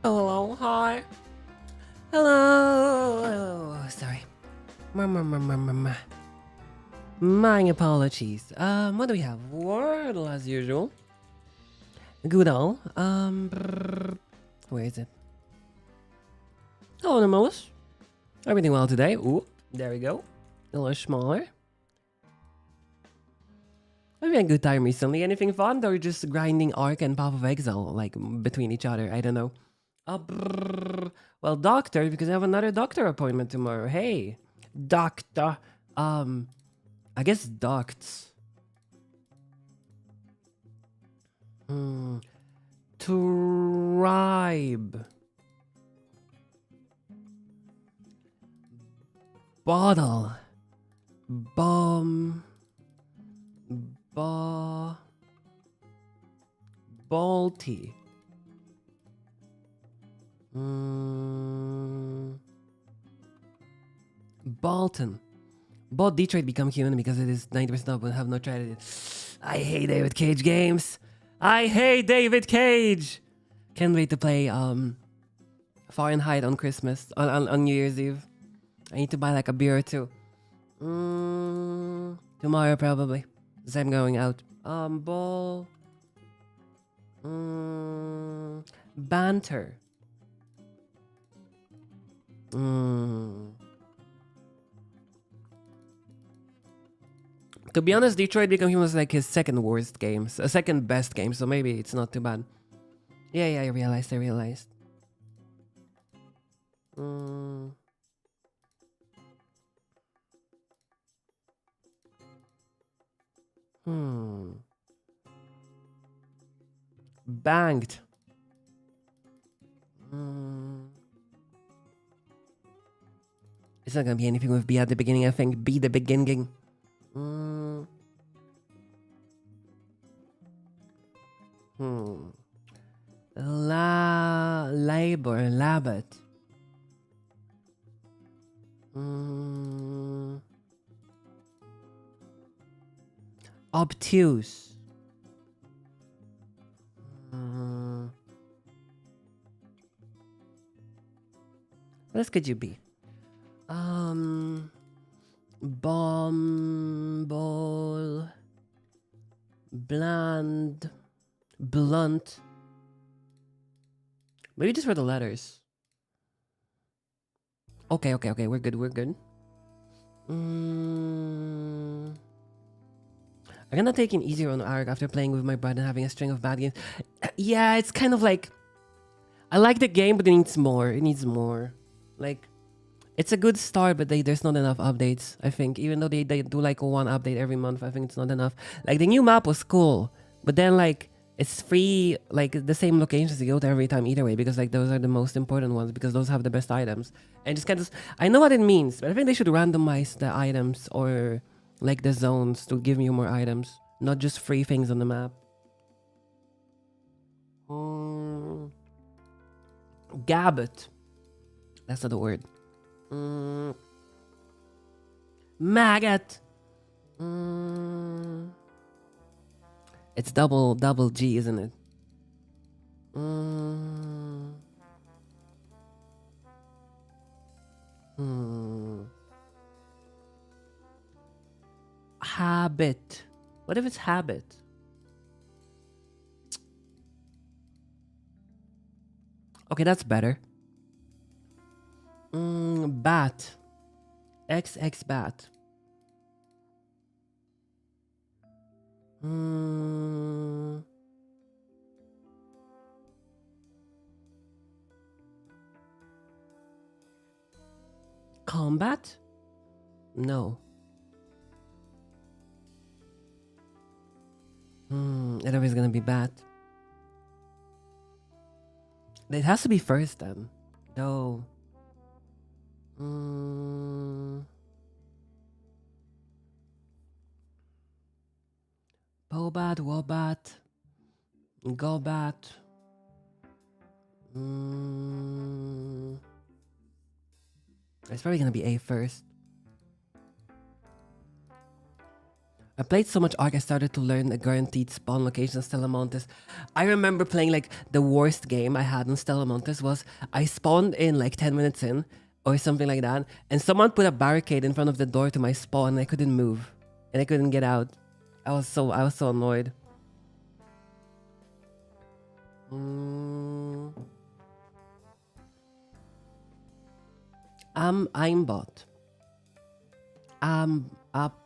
Hello, hi. Hello. Sorry. My apologies. What do we have? Wordle as usual. Goodall. Where is it? Hello, Nemolis. Everything well today? Ooh, there we go. A little smaller. Maybe a good time recently. Anything fun? Or just grinding Ark and Path of Exile, like between each other? I don't know. Well, doctor, because I have another doctor appointment tomorrow. Hey, doctor. I guess ducts. Tribe. Bottle. Bomb. Balti. Bolton. Bought Detroit Become Human because it is 90% up and have not tried it. I hate David Cage games. I hate David Cage. Can't wait to play Fahrenheit on Christmas, on New Year's Eve. I need to buy like a beer or two. Tomorrow probably, because I'm going out. Ball. Banter. To be honest, Detroit Become Human was like his second worst game, second best game, so maybe it's not too bad. Yeah, I realized. Banged. It's not gonna be anything with B at the beginning, I think. B the beginning. Labor, labot. Obtuse. What else could you be? Ball. Bland. Blunt. Maybe just for the letters. Okay, we're good. I'm gonna take an easier on Ark after playing with my brother and having a string of bad games. Yeah, it's kind of like, I like the game, but it needs more. Like, it's a good start, but there's not enough updates, I think. Even though they do like one update every month, I think it's not enough. Like, the new map was cool, but then like, it's free, like the same locations you go to every time either way, because like those are the most important ones, because those have the best items. And just kind of, I know what it means, but I think they should randomize the items or like the zones to give you more items, not just free things on the map. Gabbit. That's not the word. Maggot. It's double G, isn't it? Habit. What if it's habit? Okay, that's better. Bat. XX bat. Combat? No. It always gonna be bat. It has to be first then. No. Bobat, Wobat, Gobat. It's probably gonna be A first. I played so much Ark, I started to learn the guaranteed spawn location of Stella Montes. I remember playing like the worst game I had on Stella Montes was I spawned in like 10 minutes in or something like that, and someone put a barricade in front of the door to my spawn and I couldn't move. And I couldn't get out. I was so annoyed. I'm bot. Up.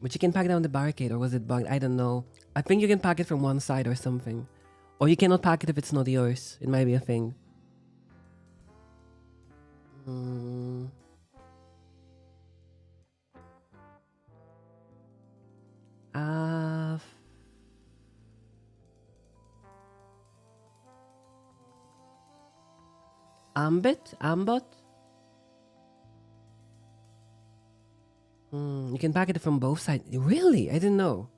But you can pack down the barricade, or was it bugged? I don't know. I think you can pack it from one side or something. Or you cannot pack it if it's not yours. It might be a thing. Ambot? You can pack it from both sides. Really? I didn't know.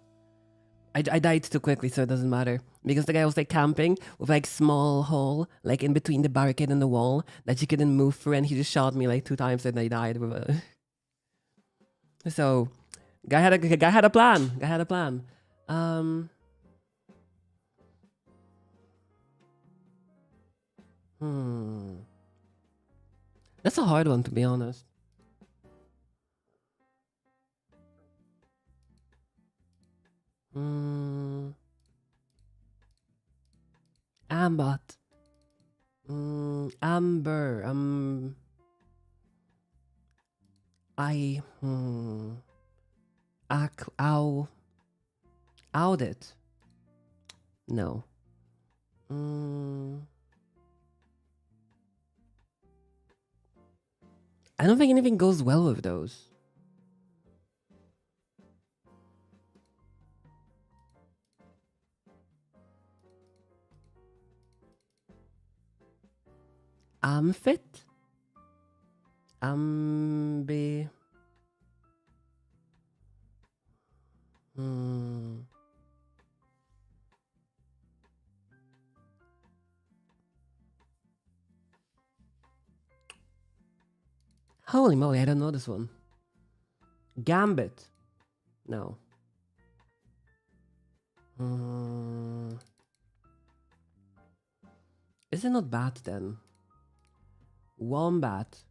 I died too quickly, so it doesn't matter. Because the guy was like camping with like small hole, like in between the barricade and the wall that you couldn't move through, and he just shot me like 2 times and I died with a... So, guy had a plan. Guy had a plan. That's a hard one, to be honest. Ambot. Amber. Audit. No. I don't think anything goes well with those. Amphit? Ambi. Holy moly, I don't know this one. Gambit. No. Is it not bat then? Wombat.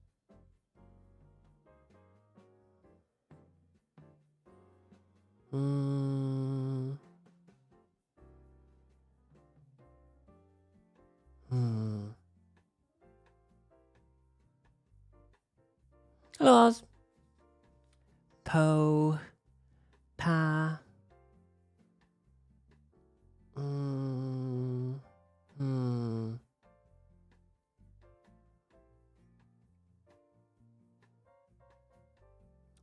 Hello. Po. Pa.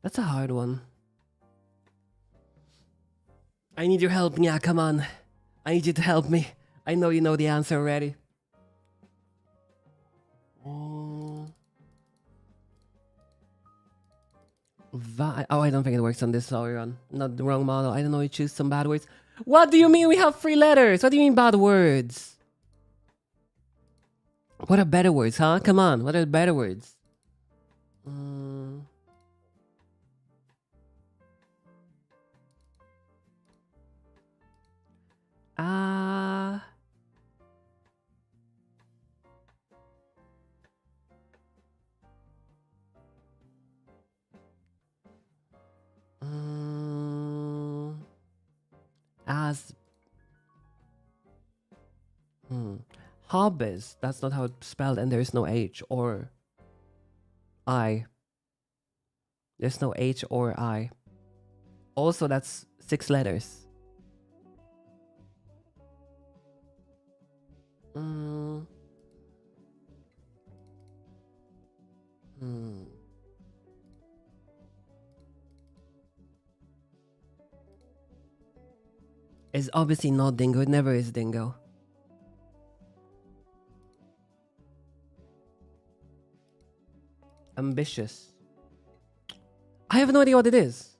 That's a hard one. I need your help, Nya, come on. I need you to help me. I know you know the answer already. Oh, I don't think it works on this sorry run. Not the wrong model. I don't know, you choose some bad words. What do you mean we have 3 letters? What do you mean bad words? What are better words, huh? Come on, what are better words? As hobbies. That's not how it's spelled, and there's no H or I. There's no H or I. Also, that's 6 letters. It's obviously not dingo. It never is dingo. Ambitious. I have no idea what it is.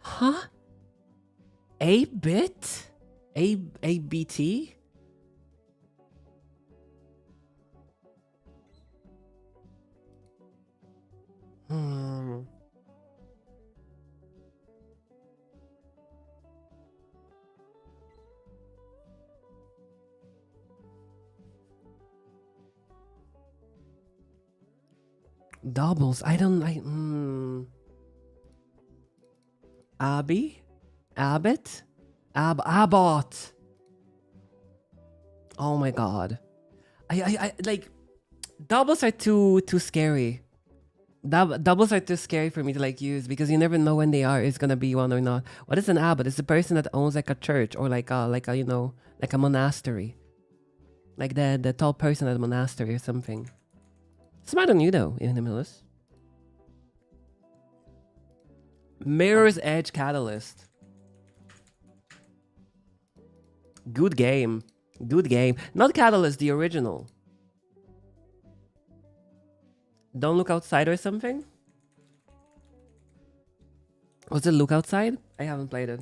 Huh? 8-bit? ABT? Hmm. Doubles. I don't. Abby? Abbott? Abbott. Oh my god. I like doubles are too scary. Doubles are too scary for me to like use because you never know when they are. It's gonna be one or not. What is an abbot? It's the person that owns like a church or like a you know like a monastery, like the tall person at a monastery or something. Smart on you though, Minimalist. Mirror's Edge Catalyst. Good game. Good game. Not Catalyst, the original. Don't Look Outside or something? Was it Look Outside? I haven't played it.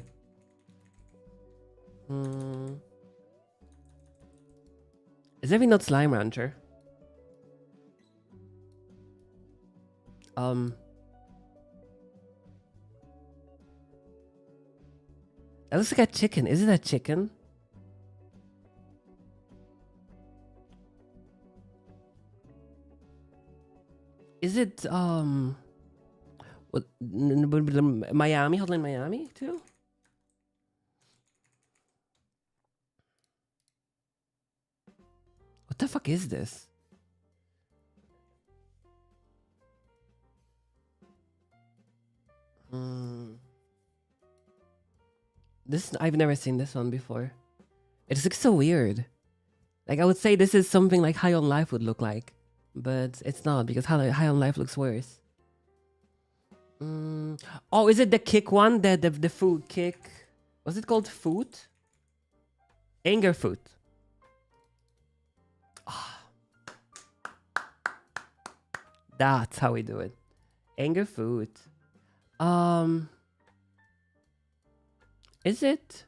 Is maybe not Slime Rancher? It looks like a chicken. Is it a chicken? Is it what Miami? Hotline Miami too? What the fuck is this? This I've never seen this one before. It just looks so weird. Like I would say this is something like High on Life would look like, but it's not because High on Life looks worse. Oh, is it the kick one? The food kick? Was it called food? Anger food. That's how we do it. Anger food. Is it?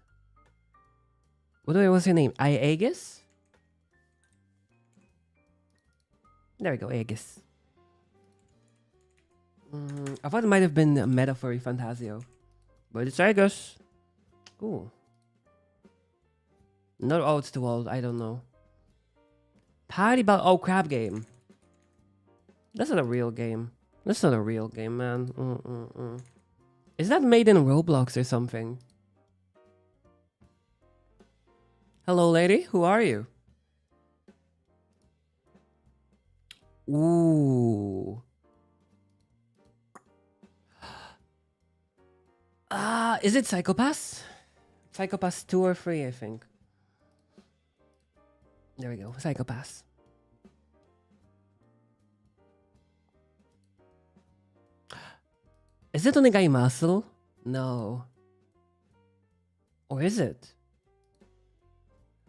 What's your name? Aegis? There we go, Aegis. I thought it might have been a metaphor Fantasio. But it's Aegis. Ooh. No, oh, it's too old. I don't know. Party Bell. Oh, Crab Game. That's not a real game. That's not a real game, man. Is that made in Roblox or something? Hello, lady. Who are you? Ooh. Is it Psychopass? Psychopass 2 or 3, I think. There we go. Psychopass. Is it Onegai Muscle? No. Or is it?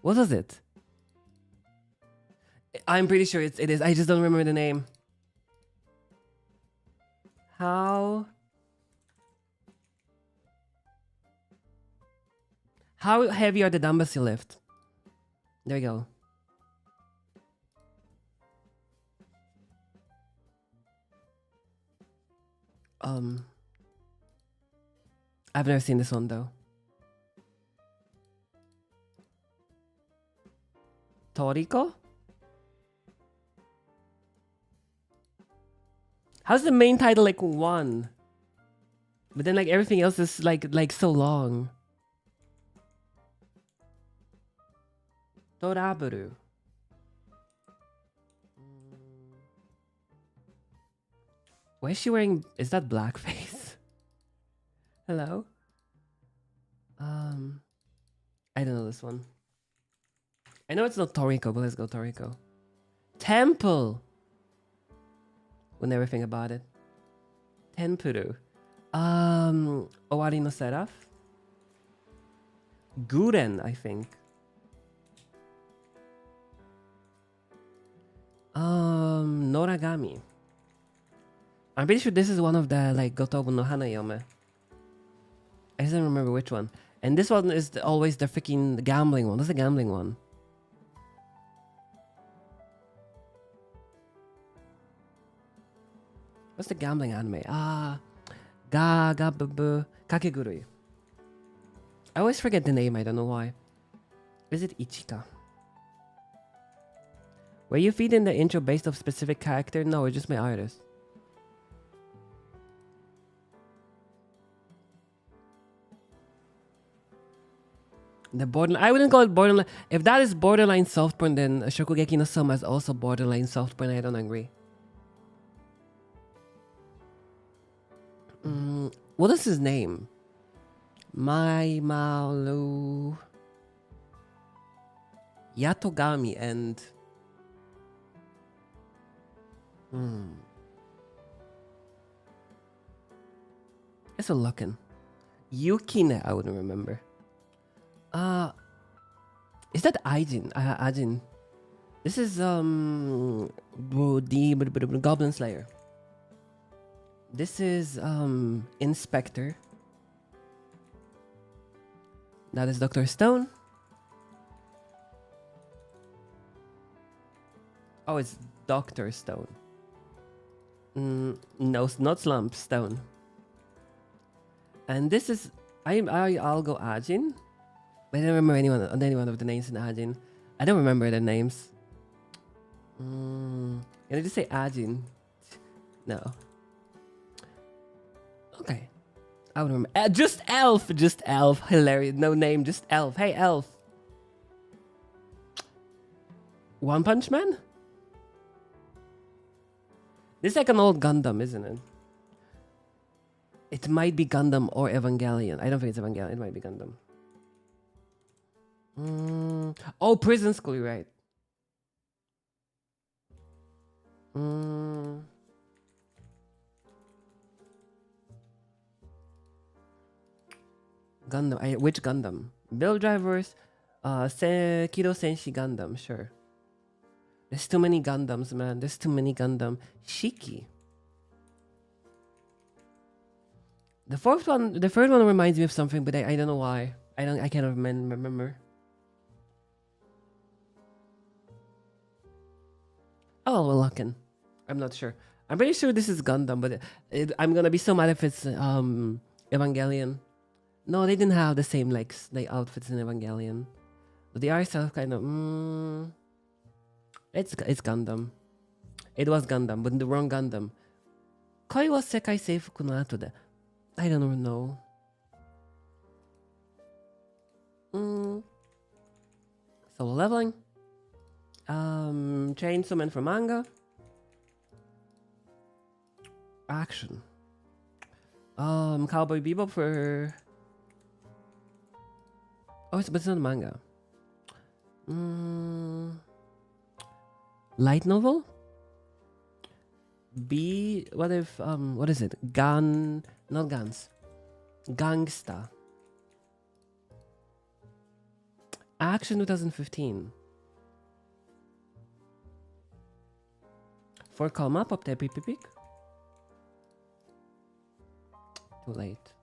What was it? I'm pretty sure it is. I just don't remember the name. How heavy are the dumbbells you lift? There we go. I've never seen this one though. Toriko? How's the main title like 1? But then like everything else is like so long. Toraburu. Why is she wearing... Is that blackface? Hello? I don't know this one. I know it's not Toriko, but let's go Toriko. Temple! We'll never think about it. Tempuru. Owari no Seraph? Guren, I think. Noragami. I'm pretty sure this is one of the like Gotobu no Hanayome. I just don't remember which one. And this one is always the freaking gambling one. What's the gambling one? What's the gambling anime? Kakegurui. I always forget the name, I don't know why. Is it Ichika? Were you feeding the intro based off specific character? No, it's just my artist. The borderline. I wouldn't call it borderline. If that is borderline soft porn, then Shokugeki no Soma is also borderline soft porn. I don't agree. What is his name? Mai Malu Yatogami and it's a looking. Yukine, I wouldn't remember. Is that Ajin? Ajin. This is the Goblin Slayer. This is Inspector. That is Dr. Stone. Oh, it's Dr. Stone. No, not Slump, Stone. And this is I'll go Ajin. I don't remember anyone of the names in Ajin. I don't remember their names. Can I just say Ajin? No. Okay. I would remember. Just Elf! Just Elf. Hilarious. No name, just Elf. Hey, Elf. One Punch Man? This is like an old Gundam, isn't it? It might be Gundam or Evangelion. I don't think it's Evangelion. It might be Gundam. Oh, Prison School, you're right. Gundam. Which Gundam? Bill Drivers. Kido Senshi Gundam. Sure. There's too many Gundams, man. There's too many Gundam. Shiki. The third one reminds me of something, but I don't know why. I can't remember. Oh, well, looking. I'm not sure. I'm pretty sure this is Gundam, but I'm gonna be so mad if it's Evangelion. No, they didn't have the same like outfits in Evangelion. But the art style kind of it's Gundam. It was Gundam, but the wrong Gundam. Koi wa sekai seifuku no ato de. I don't know. So leveling. Chainsaw Man for manga. Action. Cowboy Bebop for. Oh, but it's not manga. Light novel. What if what is it? Not Guns. Gangsta. Action 2015. For Kalma Pop Te Pick. Too late.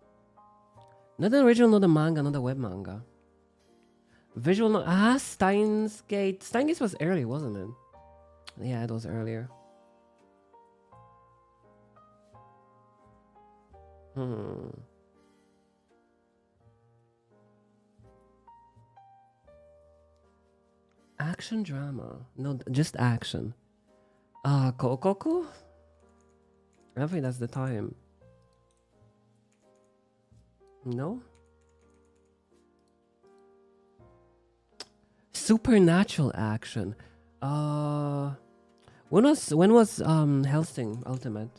Not the original, not the manga, not the web manga. Visual no Steins Gate. Steins Gate was early, wasn't it? Yeah, it was earlier. Action drama. No, just action. Kokoku? I don't think that's the time. No? Supernatural action. When was Hellsing Ultimate?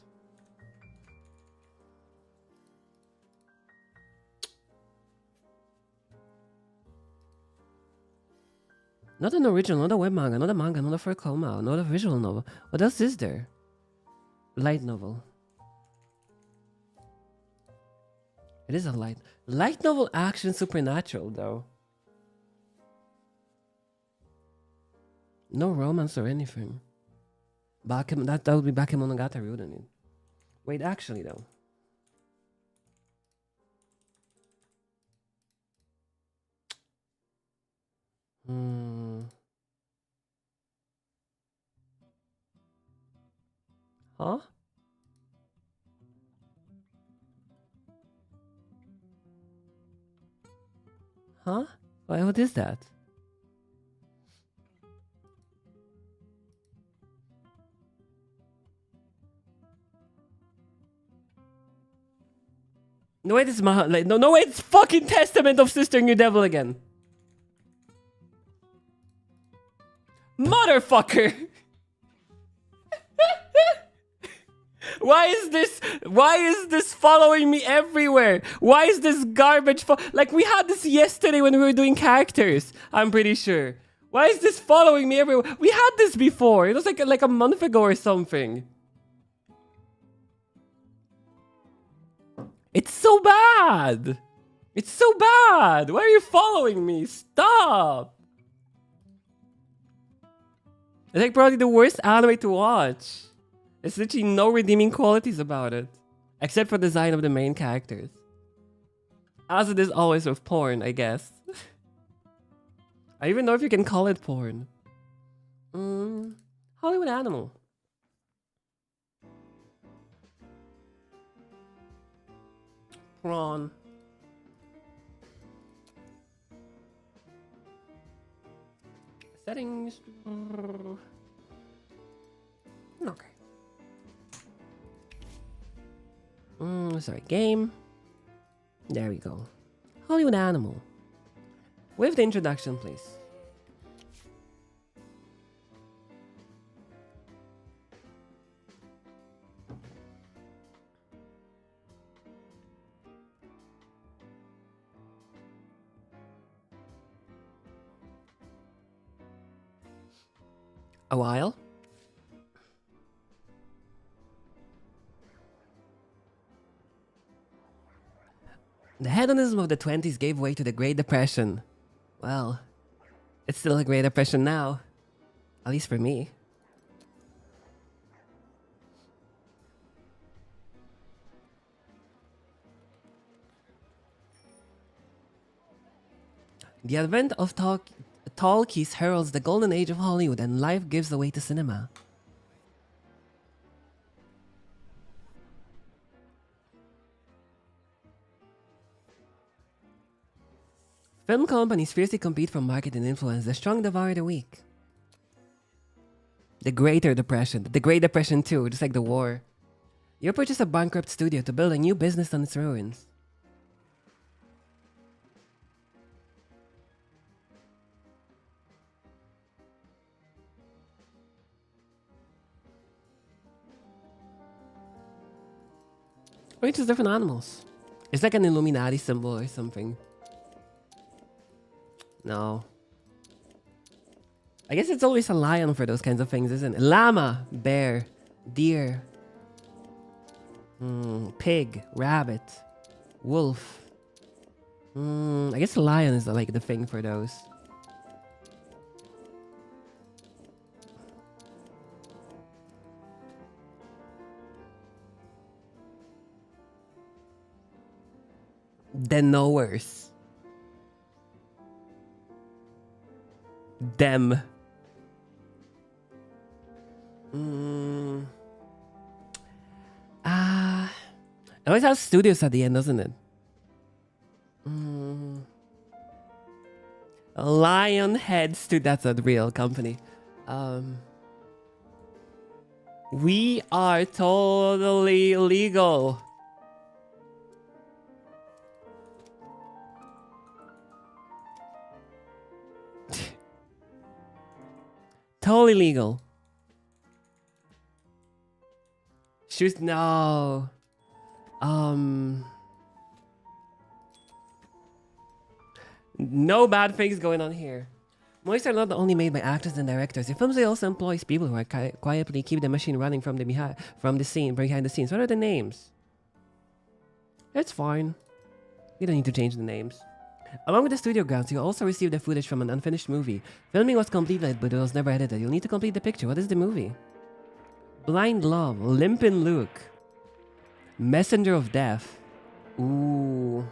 Not an original, not a web manga, not a manga, not a fur coma, not a visual novel. What else is there? Light novel. It is a light novel action supernatural though. No romance or anything. That would be Bakemonogatari, wouldn't it? Wait, actually though. Huh? Huh? Why, what is that? No, wait, it's like, no, wait, it's fucking Testament of Sister New Devil again. Motherfucker! Why is this following me everywhere? Why is this garbage like we had this yesterday when we were doing characters, I'm pretty sure. Why is this following me everywhere? We had this before. It was like a month ago or something. It's so bad. It's so bad. Why are you following me? Stop. It's like probably the worst anime to watch. There's literally no redeeming qualities about it. Except for the design of the main characters. As it is always with porn, I guess. I don't even know if you can call it porn. Hollywood Animal. Prawn. Settings. Okay. Sorry, game. There we go. Hollywood Animal. With the introduction, please. A while. The hedonism of the 20s gave way to the Great Depression. Well, it's still a Great Depression now. At least for me. The advent of talkies heralds the golden age of Hollywood, and life gives the way to cinema. Film companies fiercely compete for market and influence. The strong devour the weak. The Greater Depression. The Great Depression too, just like the war. You purchase a bankrupt studio to build a new business on its ruins. Or it's just different animals. It's like an Illuminati symbol or something. No. I guess it's always a lion for those kinds of things, isn't it? Llama, bear, deer, pig, rabbit, wolf. I guess the lion is like the thing for those. The knowers. Them. It always has studios at the end, doesn't it? Lionhead Studio. That's a real company. We are totally legal. Totally legal. Shoes, no. No bad things going on here. Movies are not only made by actors and directors. Your films also employs people who are quietly keep the machine running from the scene, behind the scenes. What are the names? It's fine. You don't need to change the names. Along with the studio grounds, you also received the footage from an unfinished movie. Filming was completed, but it was never edited. You'll need to complete the picture. What is the movie? Blind Love, Limpin' Luke, Messenger of Death. Ooh.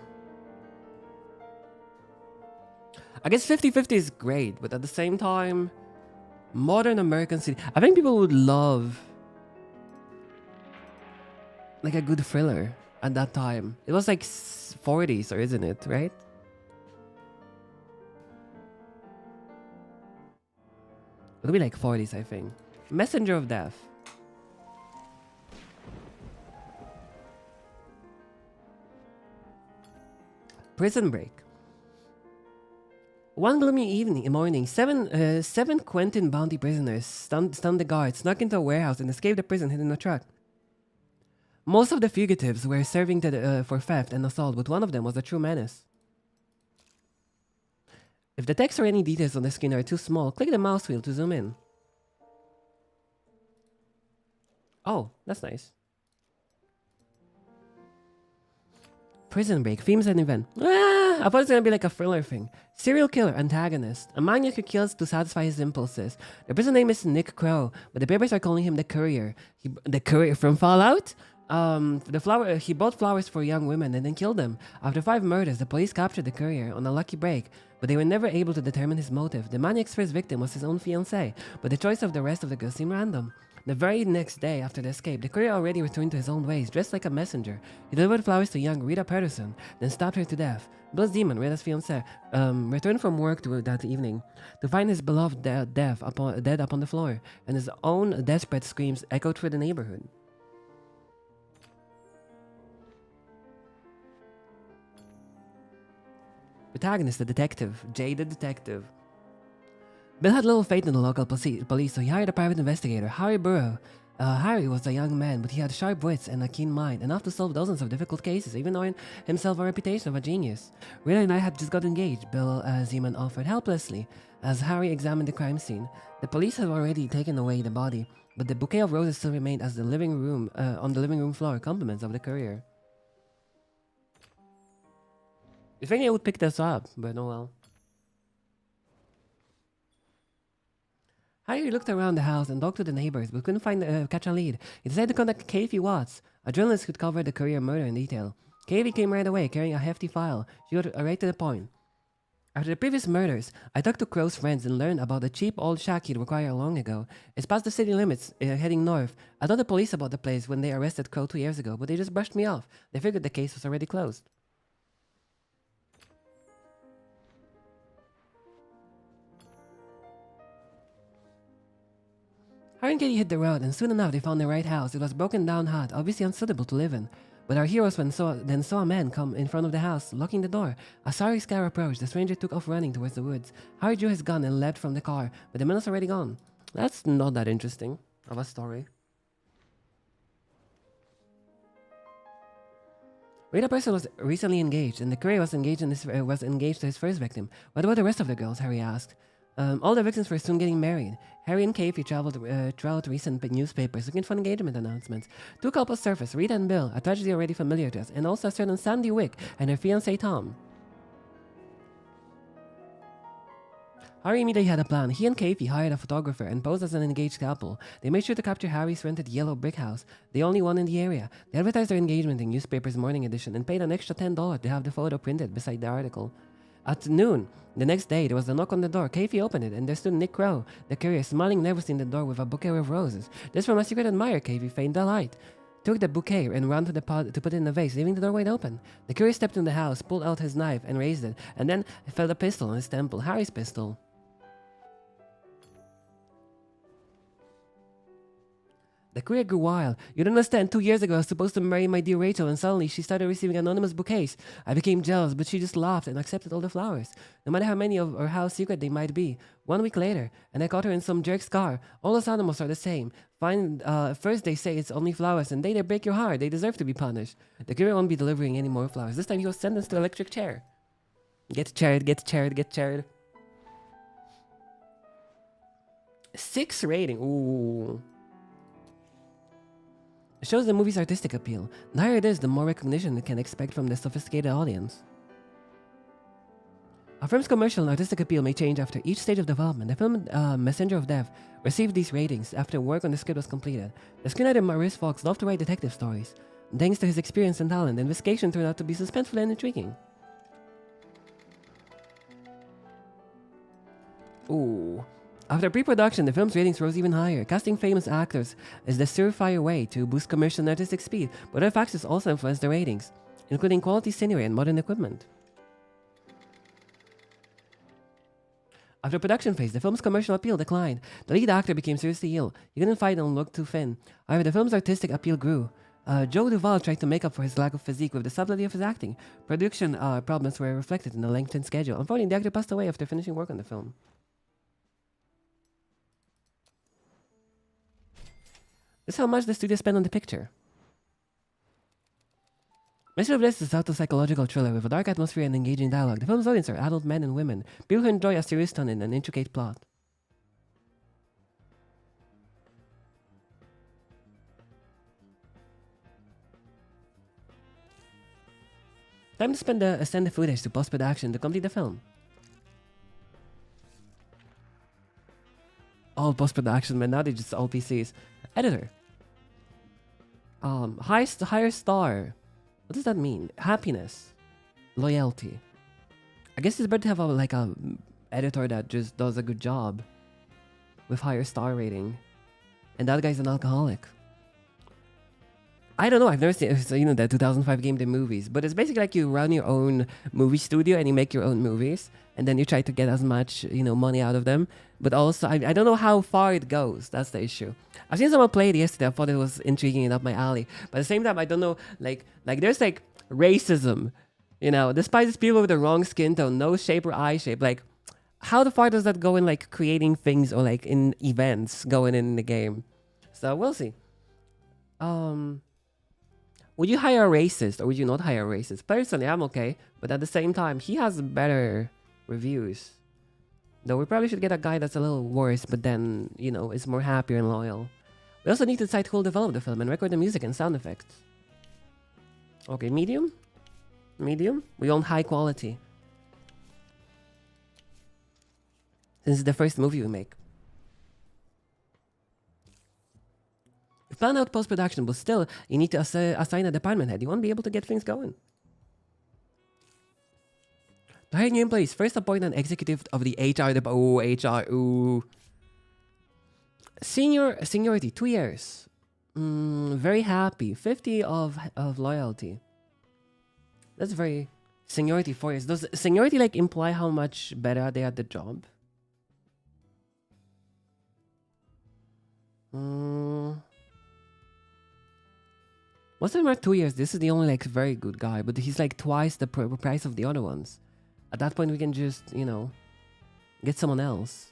I guess 50-50 is great, but at the same time, Modern American City. I think people would love like a good thriller at that time. It was like 40s, or isn't it, right? It'll be like 40s, I think. Messenger of Death. Prison Break. One gloomy morning, seven Quentin bounty prisoners stunned the guards, snuck into a warehouse, and escaped the prison hidden in a truck. Most of the fugitives were serving for theft and assault, but one of them was a true menace. If the text or any details on the screen are too small, click the mouse wheel to zoom in. Oh, that's nice. Prison Break, themes and event. I thought it was gonna be like a thriller thing. Serial killer, antagonist. A maniac who kills to satisfy his impulses. The prison name is Nick Crow, but the papers are calling him the Courier. The Courier from Fallout? He bought flowers for young women and then killed them. After 5 murders, the police captured the Courier on a lucky break, but they were never able to determine his motive. The maniac's first victim was his own fiancée, but the choice of the rest of the girls seemed random. The very next day after the escape, the courier already returned to his own ways, dressed like a messenger. He delivered flowers to young Rita Pedersen, then stabbed her to death. Bill's demon, Rita's fiancée, returned from work that evening to find his beloved dead upon the floor, and his own desperate screams echoed through the neighborhood. Protagonist, the detective, Jay the detective. Bill had little faith in the local police, so he hired a private investigator, Harry Burrow. Harry was a young man, but he had sharp wits and a keen mind, enough to solve dozens of difficult cases, even knowing himself a reputation of a genius. Rita and I had just got engaged, Bill Zeman offered helplessly, as Harry examined the crime scene. The police had already taken away the body, but the bouquet of roses still remained as on the living room floor, compliments of the courier. You think I would pick this up, but oh well. Harry looked around the house and talked to the neighbors, but couldn't catch a lead. He decided to contact Kathy Watts, a journalist who could cover the Courier murder in detail. Kathy came right away, carrying a hefty file. She got right to the point. After the previous murders, I talked to Crow's friends and learned about the cheap old shack he'd acquired long ago. It's past the city limits, heading north. I told the police about the place when they arrested Crow 2 years ago, but they just brushed me off. They figured the case was already closed. Harry and Katie hit the road, and soon enough they found the right house. It was broken down hut, obviously unsuitable to live in. But our heroes then saw a man come in front of the house, locking the door. As Harry's car approached, the stranger took off running towards the woods. Harry drew his gun and leapt from the car, but the man was already gone. That's not that interesting of a story. Rita Person was recently engaged, and the courier was engaged to his first victim. What about the rest of the girls? Harry asked. All the victims were soon getting married. Harry and Kathy traveled to recent newspapers looking for engagement announcements. 2 couples surfaced, Rita and Bill, a tragedy already familiar to us, and also a certain Sandy Wick and her fiancé Tom. Harry immediately had a plan. He and Kathy hired a photographer and posed as an engaged couple. They made sure to capture Harry's rented yellow brick house, the only one in the area. They advertised their engagement in newspapers' morning edition and paid an extra $10 to have the photo printed beside the article. At noon, the next day, there was a knock on the door. Kathy opened it, and there stood Nick Crow, the courier, smiling nervously in the door with a bouquet of roses. This from a secret admirer, Kathy feigned delight. Took the bouquet and ran to the pod to put it in a vase, leaving the door wide open. The courier stepped in the house, pulled out his knife, and raised it, and then felt a pistol on his temple, Harry's pistol. The courier grew wild. You don't understand, 2 years ago I was supposed to marry my dear Rachel, and suddenly she started receiving anonymous bouquets. I became jealous, but she just laughed and accepted all the flowers, no matter how many or how secret they might be. 1 week later, and I caught her in some jerk's car. All those animals are the same. First they say it's only flowers, and they break your heart. They deserve to be punished. The courier won't be delivering any more flowers. This time he was sentenced to an electric chair. Get chaired, get chaired, get chaired. 6 rating. Ooh. It shows the movie's artistic appeal. The higher it is, the more recognition it can expect from the sophisticated audience. A film's commercial and artistic appeal may change after each stage of development. The film Messenger of Death received these ratings after work on the script was completed. The screenwriter Maurice Fox loved to write detective stories. Thanks to his experience and talent, the investigation turned out to be suspenseful and intriguing. Ooh. After pre-production, the film's ratings rose even higher. Casting famous actors is the surefire way to boost commercial and artistic speed, but other factors also influence the ratings, including quality scenery and modern equipment. After production phase, the film's commercial appeal declined. The lead actor became seriously ill. He couldn't fight and looked too thin. However, the film's artistic appeal grew. Joe Duvall tried to make up for his lack of physique with the subtlety of his acting. Production problems were reflected in the lengthened schedule. Unfortunately, the actor passed away after finishing work on the film. This is how much the studio spent on the picture. Mystery of Bliss is a subtle psychological thriller with a dark atmosphere and engaging dialogue. The film's audience are adult men and women, people who enjoy a serious tone and an intricate plot. Time to spend the extended footage to post-production to complete the film. All post-production, man. Now they just all PCs. Editor. Higher star. What does that mean? Happiness. Loyalty. I guess it's better to have a editor that just does a good job with higher star rating. And that guy's an alcoholic. I don't know. I've never seen the 2005 game, the movies, but it's basically like you run your own movie studio and you make your own movies, and then you try to get as much money out of them. But also, I don't know how far it goes. That's the issue. I've seen someone play it yesterday. I thought it was intriguing and up my alley. But at the same time, I don't know. Like there's racism. Despite these people with the wrong skin tone, nose shape or eye shape. Like, how far does that go in creating things or in events going in the game? So we'll see. Would you hire a racist or would you not hire a racist? Personally, I'm okay. But at the same time, he has better reviews. Though we probably should get a guy that's a little worse, but then, is more happier and loyal. We also need to decide who will develop the film and record the music and sound effects. Okay, medium? Medium? We want high quality. Since it's the first movie we make. We plan out post-production, but still, you need to assign a department head. You won't be able to get things going. To hire new employees, first appoint an executive of the HR department. Oh, HR, ooh. Seniority, 2 years. Very happy. 50 of loyalty. That's very... Seniority, 4 years. Does seniority imply how much better are they at the job? Most of them are 2 years. This is the only very good guy, but he's twice the price of the other ones. At that point, we can just, get someone else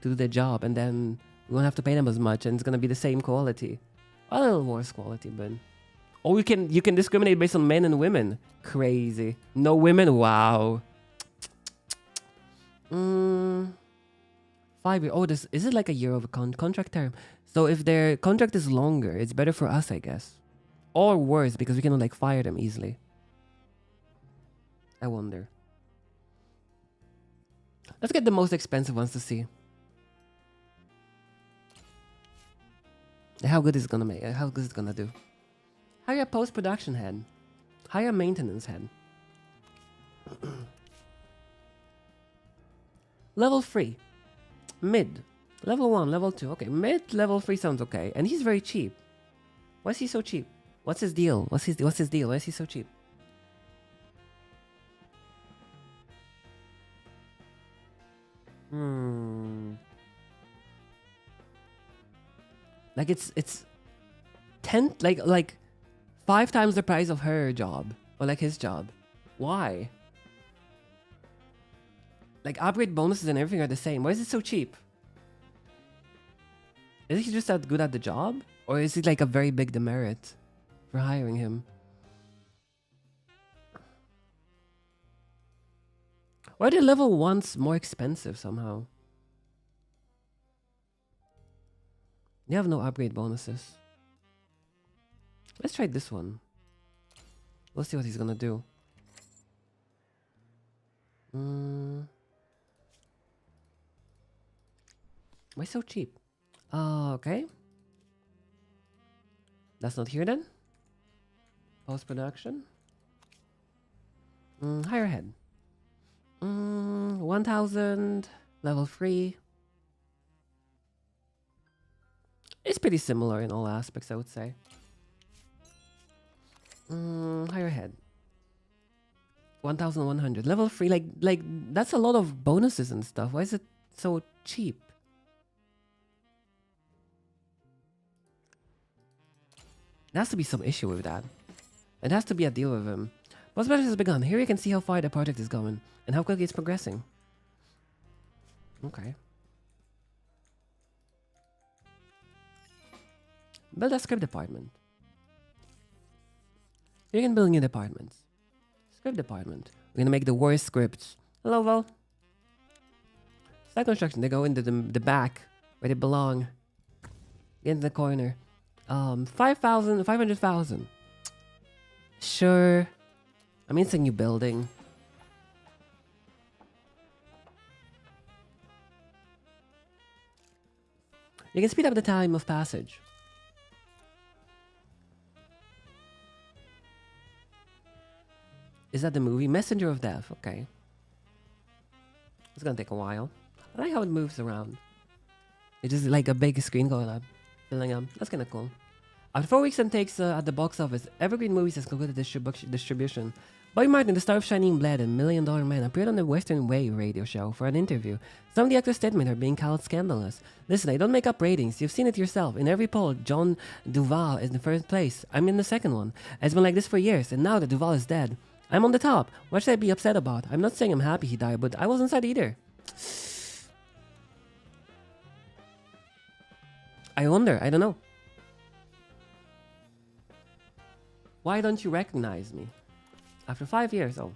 to do the job, and then we won't have to pay them as much, and it's gonna be the same quality. A little worse quality, but... Oh, you can discriminate based on men and women. Crazy. No women? Wow. 5 years. Oh, is it a year of a contract term? So if their contract is longer, it's better for us, I guess. Or worse, because we can fire them easily. I wonder. Let's get the most expensive ones to see. How good is it gonna make? How good is it gonna do? Hire a post-production head. Hire a maintenance head. Level 3. Mid. Level 1, level 2. Okay, mid, level 3 sounds okay. And he's very cheap. Why is he so cheap? What's his deal? What's his deal? Why is he so cheap? It's 10 5 times the price of her job or his job. Why? Upgrade bonuses and everything are the same. Why is it so cheap? Is he just that good at the job? Or is it a very big demerit for hiring him? Why are the level 1s more expensive somehow? They have no upgrade bonuses. Let's try this one. We'll see what he's gonna do. Why so cheap? Okay. That's not here then. Post-production. Higher head. 1000. Level 3. It's pretty similar in all aspects, I would say. Higher head. 1,100. Level 3, like that's a lot of bonuses and stuff. Why is it so cheap? There has to be some issue with that. It has to be a deal with him. Post-production has begun. Here you can see how far the project is going and how quickly it's progressing. Okay. Build a script department. You can build new departments. Script department. We're gonna make the worst scripts. Hello, Val. Site construction. They go into the back where they belong. Into the corner. 5,000, 500,000. Sure. I mean, it's a new building. You can speed up the time of passage. Is that the movie? Messenger of Death. Okay. It's gonna take a while. I like how it moves around. It's just like a big screen going up, filling up. That's kind of cool. After 4 weeks and takes at the box office, Evergreen Movies has concluded distribution. Bobby Martin, the star of Shining Blade and Million Dollar Man, appeared on the Western Way radio show for an interview. Some of the actor's statements are being called scandalous. Listen, I don't make up ratings. You've seen it yourself. In every poll, John Duvall is in first place. I'm in the second one. It's been like this for years, and now that Duvall is dead, I'm on the top. What should I be upset about? I'm not saying I'm happy he died, but I wasn't sad either. I wonder. I don't know. Why don't you recognize me? After 5 years, oh.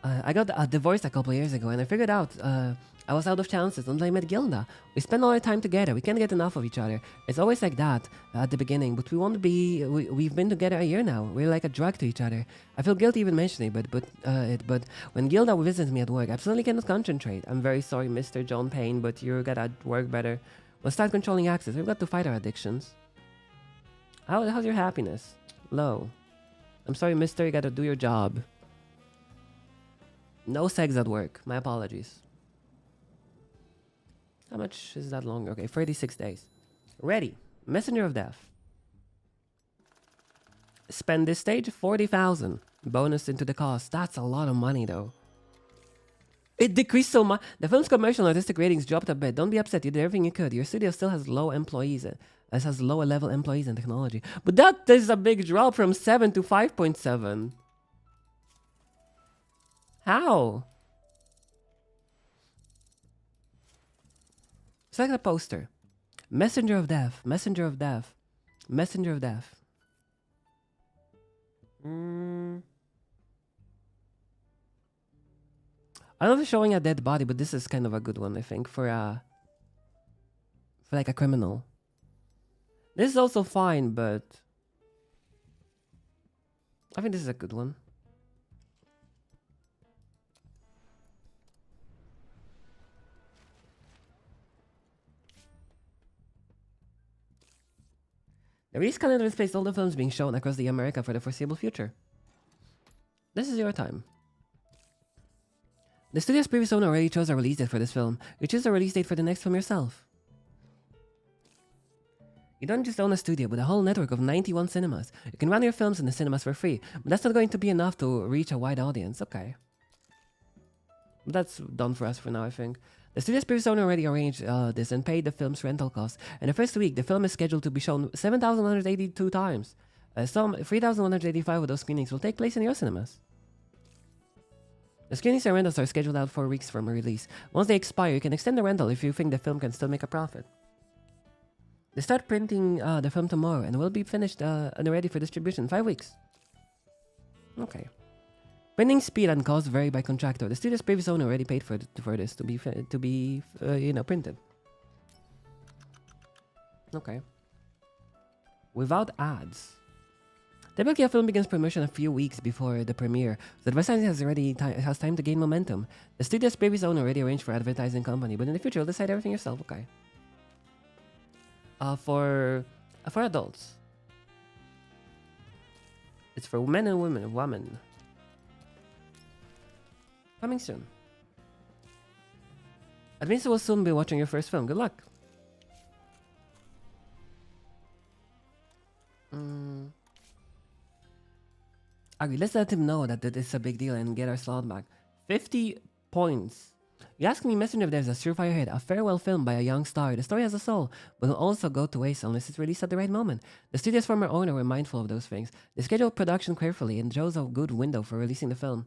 I got divorced a couple years ago, and I figured out I was out of chances until I met Gilda. We spend all our time together. We can't get enough of each other. It's always like that at the beginning, but we want to be. We've been together a year now. We're like a drug to each other. I feel guilty even mentioning it, but when Gilda visits me at work, I absolutely cannot concentrate. I'm very sorry, Mr. John Payne, but you gotta work better. We'll start controlling access. We've got to fight our addictions. How's your happiness? Low. I'm sorry, mister, you gotta do your job. No sex at work. My apologies. How much is that longer? Okay, 36 days. Ready. Messenger of Death. Spend this stage 40,000. Bonus into the cost. That's a lot of money, though. It decreased so much. The film's commercial and artistic ratings dropped a bit. Don't be upset. You did everything you could. Your studio still has low employees. It has lower level employees and technology. But that is a big drop from 7 to 5.7. How? Select a poster. Messenger of Death. Messenger of Death. Messenger of Death. I don't know if it's showing a dead body, but this is kind of a good one, I think, for like a criminal. This is also fine, but I think this is a good one. The release calendar displays all the films being shown across the America for the foreseeable future. This is your time. The studio's previous owner already chose a release date for this film. You choose a release date for the next film yourself. You don't just own a studio, but a whole network of 91 cinemas. You can run your films in the cinemas for free, but that's not going to be enough to reach a wide audience. Okay. But that's done for us for now, I think. The studio's previous owner already arranged this and paid the film's rental costs. In the first week, the film is scheduled to be shown 7,182 times. Some 3,185 of those screenings will take place in your cinemas. The screenings and rentals are scheduled out 4 weeks from a release. Once they expire, you can extend the rental if you think the film can still make a profit. They start printing the film tomorrow and will be finished and ready for distribution in 5 weeks. Okay. Printing speed and cost vary by contractor. The studio's previous owner already paid for this to be printed. Okay. Without ads. Typically, a film begins promotion a few weeks before the premiere, so the advertising has time to gain momentum. The studio's previous owner already arranged for advertising company, but in the future, you'll decide everything yourself. Okay. For adults. It's for men and women. Coming soon. Admins will soon be watching your first film. Good luck. Okay, let's let him know that it's a big deal and get our slot back. 50 points. You ask me, Messenger of Death is a surefire hit, a farewell film by a young star. The story has a soul, but will also go to waste unless it's released at the right moment. The studio's former owner were mindful of those things. They scheduled production carefully and chose a good window for releasing the film.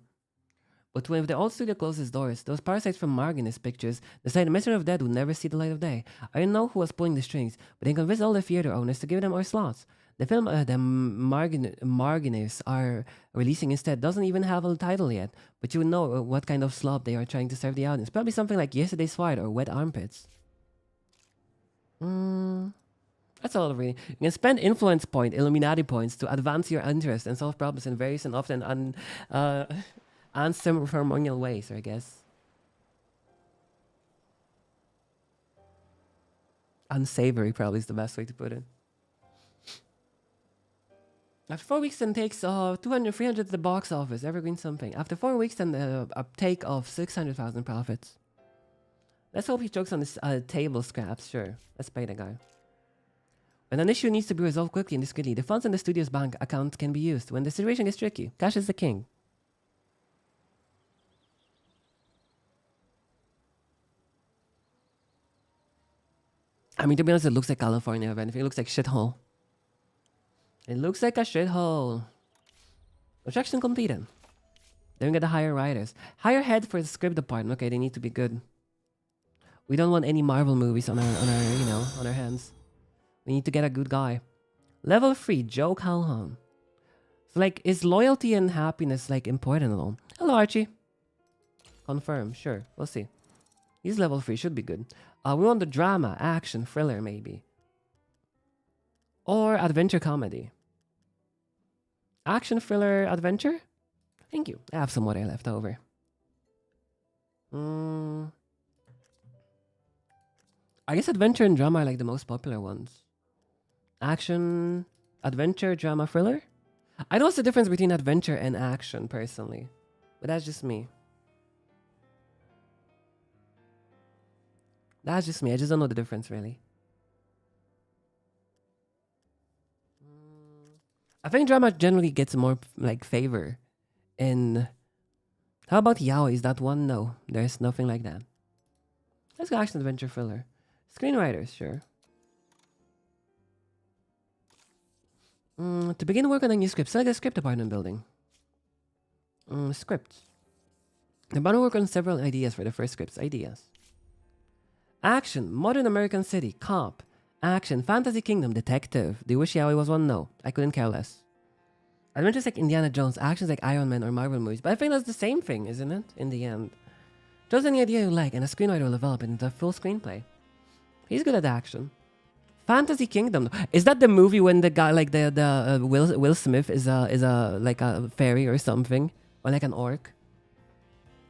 But when the old studio closed its doors, those parasites from Marginus Pictures decided Messenger of Death would never see the light of day. I don't know who was pulling the strings, but they convinced all the theater owners to give them our slots. The film the Marginus are releasing instead doesn't even have a title yet, but you would know what kind of slop they are trying to serve the audience. Probably something like Yesterday's Fight or Wet Armpits. That's all really. You can spend influence point, Illuminati points to advance your interest and solve problems in various and often unceremonial ways, I guess. Unsavory probably is the best way to put it. After 4 weeks, then takes 200, 300 at the box office. Evergreen something. After 4 weeks, then a take of 600,000 profits. Let's hope he chokes on this table scraps. Sure, let's pay the guy. When an issue needs to be resolved quickly and discreetly, the funds in the studio's bank account can be used. When the situation gets tricky, cash is the king. I mean, to be honest, it looks like California, if anything. It looks like shithole. It looks like a shithole. Objection completed. Then we get the higher writers. Higher head for the script department. Okay, they need to be good. We don't want any Marvel movies on our hands. We need to get a good guy. Level 3, Joe Calhoun. So, like, is loyalty and happiness, like, important at all? Hello, Archie. Confirm, sure. We'll see. He's level 3, should be good. We want the drama, action, thriller, maybe. Or adventure comedy. Action, thriller, adventure? Thank you. I have some water left over. I guess adventure and drama are like the most popular ones. Action, adventure, drama, thriller? I know what's the difference between adventure and action, personally. But that's just me. That's just me. I just don't know the difference, really. I think drama generally gets more, like, favor. And how about yaoi? Is that one? No, there's nothing like that. Let's go action, adventure, thriller. Screenwriters, sure. To begin work on a new script, select the script department building. Scripts. The department work on several ideas for the first scripts. Ideas. Action, modern American city, cop. Action, fantasy kingdom, detective. Do you wish yaoi was one? No, I couldn't care less. Adventures like Indiana Jones, actions like Iron Man or Marvel movies. But I think that's the same thing, isn't it? In the end. Choose any idea you like and a screenwriter will develop it into a full screenplay. He's good at action. Fantasy Kingdom. Is that the movie when the guy, like the Will Smith is a like a fairy or something? Or like an orc?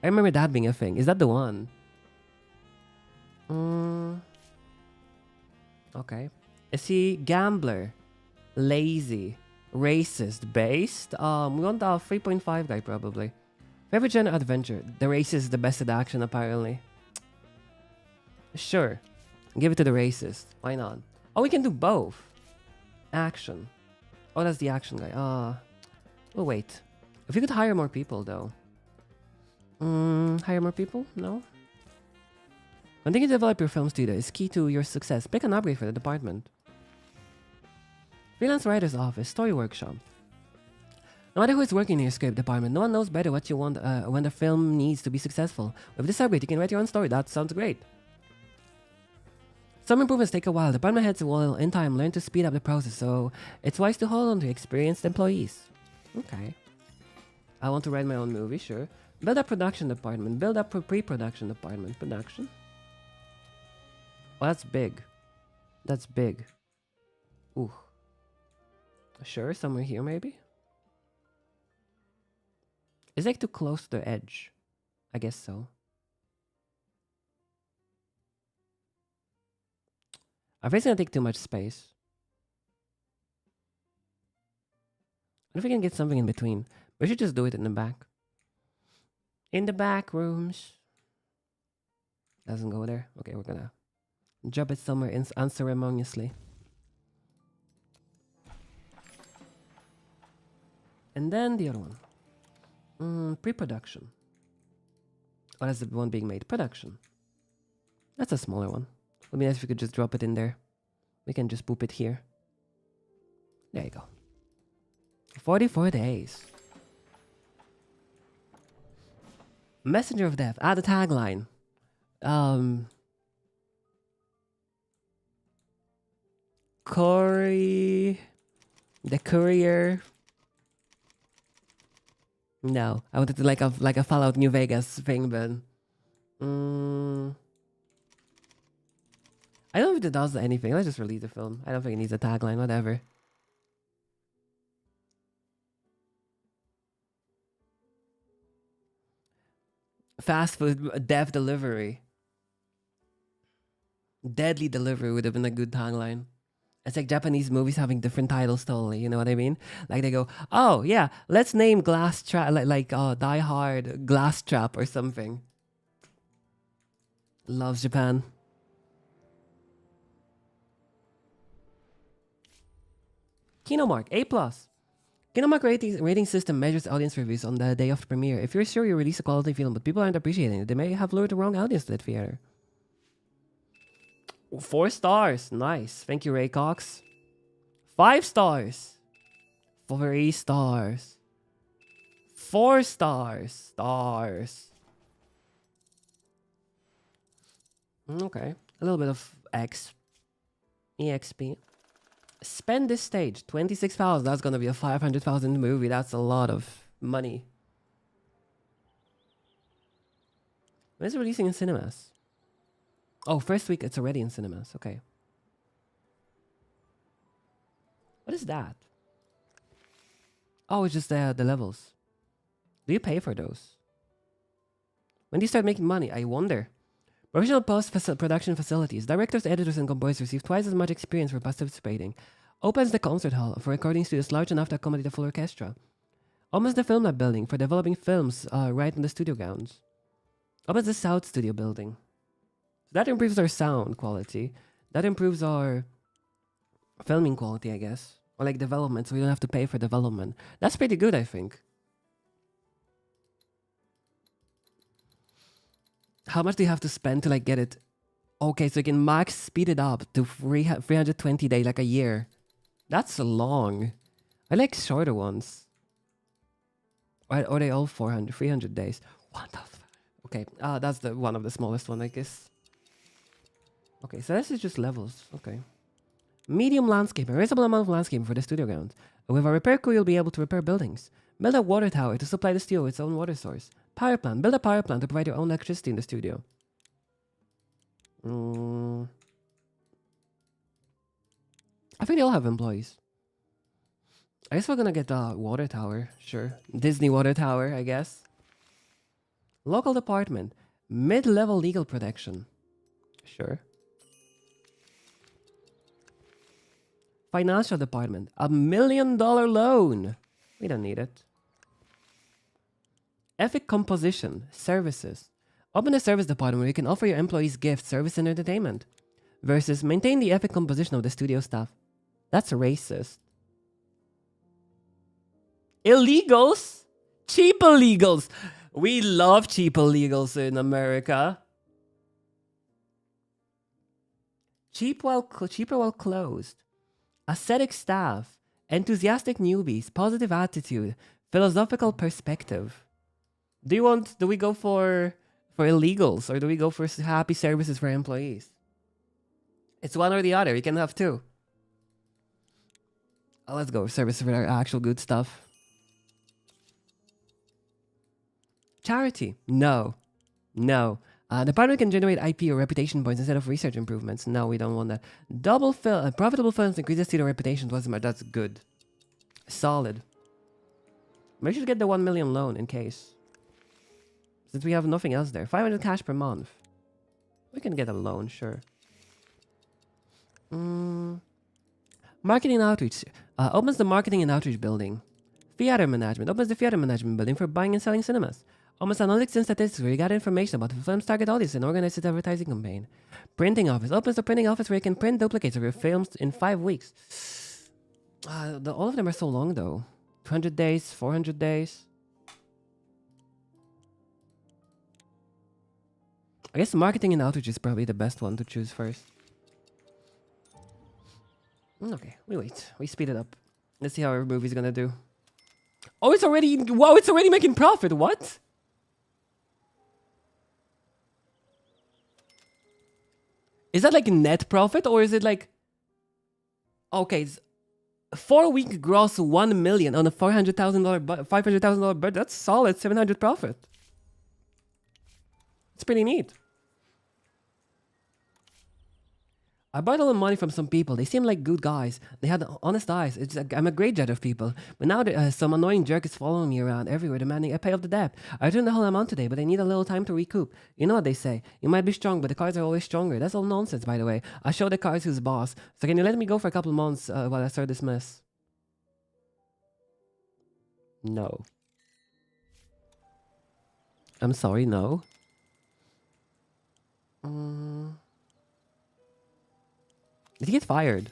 I remember that being a thing. Is that the one? Okay. Is he gambler, lazy, racist, based? We want a 3.5 guy probably. Favorite genre adventure. The racist is the best at action apparently. Sure. Give it to the racist. Why not? Oh, we can do both. Action. Oh, that's the action guy. We'll wait. If you could hire more people though. Hire more people? No? Continuing to develop your film studio is key to your success. Pick an upgrade for the department. Freelance writer's office, story workshop. No matter who is working in your script department, no one knows better what you want when the film needs to be successful. With this upgrade, you can write your own story. That sounds great. Some improvements take a while. Department heads will, in time, learn to speed up the process, so it's wise to hold on to experienced employees. Okay. I want to write my own movie, sure. Build up production department. Build up pre-production department. Production. Oh, that's big. That's big. Ooh. Sure, somewhere here maybe? It's like too close to the edge. I guess so. I think it's gonna take too much space. What if we can get something in between? We should just do it in the back. In the back rooms. Doesn't go there. Okay, we're gonna drop it somewhere unceremoniously. And then the other one. Pre-production. Oh, that's the one being made. Production. That's a smaller one. Would be nice if we could just drop it in there. We can just boop it here. There you go. 44 days. Messenger of Death. The tagline. Corey... The Courier... No, I wanted to like a Fallout New Vegas thing, but... I don't know if it does anything. Let's just release the film. I don't think it needs a tagline, whatever. Fast food death delivery. Deadly delivery would have been a good tagline. It's like Japanese movies having different titles totally, you know what I mean? Like they go, oh yeah, let's name Glass Trap, like Die Hard Glass Trap or something. Loves Japan. Kinomark, A+. Kinomark rating system measures audience reviews on the day of the premiere. If you're sure you release a quality film but people aren't appreciating it, they may have lured the wrong audience to the theater. 4 stars. Nice. Thank you, Ray Cox. 5 stars. 3 stars. 4 stars. Stars. Okay. A little bit of EXP. Spend this stage. 26,000. That's gonna be a 500,000 movie. That's a lot of money. When is it releasing in cinemas? Oh, first week it's already in cinemas. Okay. What is that? Oh, it's just the levels. Do you pay for those? When do you start making money? I wonder. Professional post-production facilities. Directors, editors, and composers receive twice as much experience for participating. Opens the concert hall for recording studios large enough to accommodate a full orchestra. Opens the film lab building for developing films right in the studio grounds. Opens the South Studio building. That improves our sound quality. That improves our filming quality, I guess. Or like development, so we don't have to pay for development. That's pretty good, I think. How much do you have to spend to like get it? Okay, so you can max speed it up to 320 days, like a year. That's long. I like shorter ones. Or are they all 300 days? 1,000. Okay, that's the one of the smallest one, I guess. Okay, so this is just levels. Okay. Medium landscaping. A reasonable amount of landscaping for the studio grounds. With a repair crew, you'll be able to repair buildings. Build a water tower to supply the studio with its own water source. Power plant. Build a power plant to provide your own electricity in the studio. I think they all have employees. I guess we're gonna get a water tower. Sure. Disney water tower, I guess. Local department. Mid-level legal protection. Sure. Financial department. $1 million loan. We don't need it. Ethic composition. Services. Open the service department where you can offer your employees gifts, service, and entertainment. Versus maintain the ethic composition of the studio staff. That's racist. Illegals? Cheap illegals. We love cheap illegals in America. Cheaper while closed. Ascetic staff. Enthusiastic newbies. Positive attitude. Philosophical perspective. Do we go for illegals or do we go for happy services for employees? It's one or the other. You can have two. Let's go services for our actual good stuff. Charity. No. No. The partner can generate IP or reputation points instead of research improvements. No, we don't want that. Profitable films increases studio reputation. That's good. Solid. We should get the 1 million loan in case. Since we have nothing else there. 500 cash per month. We can get a loan, sure. Marketing and outreach. Opens the marketing and outreach building. Theater management. Opens the theater management building for buying and selling cinemas. Almost analytics and statistics where you gather information about the film's target audience and organize its advertising campaign. Printing office. Opens the printing office where you can print duplicates of your films in 5 weeks. All of them are so long though. 200 days, 400 days. I guess marketing and outreach is probably the best one to choose first. Okay, we wait. We speed it up. Let's see how our movie's gonna do. Oh, it's already... Wow, it's already making profit. What? Is that like net profit or is it like... Okay, 4-week gross 1 million on a $400,000 $500,000 budget. That's solid 700 profit. It's pretty neat. I bought a lot of money from some people. They seem like good guys. They had honest eyes. I'm a great judge of people. But now some annoying jerk is following me around everywhere demanding I pay off the debt. I returned the whole amount today, but I need a little time to recoup. You know what they say. You might be strong, but the cards are always stronger. That's all nonsense, by the way. I show the cards who's boss. So can you let me go for a couple of months while I start this mess? No. I'm sorry, no. Did he get fired?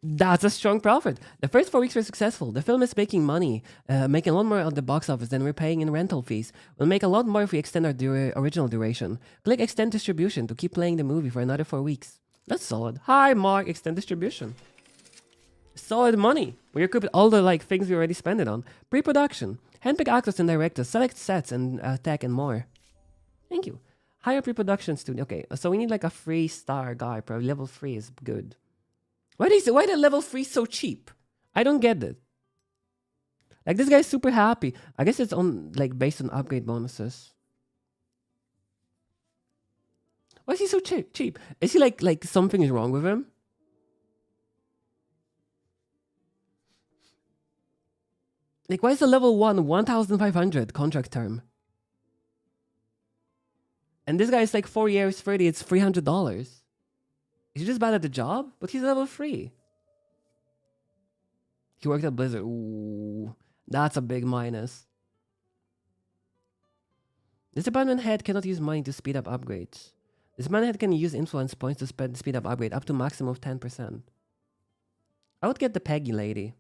That's a strong profit. The first 4 weeks were successful. The film is making money, making a lot more at the box office than we're paying in rental fees. We'll make a lot more if we extend our original duration. Click extend distribution to keep playing the movie for another 4 weeks. That's solid. Hi, Mark. Extend distribution. Solid money. We recoup all the things we already spent it on. Pre-production. Handpick actors and directors. Select sets and tech and more. Thank you. Hire pre-production studio. Okay, so we need like a 3-star guy. Probably level 3 is good. Why the level 3 so cheap? I don't get it. Like this guy's super happy. I guess it's on based on upgrade bonuses. Why is he so cheap? Is he like something is wrong with him? Like why is the level 1 1,500 contract term? And this guy is like 4 years, 30, it's $300. Is he just bad at the job? But he's level 3. He worked at Blizzard. Ooh, that's a big minus. This department head cannot use money to speed up upgrades. This department head can use influence points to speed up upgrade up to maximum of 10%. I would get the Peggy lady.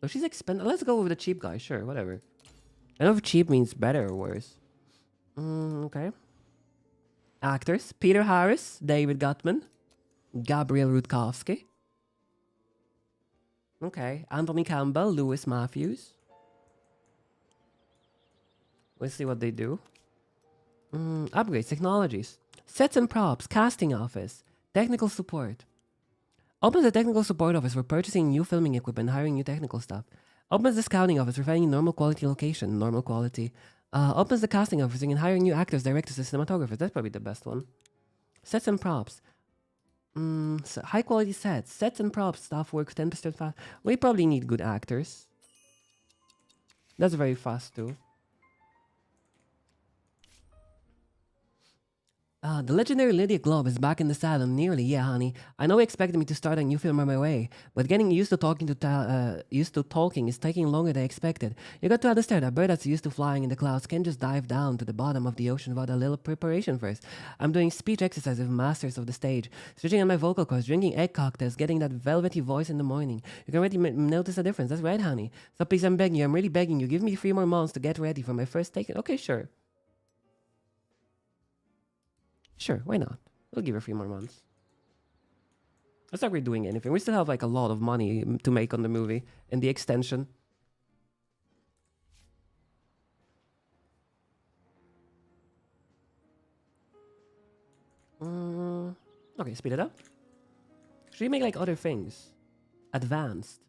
Oh, she's expensive. Let's go with the cheap guy. Sure, whatever. I don't know if cheap means better or worse. Okay. Actors. Peter Harris, David Gutman, Gabriel Rutkowski. Okay. Anthony Campbell, Lewis Matthews. Let's see what they do. Upgrades, technologies. Sets and props, casting office, technical support. Opens the technical support office for purchasing new filming equipment and hiring new technical staff. Opens the scouting office for finding normal quality location, normal quality. Opens the casting office and hiring new actors, directors, and cinematographers. That's probably the best one. Sets and props. So high quality sets. Sets and props. Staff work 10% fast. We probably need good actors. That's very fast too. The legendary Lydia Globe is back in the saddle nearly. Yeah, honey. I know you expected me to start a new film on my way, but getting used to talking is taking longer than I expected. You got to understand, a bird that's used to flying in the clouds can't just dive down to the bottom of the ocean without a little preparation first. I'm doing speech exercises with masters of the stage, switching on my vocal cords, drinking egg cocktails, getting that velvety voice in the morning. You can already notice a difference. That's right, honey. So please, I'm begging you. I'm really begging you. Give me 3 more months to get ready for my first take. Okay, sure. Sure, why not? We'll give her 3 more months. It's not like we're doing anything. We still have a lot of money to make on the movie and the extension. Okay, speed it up. Should we make other things? Advanced.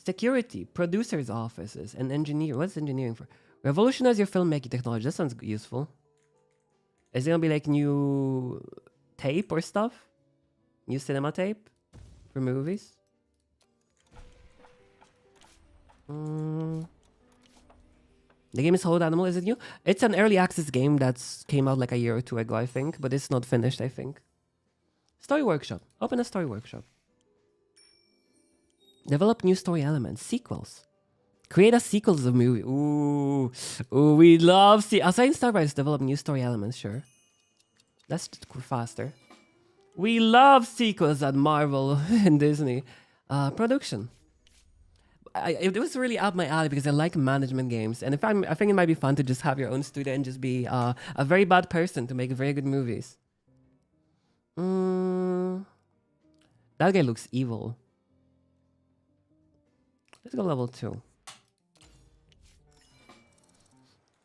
Security, producer's offices, and engineer. What's engineering for? Revolutionize your filmmaking technology. That sounds useful. Is it gonna be new tape or stuff? New cinema tape for movies? The game is Hold Animal. Is it new? It's an early access game that's came out a year or 2 ago, I think, but it's not finished, I think. Story workshop. Open a story workshop. Develop new story elements. Sequels. Create a sequel to the movie. Ooh, we love assign star writers develop new story elements, sure. That's faster. We love sequels at Marvel and Disney. Production. It was really up my alley because I like management games, and I think it might be fun to just have your own studio and just be a very bad person to make very good movies. That guy looks evil. Let's go level 2.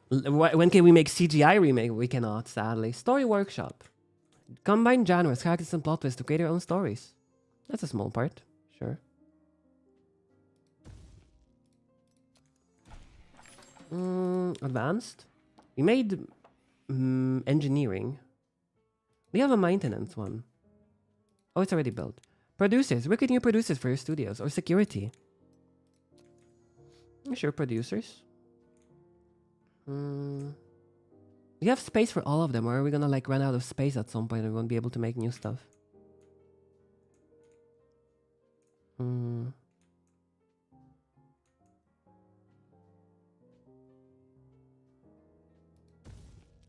When can we make CGI remake? We cannot, sadly. Story workshop. Combine genres, characters, and plot twists to create your own stories. That's a small part. Sure. Advanced. We made engineering. We have a maintenance one. Oh, it's already built. Producers. Recruit new producers for your studios. Or security. Sure, producers. We have space for all of them, or are we gonna like run out of space at some point and we won't be able to make new stuff?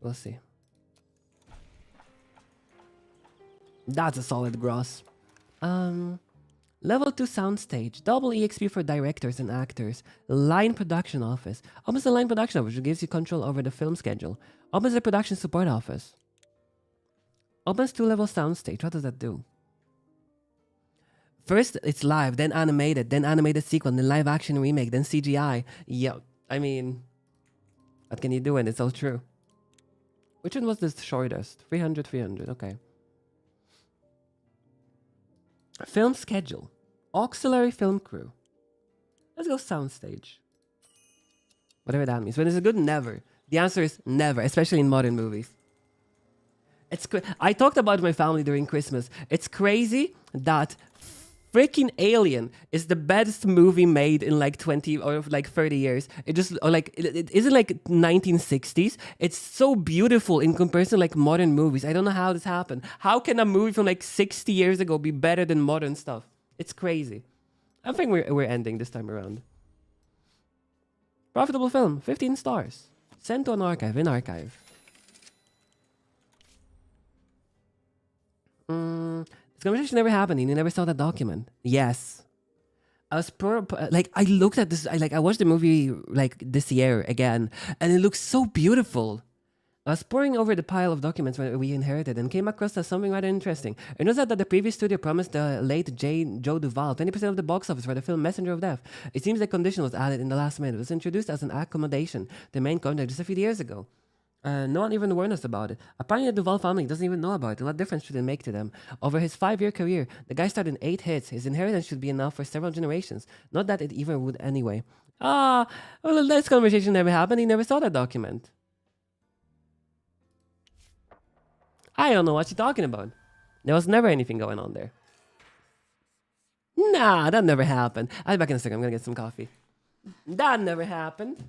We'll see. That's a solid gross. Level 2 soundstage. Double EXP for directors and actors. Line production office. Opens the line production office, which gives you control over the film schedule. Opens the production support office. Opens 2-level soundstage. What does that do? First, it's live, then animated sequel, then live action remake, then CGI. Yeah, I mean, what can you do when it's all true? Which one was the shortest? 300, 300, okay. Film schedule. Auxiliary film crew. Let's go soundstage. Whatever that means. When is it good? Never. The answer is never, especially in modern movies. I talked about my family during Christmas. It's crazy that freaking Alien is the best movie made in like 20 or like 30 years. It just, or like, it isn't like 1960s. It's so beautiful in comparison to like modern movies. I don't know how this happened. How can a movie from like 60 years ago be better than modern stuff? It's crazy. I think we're ending this time around. Profitable film, 15 stars. Sent to an archive, in archive. This conversation never happened and you never saw that document. Yes. I was I looked at this, I watched the movie like this year again, and it looks so beautiful. I was poring over the pile of documents we inherited and came across something rather interesting. I noticed that the previous studio promised the late Joe Duvall 20% of the box office for the film Messenger of Death. It seems the condition was added in the last minute. It was introduced as an accommodation to the main contract just a few years ago. No one even warned us about it. Apparently, the Duvall family doesn't even know about it. What difference should it make to them? Over his 5-year career, the guy started 8 hits. His inheritance should be enough for several generations. Not that it even would anyway. Well, this conversation never happened. He never saw that document. I don't know what you're talking about. There was never anything going on there. Nah, that never happened. I'll be back in a second. I'm gonna get some coffee. That never happened.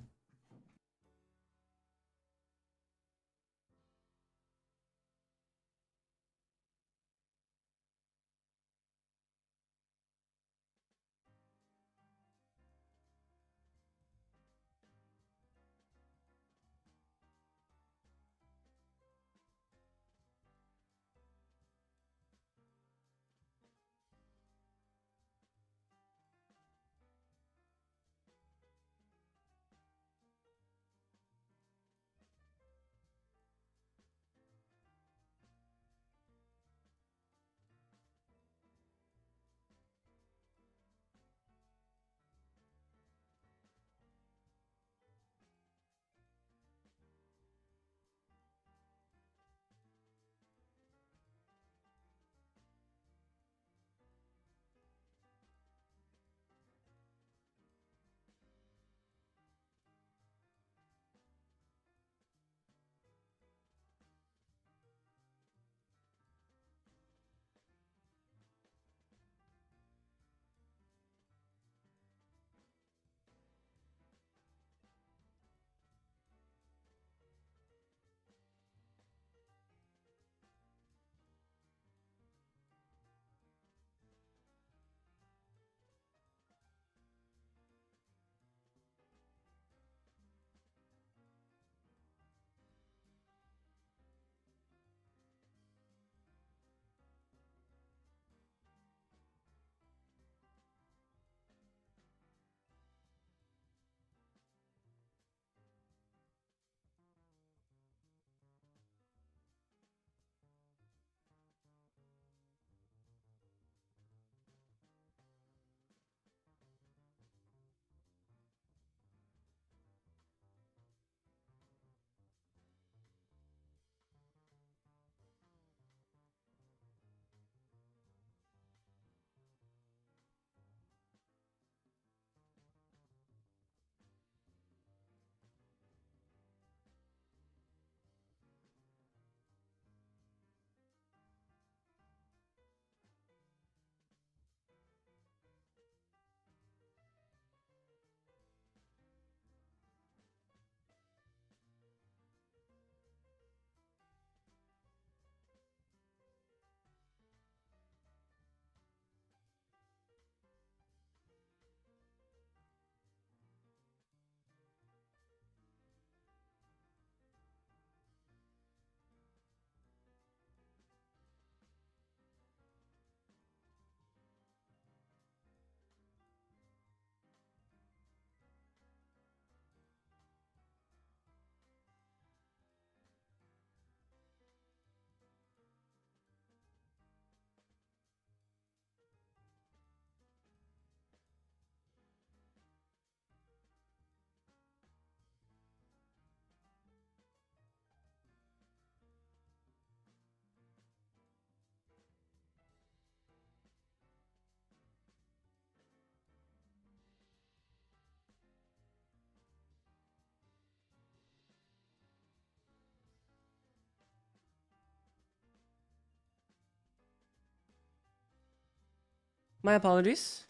My apologies.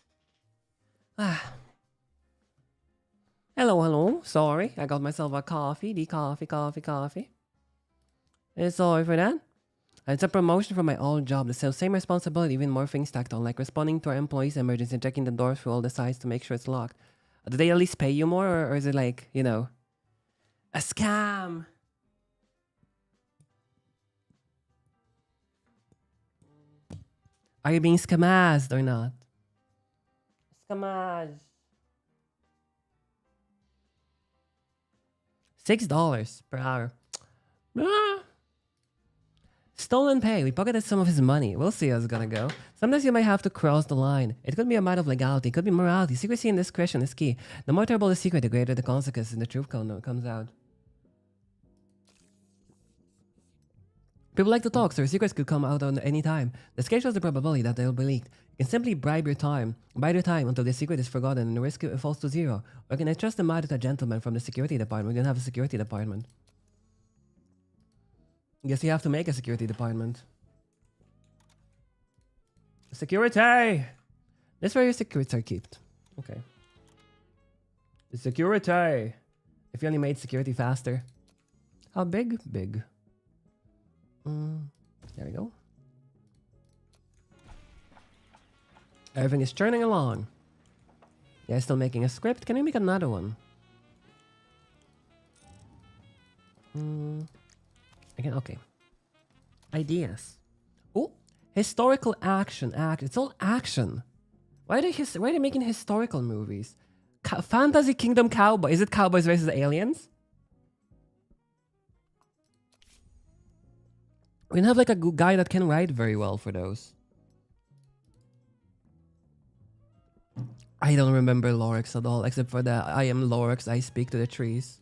Ah. Hello, hello. Sorry, I got myself a coffee. Coffee. Sorry for that. It's a promotion from my old job. The same responsibility, even more things tacked on, like responding to our employees' emergency and checking the doors through all the sides to make sure it's locked. Do they at least pay you more, or is it like, you know, a scam? Are you being scamazed or not? Scamazed. $6 per hour. Ah. Stolen pay. We pocketed some of his money. We'll see how it's gonna go. Sometimes you might have to cross the line. It could be a matter of legality. It could be morality. Secrecy and discretion is key. The more terrible the secret, the greater the consequences, and the truth comes out. People like to talk, so your secrets could come out on any time. The scale shows the probability that they'll be leaked. You can simply bide your time until the secret is forgotten and the risk falls to zero. Or can I trust the matter to a gentleman from the security department? We don't have a security department. Guess you have to make a security department. Security! This is where your secrets are kept. Okay. The security! If you only made security faster. How big? Big. There we go. Everything is churning along. Yeah, still making a script. Can we make another one? Again, okay. Ideas. Oh, historical action. It's all action. Why are they making historical movies? Fantasy Kingdom Cowboy. Is it Cowboys versus Aliens? We can have like a guy that can write very well for those. I don't remember Lorax at all, except for the I am Lorax, I speak to the trees.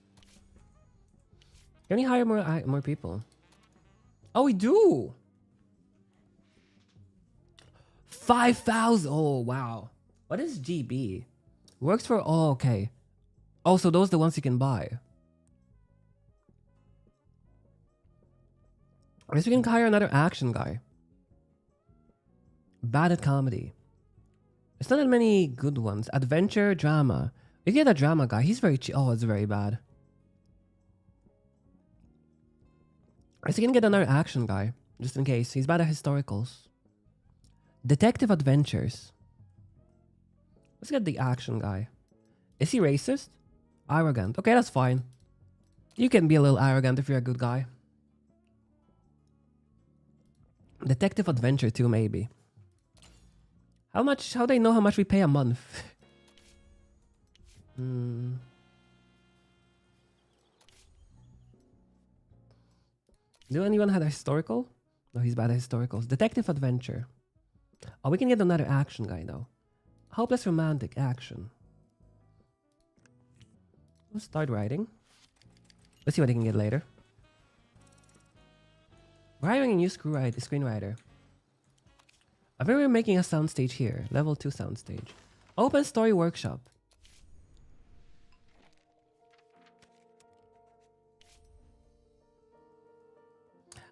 Can we hire more people? Oh, we do! 5,000! Oh, wow. What is GB? Works for... Oh, okay. Oh, so those are the ones you can buy. I guess we can hire another action guy. Bad at comedy. There's not that many good ones. Adventure, drama. We get a drama guy. He's very cheap. Oh, it's very bad. I guess we can get another action guy. Just in case. He's bad at historicals. Detective adventures. Let's get the action guy. Is he racist? Arrogant. Okay, that's fine. You can be a little arrogant if you're a good guy. Detective adventure too, maybe. How do they know how much we pay a month? Do anyone have a historical? No, he's bad at historicals. Detective adventure. Oh, we can get another action guy though. Hopeless romantic action. Let's start writing. Let's see what I can get later. We're hiring a new screenwriter. I think we're making a soundstage here. Level 2 soundstage. Open story workshop.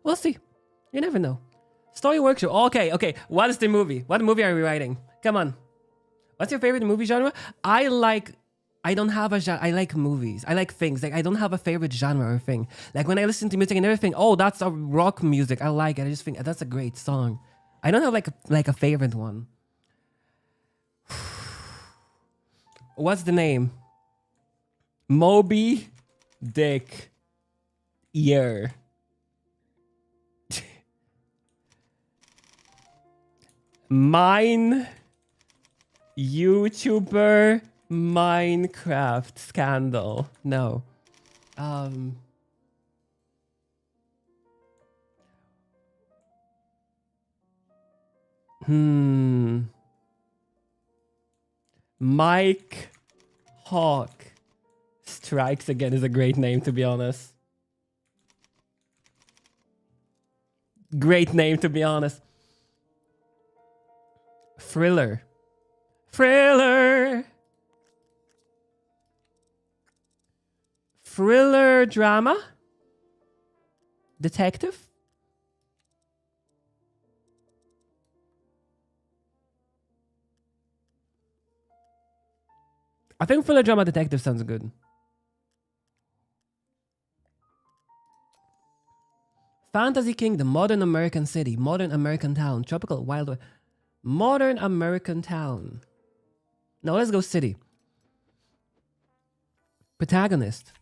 We'll see. You never know. Story workshop. Okay. What is the movie? What movie are we writing? Come on. What's your favorite movie genre? I don't have a genre. I like movies. I like things. Like I don't have a favorite genre or thing. Like when I listen to music, I never think, oh, that's a rock music. I like it. I just think that's a great song. I don't have like a favorite one. What's the name? Moby Dick Ear. Mine YouTuber Minecraft scandal. No. Mike Hawk Strikes Again is a great name, to be honest. Great name, to be honest. Thriller. Thriller drama? Detective? I think thriller drama detective sounds good. Fantasy Kingdom, Modern American City, Modern American Town, Tropical Wild West, Modern American Town. Now let's go city. Protagonist.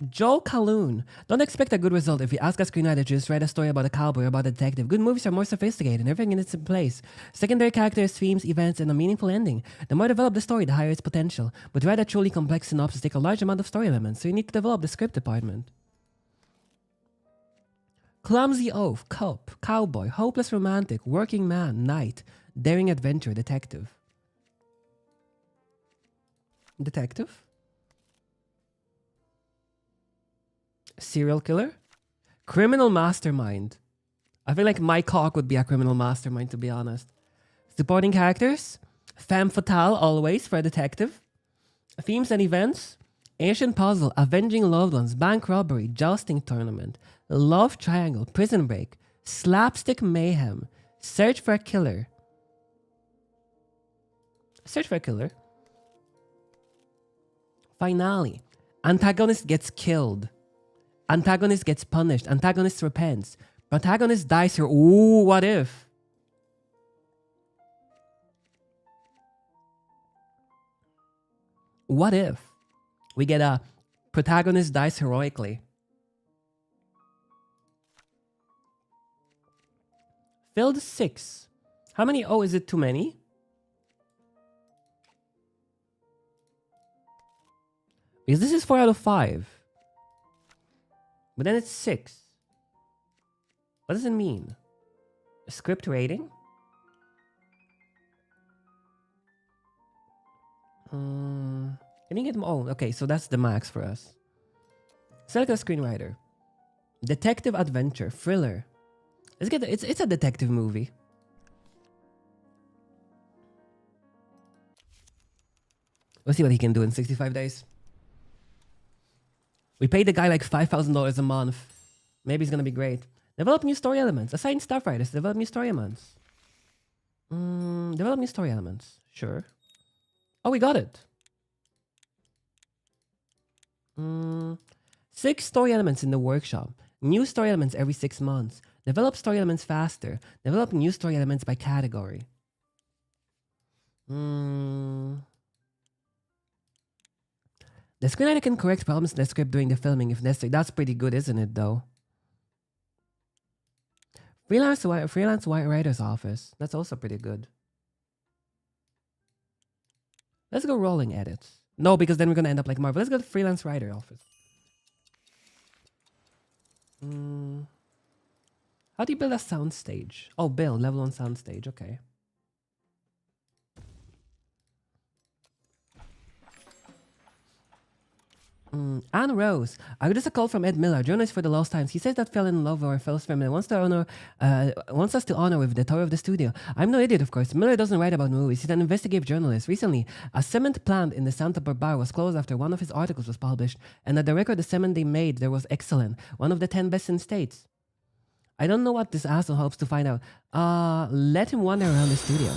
Joel Calhoun. Don't expect a good result if you ask a screenwriter to just write a story about a cowboy or about a detective. Good movies are more sophisticated and everything in its place. Secondary characters, themes, events, and a meaningful ending. The more developed the story, the higher its potential. But to write a truly complex synopsis take a large amount of story elements, so you need to develop the script department. Clumsy oaf, cop, cowboy, hopeless romantic, working man, knight, daring adventurer, detective. Detective? Serial killer? Criminal mastermind. I feel like my cock would be a criminal mastermind, to be honest. Supporting characters? Femme fatale, always, for a detective. Themes and events? Ancient puzzle, avenging loved ones, bank robbery, jousting tournament, love triangle, prison break, slapstick mayhem, search for a killer. Search for a killer. Finale. Antagonist gets killed. Antagonist gets punished. Antagonist repents. Protagonist dies here. Ooh, what if? What if we get a protagonist dies heroically? Filled 6. How many? Oh, is it too many? Because this is 4 out of 5. But then it's 6. What does it mean? A script rating? Can you get them? Oh, okay, so that's the max for us. Select a screenwriter. Detective adventure, thriller. Let's get it's a detective movie. Let's see what he can do in 65 days. We paid the guy like $5,000 a month. Maybe it's gonna be great. Develop new story elements. Assign staff writers to develop new story elements. Develop new story elements. Sure. Oh, we got it. 6 story elements in the workshop. New story elements every 6 months. Develop story elements faster. Develop new story elements by category. The screenwriter can correct problems in the script during the filming if necessary. That's pretty good, isn't it, though? Freelance writer's office. That's also pretty good. Let's go rolling edits. No, because then we're gonna end up like Marvel. Let's go to freelance writer office. How do you build a sound stage? Oh, build level 1 sound stage. Okay. Anne Rose. I got a call from Ed Miller, journalist for The Lost Times. He says that fell in love with our fellow family. Wants us to honor with the tour of the studio. I'm no idiot, of course. Miller doesn't write about movies. He's an investigative journalist. Recently, a cement plant in the Santa Barbara was closed after one of his articles was published, and at the record, the cement they made there was excellent, one of the 10 best in states. I don't know what this asshole hopes to find out. Let him wander around the studio.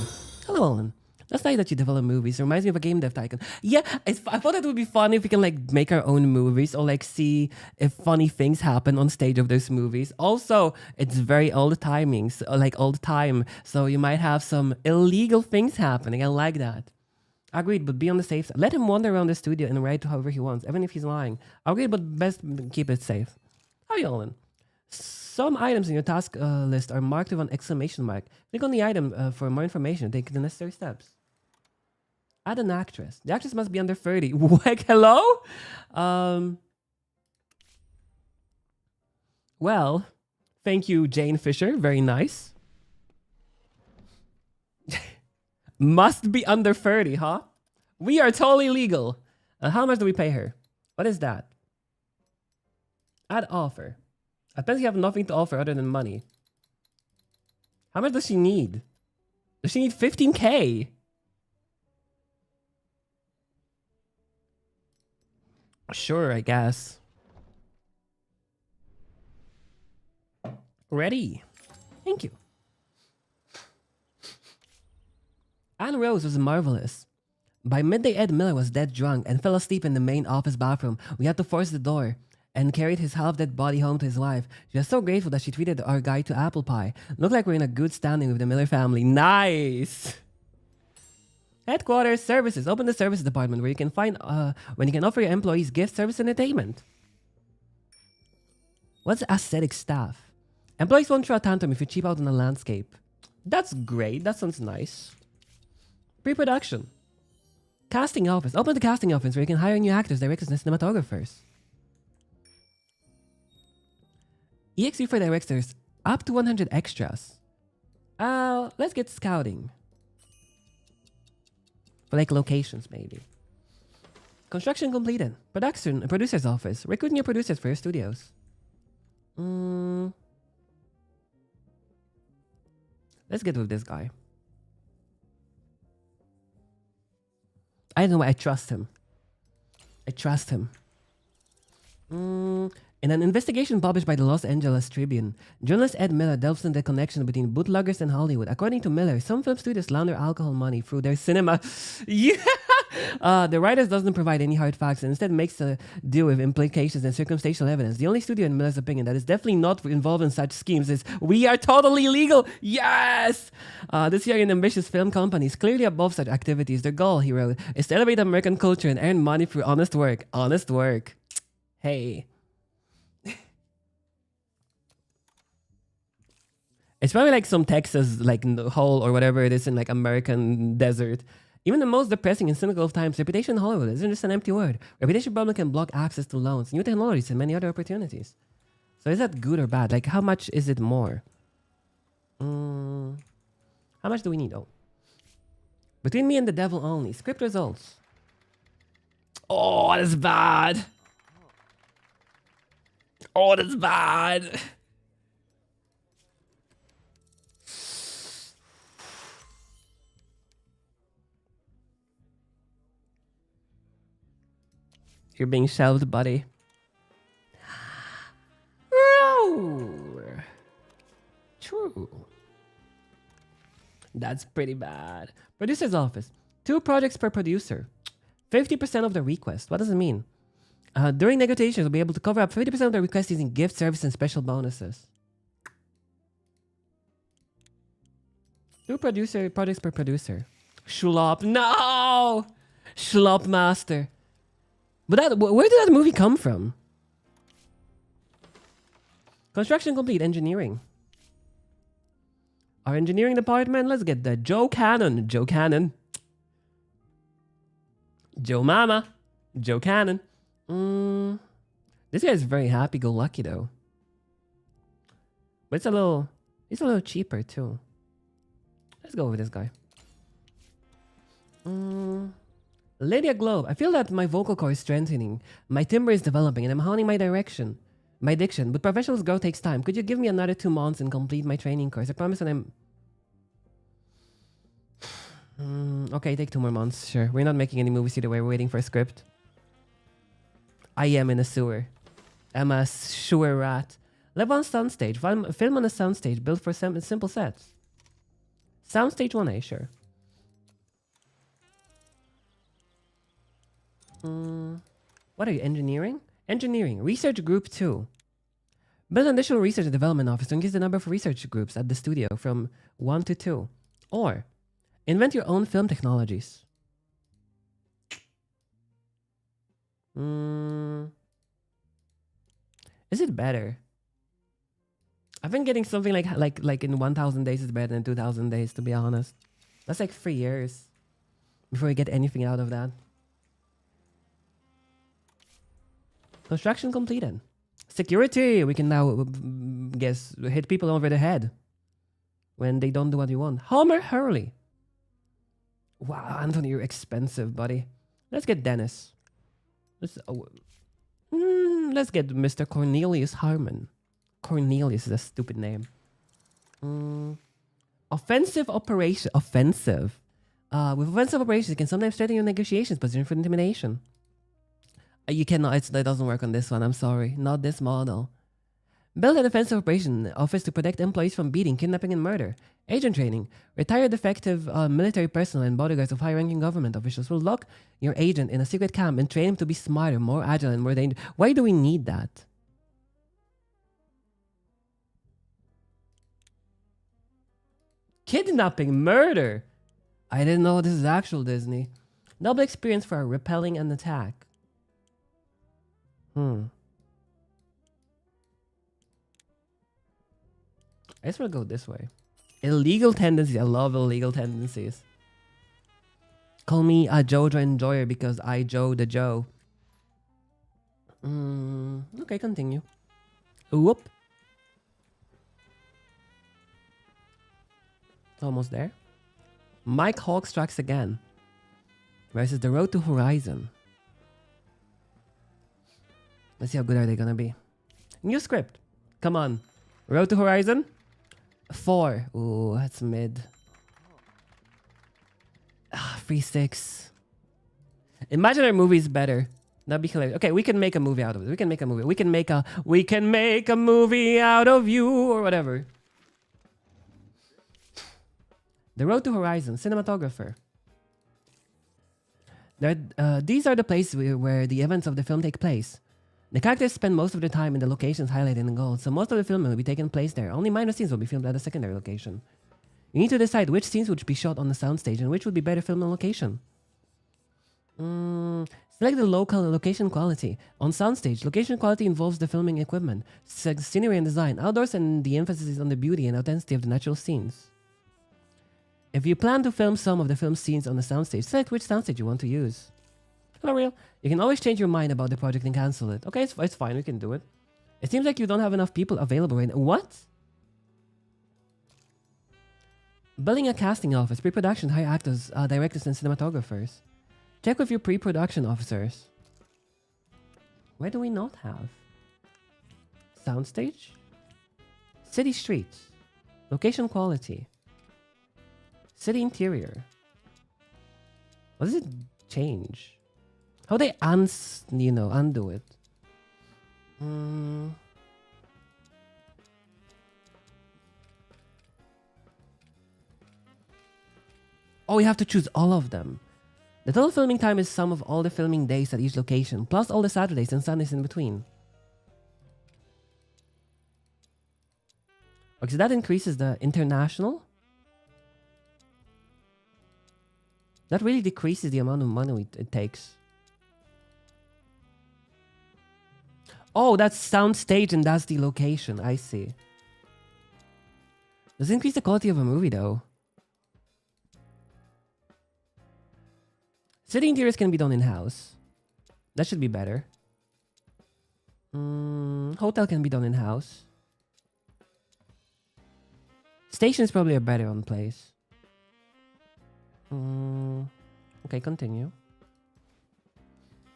Hello, Alan. That's nice that you develop movies. It reminds me of a game dev tycoon. Yeah, I thought it would be fun if we can like make our own movies or like see if funny things happen on stage of those movies. Also, it's very old timings, like old time. So you might have some illegal things happening. I like that. Agreed, but be on the safe side. Let him wander around the studio and write however he wants, even if he's lying. Agreed, but best keep it safe. How are you, Alan? Some items in your task list are marked with an exclamation mark. Click on the item for more information and take the necessary steps. Add an actress. The actress must be under 30. Like, hello? Well, thank you, Jane Fisher. Very nice. Must be under 30, huh? We are totally legal. How much do we pay her? What is that? Add offer. Apparently you have nothing to offer other than money. How much does she need? Does she need 15K? Sure, I guess. Ready. Thank you. Anne Rose was marvelous. By midday, Ed Miller was dead drunk and fell asleep in the main office bathroom. We had to force the door and carried his half-dead body home to his wife. She was so grateful that she treated our guy to apple pie. Looked like we're in a good standing with the Miller family. Nice! Headquarters, services. Open the services department where you can find, when you can offer your employees gift, service, and entertainment. What's aesthetic staff? Employees won't throw a tantrum if you cheap out on the landscape. That's great. That sounds nice. Pre-production. Casting office. Open the casting office where you can hire new actors, directors, and cinematographers. EXP for directors. Up to 100 extras. Let's get scouting. For like locations, maybe. Construction completed. Producer's office. Recruit new producers for your studios. Let's get with this guy. I don't know why I trust him. I trust him. In an investigation published by the Los Angeles Tribune, journalist Ed Miller delves into the connection between bootleggers and Hollywood. According to Miller, some film studios launder alcohol money through their cinema. Yeah! The writers doesn't provide any hard facts and instead makes a deal with implications and circumstantial evidence. The only studio in Miller's opinion that is definitely not involved in such schemes is "We are totally legal." Yes! This young and ambitious film company is clearly above such activities. Their goal, he wrote, is to elevate American culture and earn money through honest work. Honest work. Hey. It's probably like some Texas like hole or whatever it is in like American desert. Even the most depressing and cynical of times, reputation in Hollywood isn't just an empty word. Reputation problem can block access to loans, new technologies, and many other opportunities. So is that good or bad? Like how much is it more? How much do we need? Oh. Between me and the devil only. Script results. Oh, that's bad. Oh, that's bad. You're being shelved, buddy. True. That's pretty bad. Producer's office. 2 projects per producer. 50% of the request. What does it mean? During negotiations, we'll be able to cover up 50% of the request using gift, service, and special bonuses. 2 projects per producer. Schlop. No! Schlop master. But where did that movie come from? Construction complete. Engineering. Our engineering department. Let's get the Joe Cannon. Joe Cannon. Joe Mama. Joe Cannon. This guy is very happy-go-lucky though. But it's a little cheaper too. Let's go with this guy. Lydia Globe. I feel that my vocal cord is strengthening. My timbre is developing and I'm honing my diction. But professional growth takes time. Could you give me another 2 months and complete my training course? I promise when I'm... okay, take 2 more months. Sure. We're not making any movies either way. We're waiting for a script. I am in a sewer. I'm a sewer rat. Live on soundstage. Film on a soundstage built for simple sets. Soundstage 1A, sure. What are you, engineering? Engineering, research group 2. Build an additional research and development office to increase the number of research groups at the studio from 1 to 2. Or, invent your own film technologies. Is it better? I've been getting something like in 1,000 days is better than 2,000 days, to be honest. That's like 3 years before we get anything out of that. Construction completed. Security. We can now, hit people over the head when they don't do what we want. Homer Hurley. Wow, Anthony, you're expensive, buddy. Let's get Dennis. Let's get Mr. Cornelius Harmon. Cornelius is a stupid name. Offensive operation. Offensive. With offensive operations, you can sometimes threaten your negotiations position for intimidation. You cannot. That doesn't work on this one. I'm sorry. Not this model. Build a defensive operation office to protect employees from beating, kidnapping, and murder. Agent training. Retired effective military personnel and bodyguards of high-ranking government officials will lock your agent in a secret camp and train him to be smarter, more agile, and more dangerous. Why do we need that? Kidnapping, murder. I didn't know this is actual Disney. Double experience for repelling an attack. I guess we'll go this way. Illegal tendencies. I love illegal tendencies. Call me a JoJo enjoyer because I Joe the Joe. Okay, continue. Whoop. Almost there. Mike Hawk strikes again. Versus the Road to Horizon. Let's see how good are they gonna be. New script. Come on. Road to Horizon. 4. Ooh, that's mid. 3-6. Imagine our movie's better. That'd be hilarious. Okay, we can make a movie out of it. We can make a movie. We can make a movie out of you or whatever. The Road to Horizon, cinematographer. These are the places where the events of the film take place. The characters spend most of their time in the locations highlighted in gold, so most of the filming will be taking place there. Only minor scenes will be filmed at a secondary location. You need to decide which scenes would be shot on the soundstage and which would be better filmed on location. Select the local location quality. On soundstage, location quality involves the filming equipment, scenery and design. Outdoors, and the emphasis is on the beauty and authenticity of the natural scenes. If you plan to film some of the film scenes on the soundstage, select which soundstage you want to use. Hello, real. You can always change your mind about the project and cancel it. Okay, it's fine. We can do it. It seems like you don't have enough people available right now. What? Building a casting office. Pre-production. Hire actors, directors, and cinematographers. Check with your pre-production officers. Why do we not have? Soundstage? City streets. Location quality. City interior. What does it change? How they undo it? Oh, we have to choose all of them. The total filming time is sum of all the filming days at each location, plus all the Saturdays and Sundays in between. Okay, so that increases the international. That really decreases the amount of money it takes. Oh, that's soundstage and that's the location. I see. Does it increase the quality of a movie though? City interiors can be done in-house. That should be better. Hotel can be done in-house. Station is probably a better one place. Okay, continue.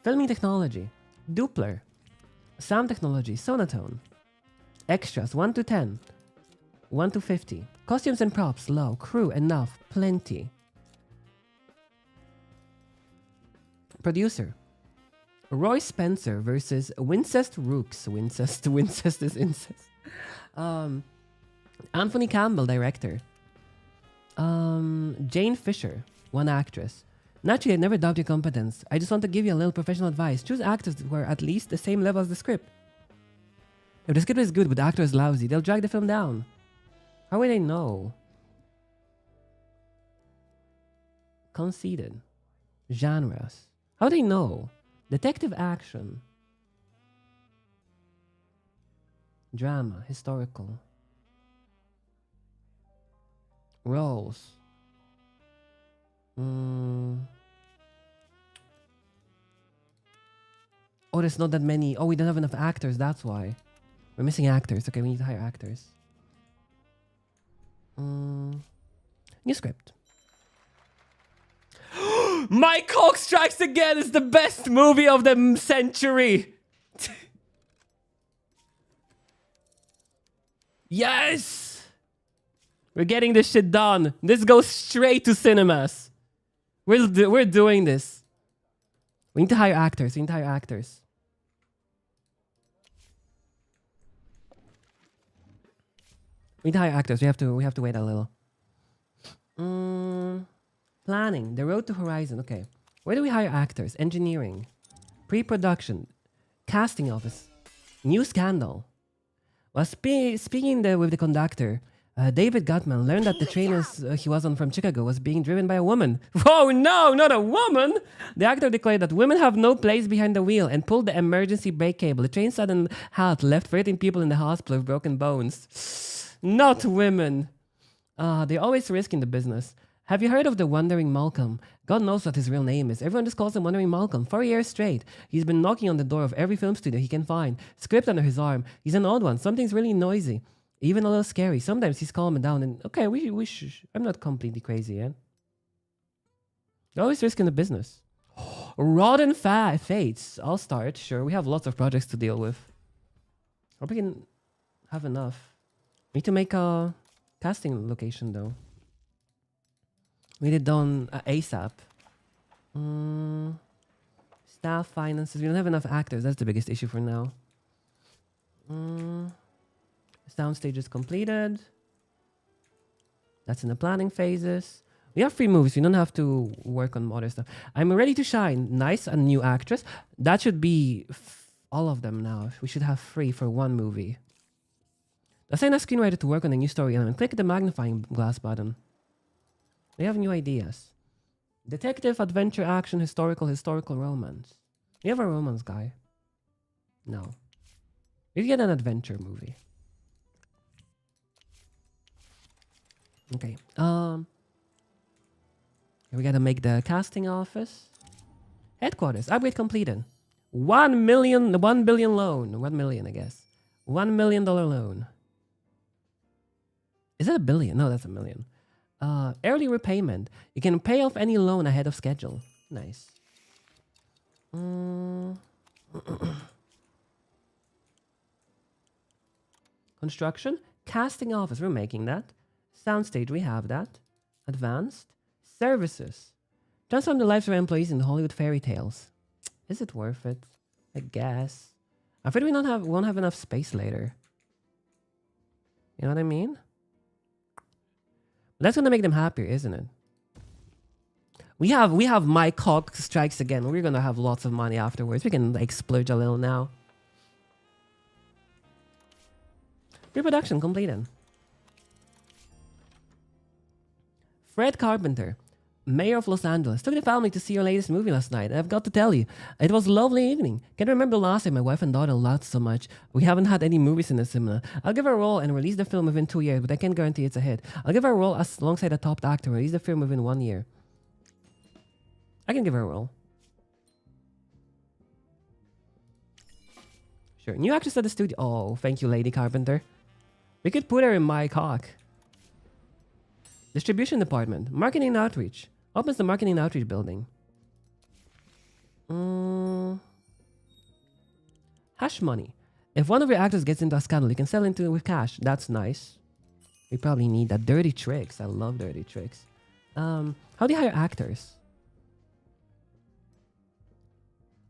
Filming technology. Doppler. Sound technology. Sonotone. Extras 1 to 10. 1 to 50. Costumes and props. Low. Crew. Enough. Plenty. Producer. Roy Spencer versus Wincest Rooks. Wincest is incest. Anthony Campbell, director. Jane Fisher, one actress. Naturally, I never doubt your competence. I just want to give you a little professional advice. Choose actors who are at least the same level as the script. If the script is good but the actor is lousy, they'll drag the film down. How will they know? Conceited. Genres. How do they know? Detective action. Drama. Historical. Roles. Oh, there's not that many. Oh, we don't have enough actors. That's why. We're missing actors. Okay, we need to hire actors. New script. My Cock Strikes Again is the best movie of the century. Yes! We're getting this shit done. This goes straight to cinemas. We're doing this. We need to hire actors. We need to hire actors. We have to wait a little. Planning. The road to horizon. Okay. Where do we hire actors? Engineering. Pre-production. Casting office. New scandal. Well, speaking with the conductor, David Gutman learned that the train he was on from Chicago was being driven by a woman. Oh no, not a woman! The actor declared that women have no place behind the wheel and pulled the emergency brake cable. The train's sudden halt left 13 people in the hospital with broken bones. Not women. They're always risking the business. Have you heard of the Wandering Malcolm? God knows what his real name is. Everyone just calls him Wandering Malcolm. 4 years straight. He's been knocking on the door of every film studio he can find. Script under his arm. He's an odd one. Something's really noisy. Even a little scary. Sometimes he's calming down and, okay, I'm not completely crazy yet. They're always risking the business. Rotten Fates. I'll start. Sure, we have lots of projects to deal with. Hope we can have enough. We need to make a casting location though. We need it done ASAP. Staff, finances. We don't have enough actors. That's the biggest issue for now. Sound stage is completed. That's in the planning phases. We have 3 movies. We don't have to work on other stuff. I'm ready to shine. Nice, a new actress. That should be all of them now. We should have 3 for 1 movie. Assign a screenwriter to work on a new story element. Click the magnifying glass button. We have new ideas. Detective, adventure, action, historical romance. You have a romance guy? No. We get an adventure movie. Okay. We gotta make the casting office. Headquarters. Upgrade completed. 1 billion loan. 1 million, I guess. $1 million loan. Is that a billion? No, that's a million. Early repayment. You can pay off any loan ahead of schedule. Nice. Construction. Casting office. We're making that. Soundstage. We have that. Advanced. Services. Transform the lives of employees into Hollywood fairy tales. Is it worth it? I guess. I'm afraid we won't have enough space later. You know what I mean? That's gonna make them happier, isn't it? We have My Cock Strikes Again. We're gonna have lots of money afterwards. We can like splurge a little now. Reproduction completed. Fred Carpenter, mayor of Los Angeles, took the family to see your latest movie last night. And I've got to tell you, it was a lovely evening. Can't remember the last time my wife and daughter laughed so much. We haven't had any movies in the cinema. I'll give her a role and release the film within 2 years, but I can't guarantee it's a hit. I'll give her a role alongside a top actor and release the film within 1 year. I can give her a role. Sure. New actress at the studio. Oh, thank you, Lady Carpenter. We could put her in My Cock. Distribution department. Marketing and outreach. Opens the marketing and outreach building. Hash money. If one of your actors gets into a scandal, you can sell into it with cash. That's nice. We probably need that. Dirty tricks. I love dirty tricks. How do you hire actors?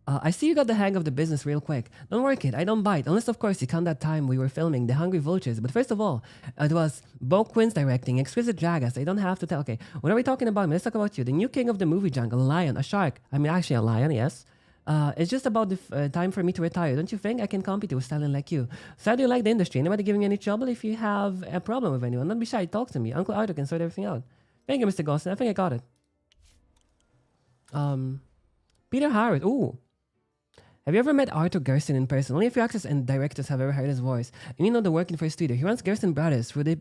I see you got the hang of the business real quick. Don't worry, kid. I don't bite. Unless, of course, you count that time we were filming The Hungry Vultures. But first of all, it was Bo Quinn's directing, Exquisite Dragas. I don't have to tell. Okay, what are we talking about? Let's talk about you. The new king of the movie jungle, a lion, a shark. I mean, actually a lion, yes. It's just about the time for me to retire. Don't you think I can compete with talent like you? So how do you like the industry? Anybody giving you any trouble? If you have a problem with anyone, don't be shy. Talk to me. Uncle Arthur can sort everything out. Thank you, Mr. Gosson. I think I got it. Peter Harris. Ooh. Have you ever met Arthur Gersten in person? Only a few actors and directors have ever heard his voice. And you know the working for his studio. He runs Gersten Brothers for the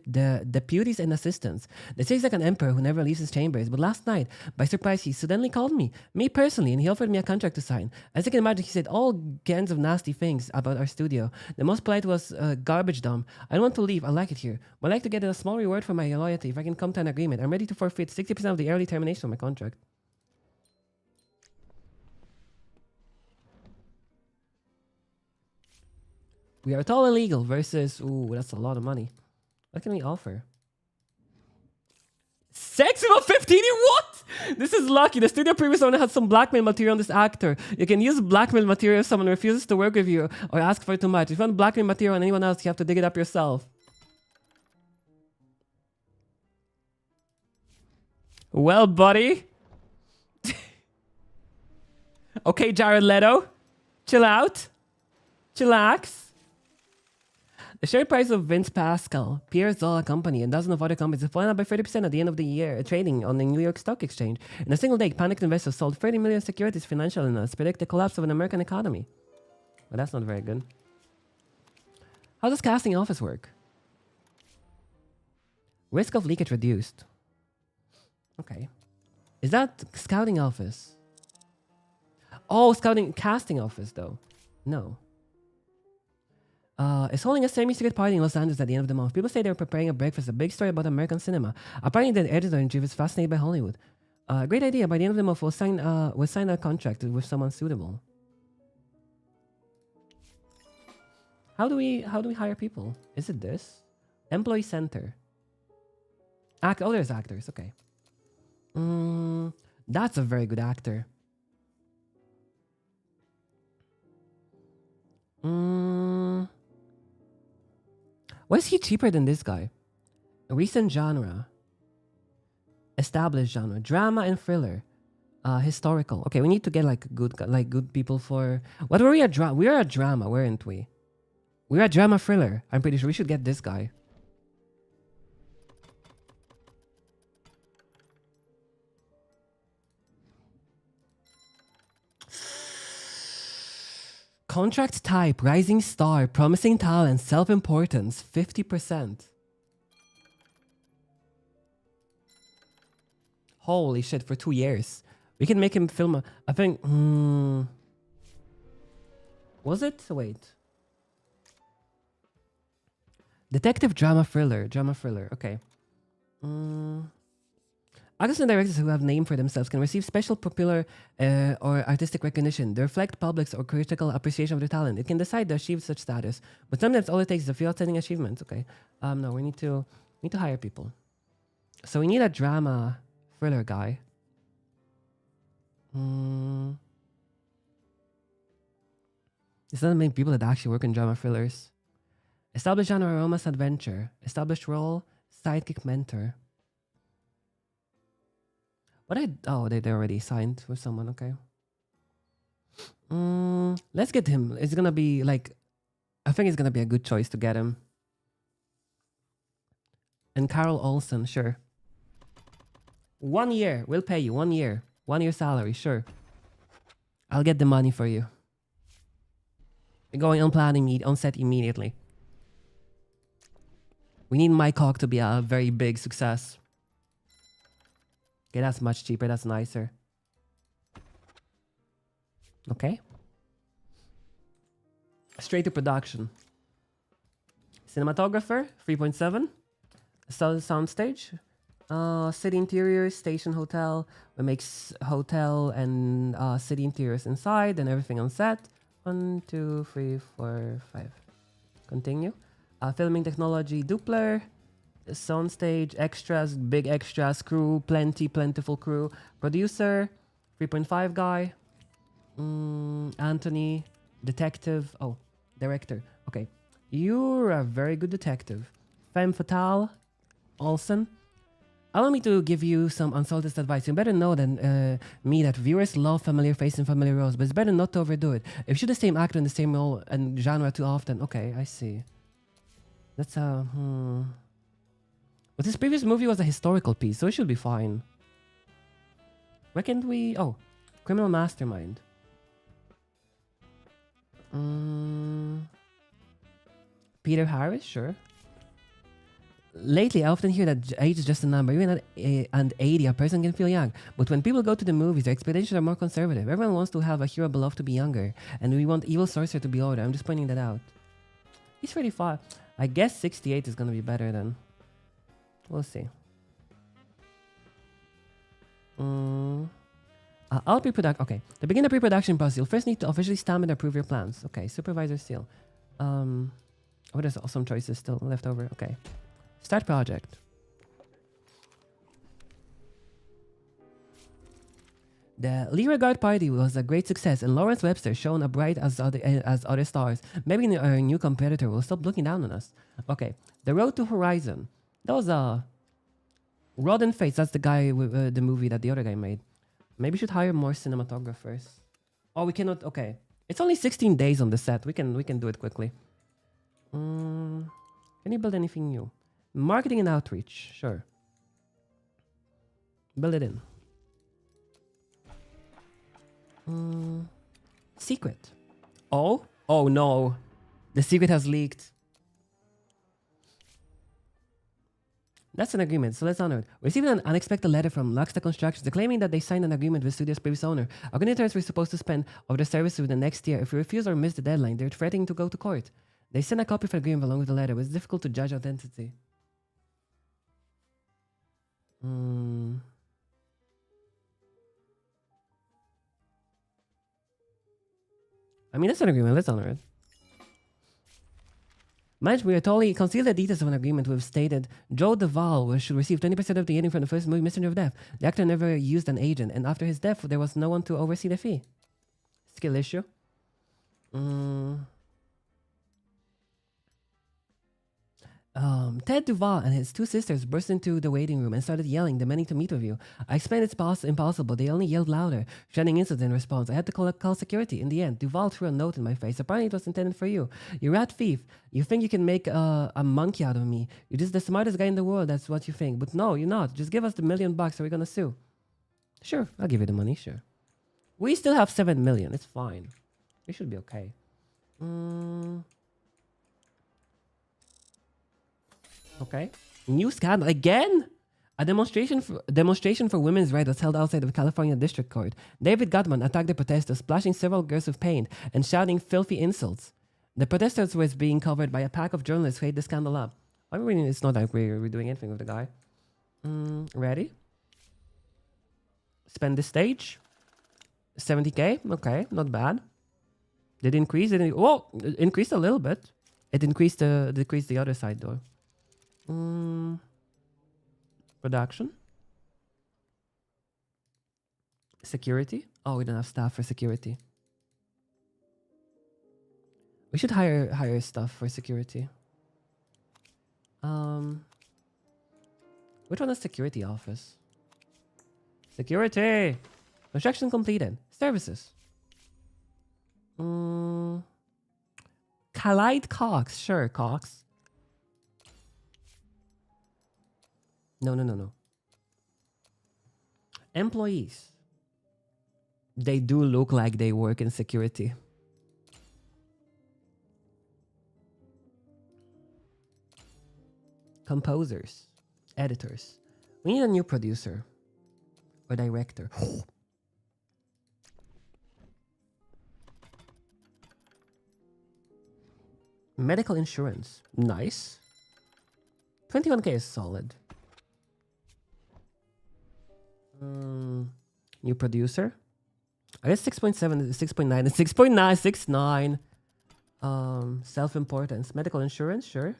deputies and assistants. They say he's like an emperor who never leaves his chambers. But last night, by surprise, he suddenly called me personally, and he offered me a contract to sign. As you can imagine, he said all kinds of nasty things about our studio. The most polite was garbage dump. I don't want to leave. I like it here. But I'd like to get a small reward for my loyalty if I can come to an agreement. I'm ready to forfeit 60% of the early termination of my contract. We are tall and legal versus... Ooh, that's a lot of money. What can we offer? Sex with a 15? What? This is lucky. The studio previous owner had some blackmail material on this actor. You can use blackmail material if someone refuses to work with you or ask for too much. If you want blackmail material on anyone else, you have to dig it up yourself. Well, buddy. Okay, Jared Leto. Chill out. Chillax. The share price of Vince Pascal, Pierre Zola Company, and dozens of other companies have fallen up by 30% at the end of the year, trading on the New York Stock Exchange. In a single day, panicked investors sold 30 million securities. Financial analysts predict the collapse of an American economy. Well, that's not very good. How does casting office work? Risk of leakage reduced. Okay. Is that scouting office? Oh, casting office though. No. Is holding a semi-secret party in Los Angeles at the end of the month. People say they were preparing a breakfast, a big story about American cinema. Apparently, the editor-in-chief is fascinated by Hollywood. Great idea. By the end of the month, we'll sign a contract with someone suitable. How do we hire people? Is it this? Employee center. Oh, there's actors. Okay. That's a very good actor. Why is he cheaper than this guy? Recent genre. Established genre. Drama and thriller. Historical. Okay, we need to get good people for... What were we at? We are a drama, weren't we? We are a drama thriller. I'm pretty sure we should get this guy. Contract type, rising star, promising talent, self-importance, 50%. Holy shit, for 2 years. We can make him film I think... Was it? Wait. Detective drama thriller. Okay. Actors and directors who have named for themselves can receive special popular or artistic recognition. They reflect public's or critical appreciation of their talent. It can decide to achieve such status, but sometimes all it takes is a few outstanding achievements. Okay. No, we need to hire people. So we need a drama thriller guy. It's not many people that actually work in drama thrillers. Established genre, romance, adventure. Established role, sidekick, mentor. They already signed with someone, okay. Let's get him. It's gonna be like, I think it's gonna be a good choice to get him. And Carol Olsen, sure. 1 year, we'll pay you 1 year. 1 year salary, sure. I'll get the money for you. We're going on set immediately. We need my cock to be a very big success. Okay, that's much cheaper. That's nicer. Okay. Straight to production. Cinematographer, 3.7. Soundstage. City interiors, station hotel. We make hotel and city interiors inside and everything on set. 1, 2, 3, 4, 5. Continue. Filming technology, Doppler. Soundstage, extras, big extras, crew, plentiful crew. Producer, 3.5 guy. Anthony, detective. Oh, director. Okay. You're a very good detective. Femme fatale, Olsen. Allow me to give you some unsolicited advice. You better know than me that viewers love familiar faces and familiar roles, but it's better not to overdo it. If you shoot the same actor in the same role and genre too often, okay, I see. That's But this previous movie was a historical piece, so it should be fine. Why can't we... Oh, Criminal Mastermind. Peter Harris, sure. Lately, I often hear that age is just a number. Even at 80, a person can feel young. But when people go to the movies, their expectations are more conservative. Everyone wants to have a hero beloved to be younger, and we want Evil Sorcerer to be older. I'm just pointing that out. He's 35. I guess 68 is going to be better then. We'll see. I'll pre-product. Okay. To begin the pre-production process, you'll first need to officially stamp and approve your plans. Okay. Supervisor seal. Oh, there's some choices still left over. Okay. Start project. The Lee Regard Party was a great success, and Lawrence Webster shone bright as other stars. Maybe our new competitor will stop looking down on us. Okay. The Road to Horizon. That was a Rotten Fates, that's the guy with the movie that the other guy made. Maybe we should hire more cinematographers. Oh, we cannot. Okay, it's only 16 days on the set. We can do it quickly. Can you build anything new? Marketing and outreach, sure. Build it in. Secret. Oh no, the secret has leaked. That's an agreement, so let's honor it. We received an unexpected letter from Luxta Constructions claiming that they signed an agreement with studio's previous owner. Our creditors were supposed to spend over the service within the next year. If we refuse or miss the deadline, they're threatening to go to court. They sent a copy of the agreement along with the letter. It was difficult to judge authenticity. I mean, that's an agreement. Let's honor it. Management, we are totally concealed the details of an agreement. We've stated Joe Duvall should receive 20% of the earning from the first movie, Messenger of Death. The actor never used an agent, and after his death, there was no one to oversee the fee. Skill issue. Ted Duvall and his two sisters burst into the waiting room and started yelling, demanding to meet with you. I explained it's impossible. They only yelled louder, shouting insults in response. I had to call security. In the end, Duvall threw a note in my face. Apparently, it was intended for you. You rat thief. You think you can make a monkey out of me. You're just the smartest guy in the world. That's what you think. But no, you're not. Just give us the $1 million or we're gonna sue. Sure, I'll give you the money. Sure. We still have 7 million. It's fine. We should be okay. Okay. New scandal again. A demonstration for women's rights was held outside of the California District Court. David Gutman attacked the protesters, splashing several girls with paint and shouting filthy insults. The protesters were being covered by a pack of journalists who ate the scandal up. I mean, it's not like we're doing anything with the guy. Ready? Spend the stage. 70k. Okay, not bad. Did it increase? Well, it increased a little bit. It decreased the other side though. Production. Security. Oh, we don't have staff for security. We should hire stuff for security. Which one is security office? Security. Construction completed. Services. Khalid Cox. Sure, Cox. No. Employees. They do look like they work in security. Composers. Editors. We need a new producer. Or director. Medical insurance. Nice. 21k is solid. New producer. I guess 6.7, 6.9, and 6.9, 6.9. Self-importance. Medical insurance, sure.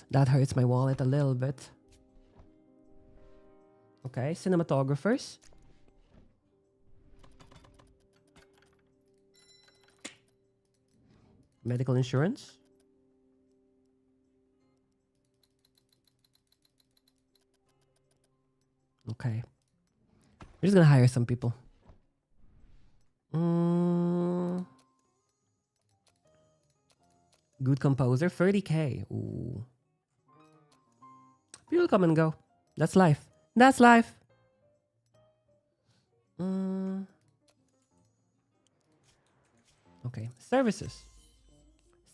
That hurts my wallet a little bit. Okay, cinematographers. Medical insurance. Okay. We're just gonna hire some people. Good composer, 30k. Ooh. People come and go. That's life. That's life. Okay. Services.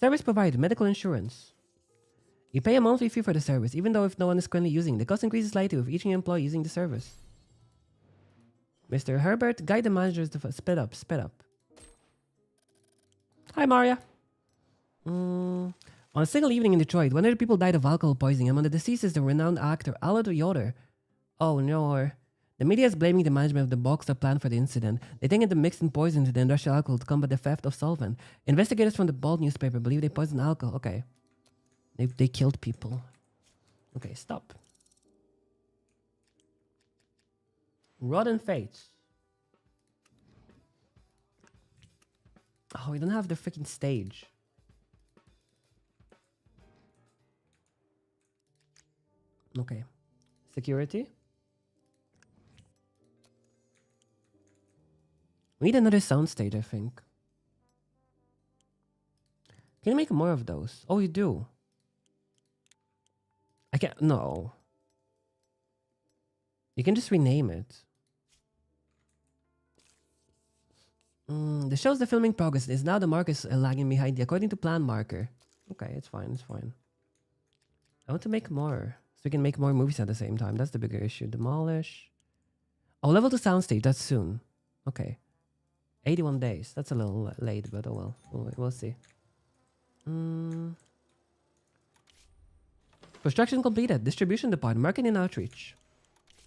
Service provided. Medical insurance. You pay a monthly fee for the service, even though if no one is currently using it. The cost increases slightly with each new employee using the service. Mr. Herbert, guide the managers to sped up. Hi, Maria. On a single evening in Detroit, 100 people died of alcohol poisoning. Among the deceased is the renowned actor Aldo Yoder. Oh no. The media is blaming the management of the Boxer plant for the incident. They think it mixed in poison to the industrial alcohol to combat the theft of solvent. Investigators from the Bald newspaper believe they poisoned alcohol. Okay. They killed people. Okay, stop. Rotten Fates. Oh, we don't have the freaking stage. Okay. Security. We need another soundstage, I think. Can you make more of those? Oh, you do. I can't. No. You can just rename it. The shows the filming progress is now the mark is lagging behind the according to plan marker. Okay, it's fine. It's fine. I want to make more. So we can make more movies at the same time. That's the bigger issue. Demolish. Oh, level 2 soundstage. That's soon. Okay. 81 days. That's a little late, but oh well. We'll see. Construction completed. Distribution department. Marketing and outreach.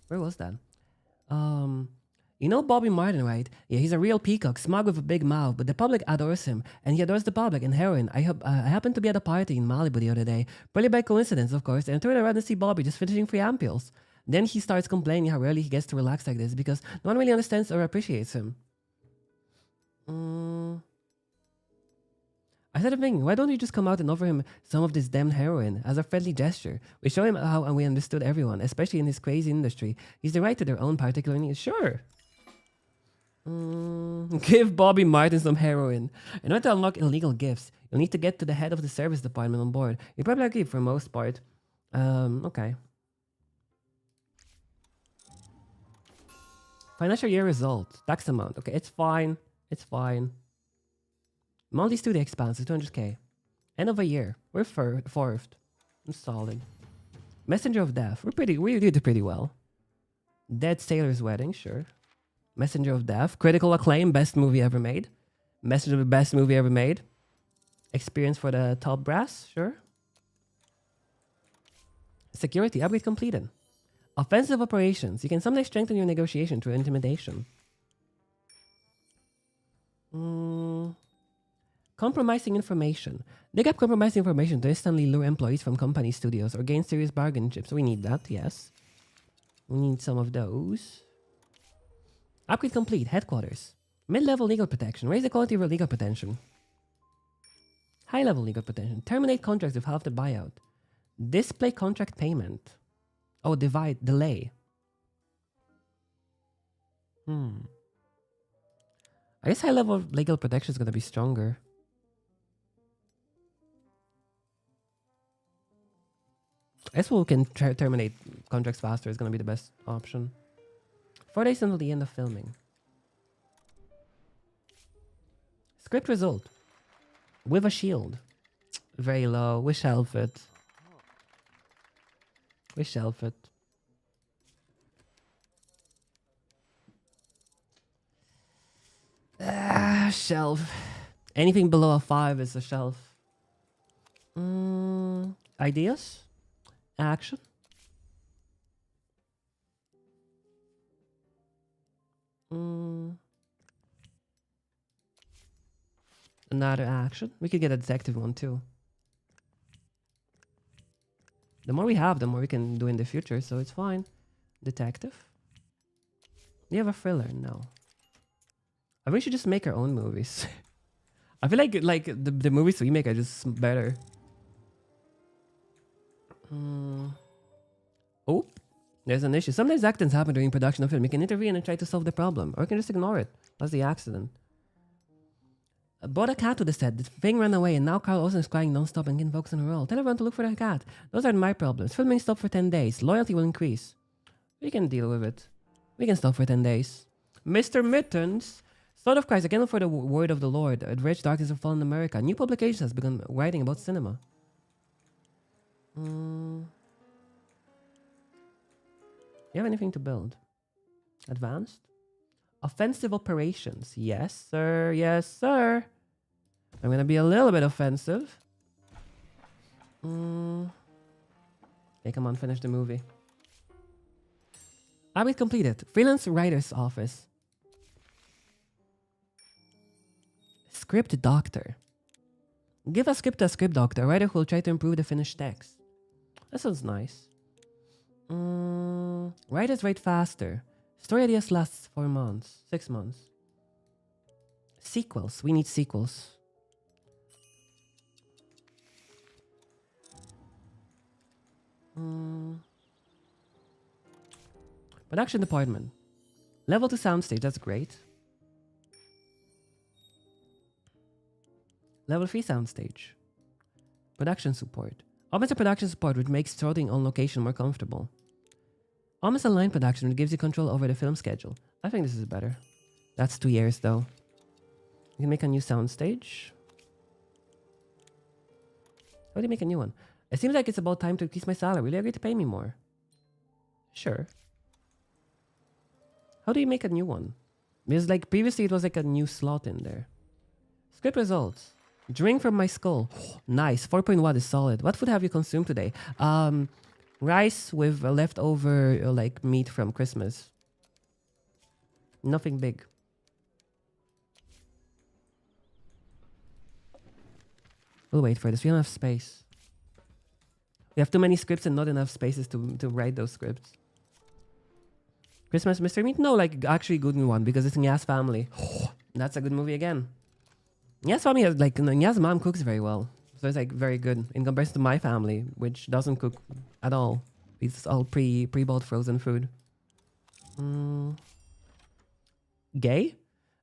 Where was that? You know Bobby Martin, right? Yeah, he's a real peacock, smug with a big mouth, but the public adores him, and he adores the public and heroin. I happened to be at a party in Malibu the other day, probably by coincidence, of course, and I turned around to see Bobby just finishing free ampules. Then he starts complaining how rarely he gets to relax like this because no one really understands or appreciates him. I started thinking, why don't you just come out and offer him some of this damn heroin as a friendly gesture? We show him how we understood everyone, especially in this crazy industry. He's the right to their own particular needs. Sure. Give Bobby Martin some heroin. In order to unlock illegal gifts, you'll need to get to the head of the service department on board. You probably agree for most part. Okay. Financial year result. Tax amount. Okay, it's fine. It's fine. Multi-studio expanse is 200k. End of a year. We're fourth. It's solid. Messenger of Death. We did pretty well. Dead Sailor's Wedding. Sure. Messenger of Death. Critical acclaim. Best movie ever made. Messenger of the best movie ever made. Experience for the top brass. Sure. Security. Upgrade completed. Offensive operations. You can sometimes strengthen your negotiation through intimidation. Compromising information. Dig up compromising information to instantly lure employees from company studios or gain serious bargain chips. We need that, yes. We need some of those. Upgrade complete. Headquarters. Mid-level legal protection. Raise the quality of your legal protection. High-level legal protection. Terminate contracts with half the buyout. Display contract payment. Oh, delay. I guess high-level legal protection is going to be stronger. I guess we can terminate contracts faster. Is going to be the best option. 4 days until the end of filming. Script result. With a shield. Very low. We shelf it. We shelf it. Shelf. Anything below a 5 is a shelf. Ideas? Action? Another action? We could get a detective one too. The more we have, the more we can do in the future, so it's fine. Detective? Do you have a thriller? No. I think we should just make our own movies. I feel like the movies we make are just better. Oh, there's an issue. Sometimes accidents happen during production of film. You can intervene and try to solve the problem, or you can just ignore it. That's the accident. I brought a cat to the set. The thing ran away, and now Carl Olsen is crying non-stop and getting focused on her role. Tell everyone to look for the cat. Those aren't my problems. Filming stopped for 10 days. Loyalty will increase. We can deal with it. We can stop for 10 days. Mr. Mittens. Sword of Christ, again for the word of the Lord. The rich darkness of fallen America. New publication has begun writing about cinema. You have anything to build? Advanced? Offensive operations. Yes, sir. Yes, sir. I'm going to be a little bit offensive. Okay, come on. Finish the movie. Upgrade completed. Freelance writer's office. Script doctor. Give a script to a script doctor. A writer who will try to improve the finished text. That sounds nice. Writers write faster. Story ideas lasts 4 months. 6 months. Sequels. We need sequels. Production department. Level 2 soundstage, that's great. Level 3 soundstage. Production support. Almost a production support which makes shooting on location more comfortable. Almost a line production which gives you control over the film schedule. I think this is better. That's 2 years though. You can make a new soundstage. How do you make a new one? It seems like it's about time to increase my salary. Will you agree to pay me more? Sure. How do you make a new one? Because like previously it was like a new slot in there. Script results. Drink from my skull. Nice. 4.1 is solid. What food have you consumed today? Rice with leftover like meat from Christmas. Nothing big. We'll wait for this. We don't have space. We have too many scripts and not enough spaces to write those scripts. Christmas Mystery Meat? No, like actually good one because it's Nya's family. That's a good movie again. Nya's family has like Nya's mom cooks very well. So it's like very good in comparison to my family, which doesn't cook at all. It's all pre-bought frozen food. Gay?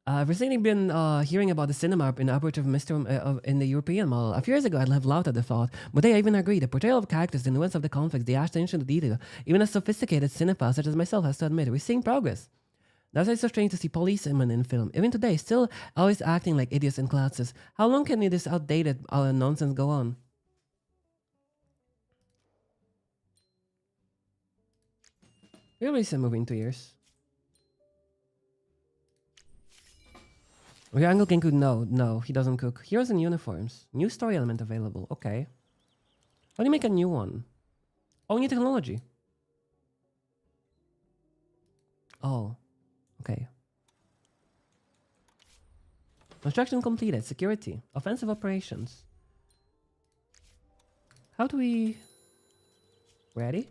I've recently been hearing about the cinema in approach of in the European model. A few years ago, I'd have laughed at the thought, but they even agree. The portrayal of characters, the nuance of the conflicts, the attention to detail, even a sophisticated cinephile such as myself has to admit, we're seeing progress. That's why it's so strange to see policemen in film. Even today, still always acting like idiots in classes. How long can this outdated nonsense go on? We'll release a movie in 2 years. Your uncle can cook? No, he doesn't cook. Heroes in uniforms. New story element available. Okay. How do you make a new one? Oh, new technology. Oh. Okay. Construction completed. Security. Offensive operations. How do we... Ready?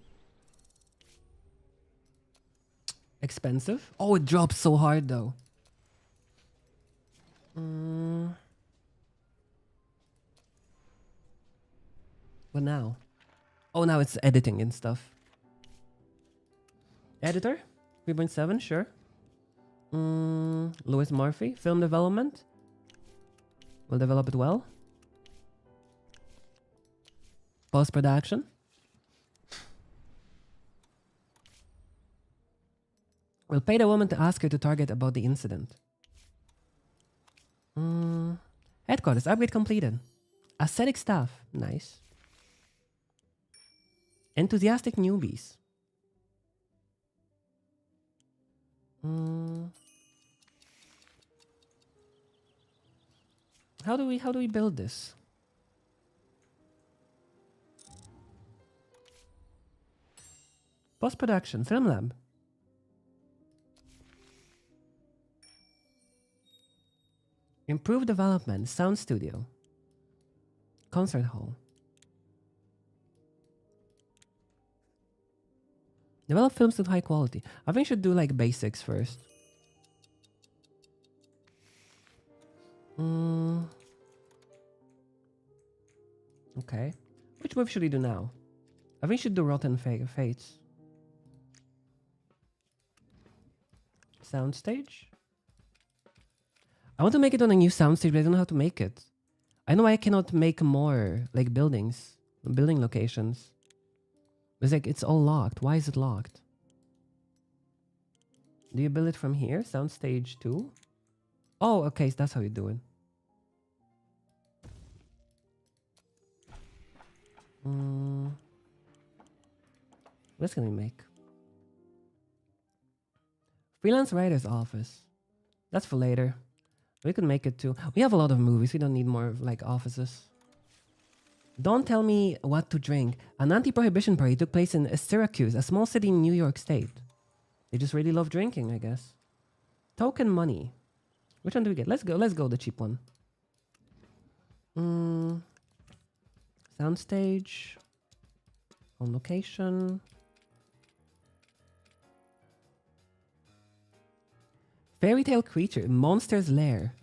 Expensive? Oh, it drops so hard though. What now? Oh, now it's editing and stuff. Editor? 3.7, sure. Louis Murphy, film development. We'll develop it well. Post-production. We'll pay the woman to ask her to target about the incident. Headquarters, upgrade completed. Aesthetic staff, nice. Enthusiastic newbies. How do we build this? Post-production, film lab. Improve development, sound studio. Concert hall. Develop films with high quality. I think we should do like basics first. Okay. Which movie should we do now? I think we should do Rotten Fates. Soundstage? I want to make it on a new soundstage, but I don't know how to make it. I know I cannot make more, like buildings, building locations. It's like, it's all locked. Why is it locked? Do you build it from here? Soundstage 2? Oh, okay, so that's how you do it. What can we make? Freelance writer's office. That's for later. We could make it too. We have a lot of movies. We don't need more like offices. Don't tell me what to drink. An anti-prohibition party took place in Syracuse, a small city in New York State. They just really love drinking, I guess. Token money. Which one do we get? Let's go the cheap one. Soundstage. On location. Fairy tale creature. Monster's lair.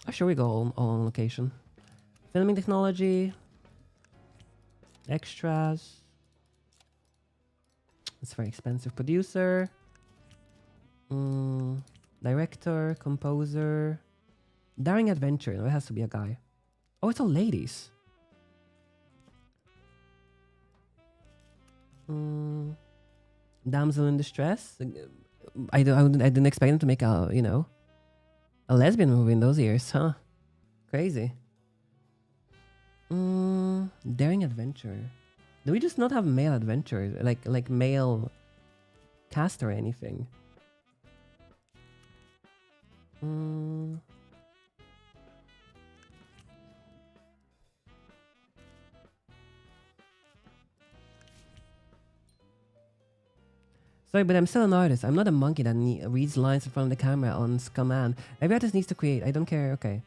Oh, sure, we go all on location. Filming technology. Extras. It's very expensive. Producer. Director, composer. Daring adventure. No, it has to be a guy. Oh, it's all ladies. Damsel in distress. I didn't expect him to make a, you know, a lesbian movie in those years, huh? Crazy. Daring adventure. Do we just not have male adventurers? Like male cast or anything? Sorry, but I'm still an artist. I'm not a monkey that reads lines in front of the camera on command. Every artist needs to create. I don't care. Okay.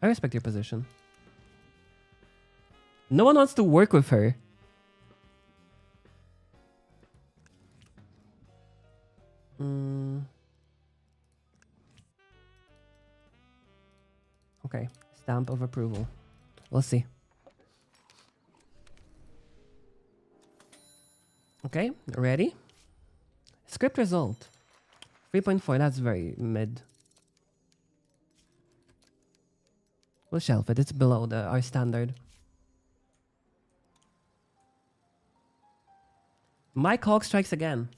I respect your position. No one wants to work with her. Okay. Stamp of approval. We'll see. Okay, ready? Script result. 3.4, that's very mid. We'll shelf it. It's below our standard. My cog strikes again.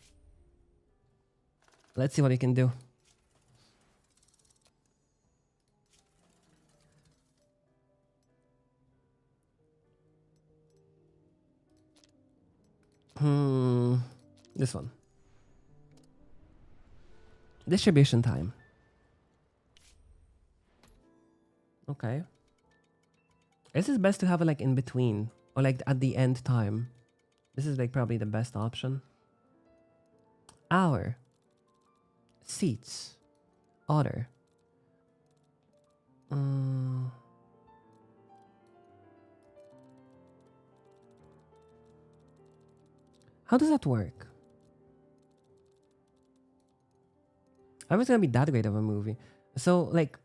Let's see what he can do. This one. Distribution time. Okay. This is best to have it like in between or like at the end time. This is like probably the best option. Hour. Seats. Order. How does that work? I was gonna be that great of a movie. So like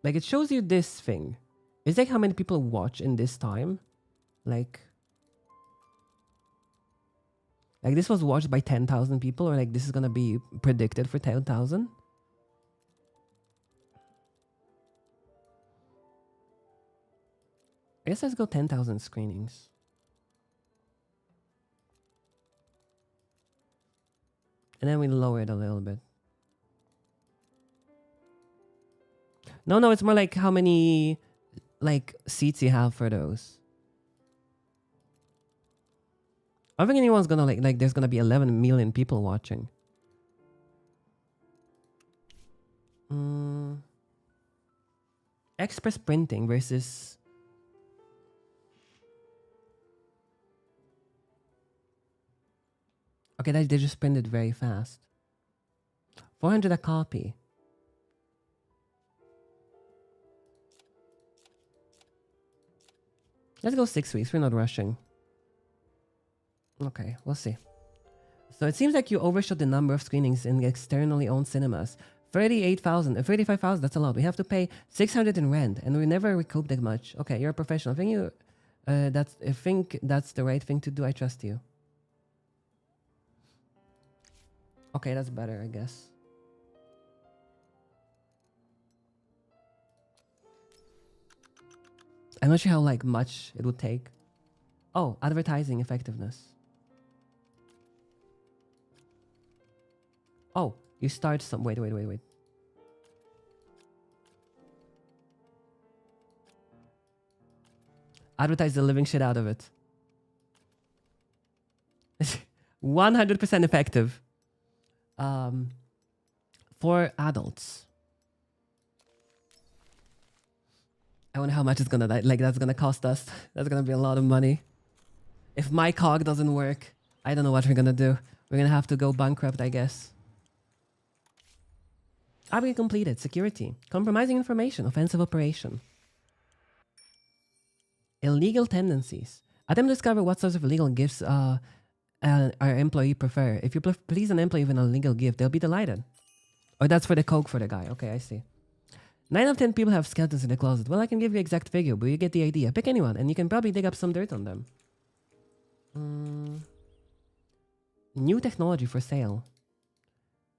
it shows you this thing. It's like how many people watch in this time. Like this was watched by 10,000 people, or like this is gonna be predicted for 10,000. I guess let's go 10,000 screenings. And then we lower it a little bit. No, it's more like how many like seats you have for those. I don't think anyone's gonna like there's gonna be 11 million people watching. Express printing versus okay, they just printed very fast. 400 a copy. Let's go 6 weeks. We're not rushing. Okay, we'll see. So it seems like you overshot the number of screenings in externally owned cinemas. 38,000, 35,000, that's a lot. We have to pay 600 in rent, and we never recoup that much. Okay, you're a professional. I think that's the right thing to do. I trust you. Okay, that's better, I guess. I'm not sure how like much it would take. Oh, advertising effectiveness. Oh, you start some. Wait. Advertise the living shit out of it. 100% effective. For adults. I wonder how much it's gonna that's gonna cost us. That's gonna be a lot of money. If my cog doesn't work, I don't know what we're gonna do. We're gonna have to go bankrupt, I guess. Upgrade completed. Security. Compromising information. Offensive operation. Illegal tendencies. Attempt to discover what sorts of illegal gifts our employee prefer. If you please an employee with an illegal gift, they'll be delighted. Or that's for the coke for the guy. Okay, I see. 9 out of 10 people have skeletons in the closet. Well, I can give you exact figure, but you get the idea. Pick anyone, and you can probably dig up some dirt on them. New technology for sale.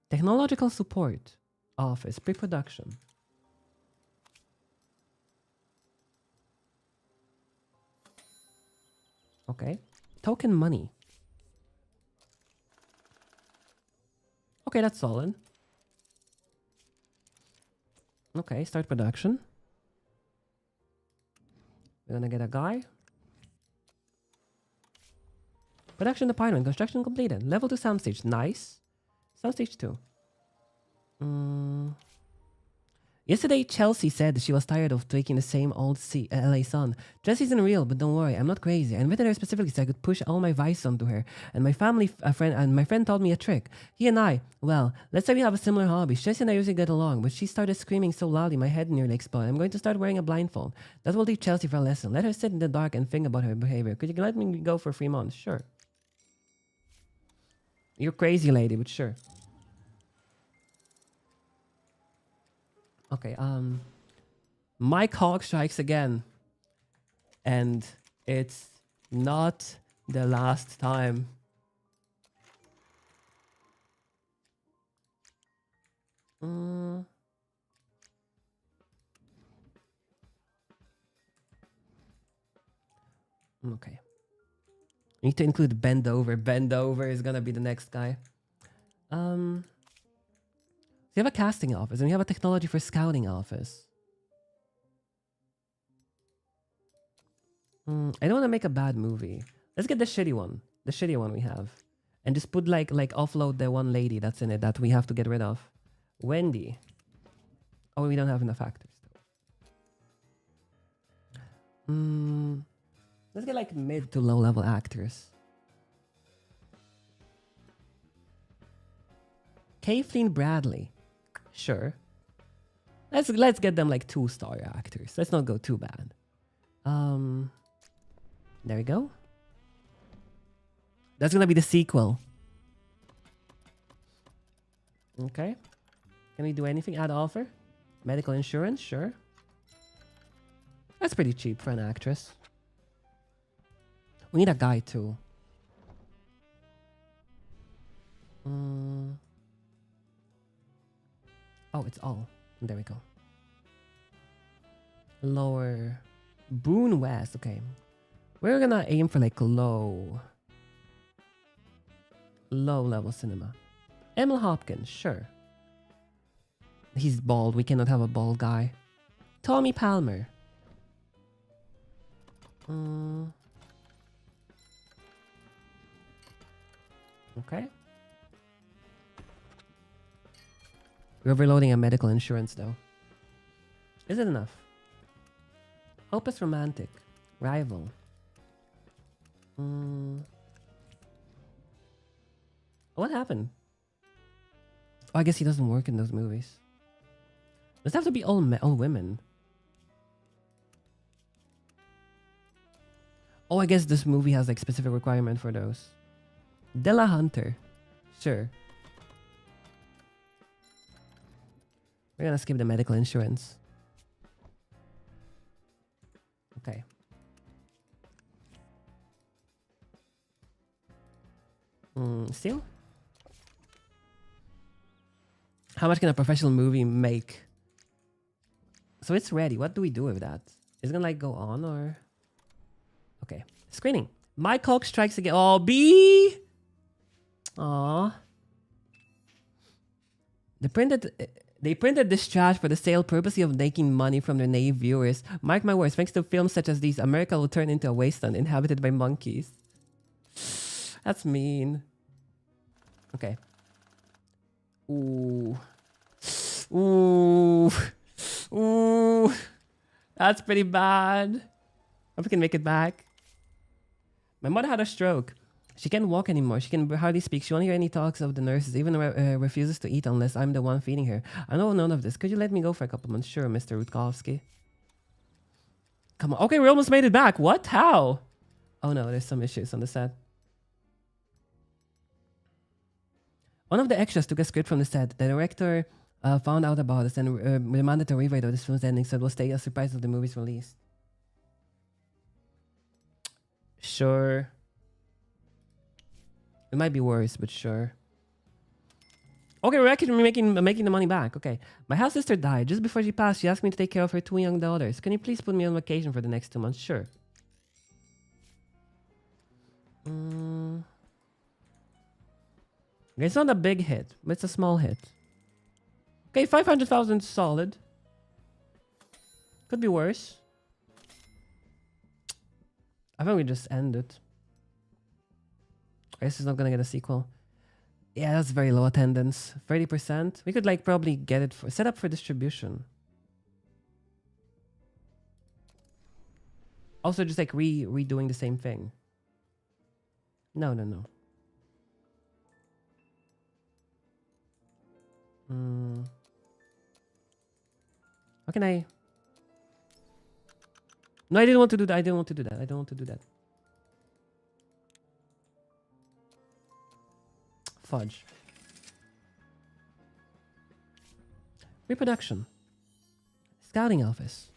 Technological support. Office. Pre-production. Okay. Token money. Okay, that's solid. Okay, start production. We're gonna get a guy. Production department. Construction completed. Level 2 soundstage. Nice. Soundstage 2. Yesterday, Chelsea said that she was tired of taking the same old LA Sun. Jess isn't real, but don't worry, I'm not crazy. I invited her specifically so I could push all my vice onto her. And my friend taught me a trick. He and I, well, let's say we have a similar hobby. Jess and I usually get along, but she started screaming so loudly my head nearly exploded. I'm going to start wearing a blindfold. That will teach Chelsea for a lesson. Let her sit in the dark and think about her behavior. Could you let me go for 3 months? Sure. You're crazy, lady, but sure. Okay, Mike Hawk strikes again. And it's not the last time. Okay. We need to include bend over. Bend over is gonna be the next guy. We have a casting office and we have a technology for scouting office. I don't want to make a bad movie. Let's get the shitty one. The shitty one we have. And just put like offload the one lady that's in it that we have to get rid of. Wendy. Oh, we don't have enough actors. Let's get like mid to low level actors. Kathleen Bradley. Sure. Let's get them like 2-star actors. Let's not go too bad. There we go. That's gonna be the sequel. Okay. Can we do anything? Add offer? Medical insurance? Sure. That's pretty cheap for an actress. We need a guy too. Oh, it's all. There we go. Lower. Boone West. Okay. We're gonna aim for like low level cinema. Emil Hopkins. Sure. He's bald. We cannot have a bald guy. Tommy Palmer. Okay. We're overloading a medical insurance though. Is it enough? Hopeless romantic. Rival. What happened? Oh, I guess he doesn't work in those movies. Does it have to be all women? Oh, I guess this movie has like specific requirement for those. Della Hunter. Sure. We're gonna skip the medical insurance. Okay. Still? How much can a professional movie make? So it's ready. What do we do with that? Is it gonna like go on or? Okay. Screening. Mike Hawk strikes again. Oh, B! Aww. They printed this trash for the sale purposely of making money from their naive viewers. Mark my words, thanks to films such as these, America will turn into a wasteland inhabited by monkeys. That's mean. Okay. Ooh. Ooh. Ooh. That's pretty bad. Hope we can make it back. My mother had a stroke. She can't walk anymore. She can hardly speak. She won't hear any talks of the nurses, even refuses to eat unless I'm the one feeding her. I know none of this. Could you let me go for a couple months? Sure, Mr. Rutkowski. Come on. Okay, we almost made it back. What? How? Oh no, there's some issues on the set. One of the extras took a script from the set. The director found out about this and demanded a rewrite of this film's ending, so it will stay a surprise of the movie's release. Sure. It might be worse, but sure. Okay, we're actually making the money back. Okay. My half sister died. Just before she passed, she asked me to take care of her 2 young daughters. Can you please put me on vacation for the next 2 months? Sure. It's not a big hit, but it's a small hit. Okay, 500,000 solid. Could be worse. I think we just end it. I guess it's not gonna get a sequel. Yeah, that's very low attendance. 30%. We could like probably get it for set up for distribution. Also, just like redoing the same thing. No. How can I? No, I didn't want to do that. I don't want to do that. Fudge. Reproduction. Scouting office.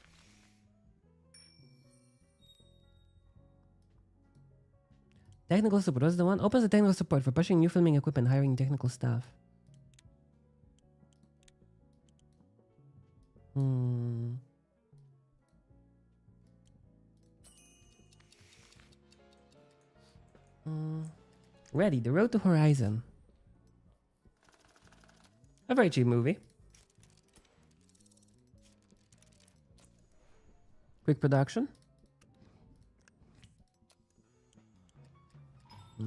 Technical support. What's the one? Opens the technical support for pushing new filming equipment, hiring technical staff. Ready. The Road to Horizon. A very cheap movie. Quick production.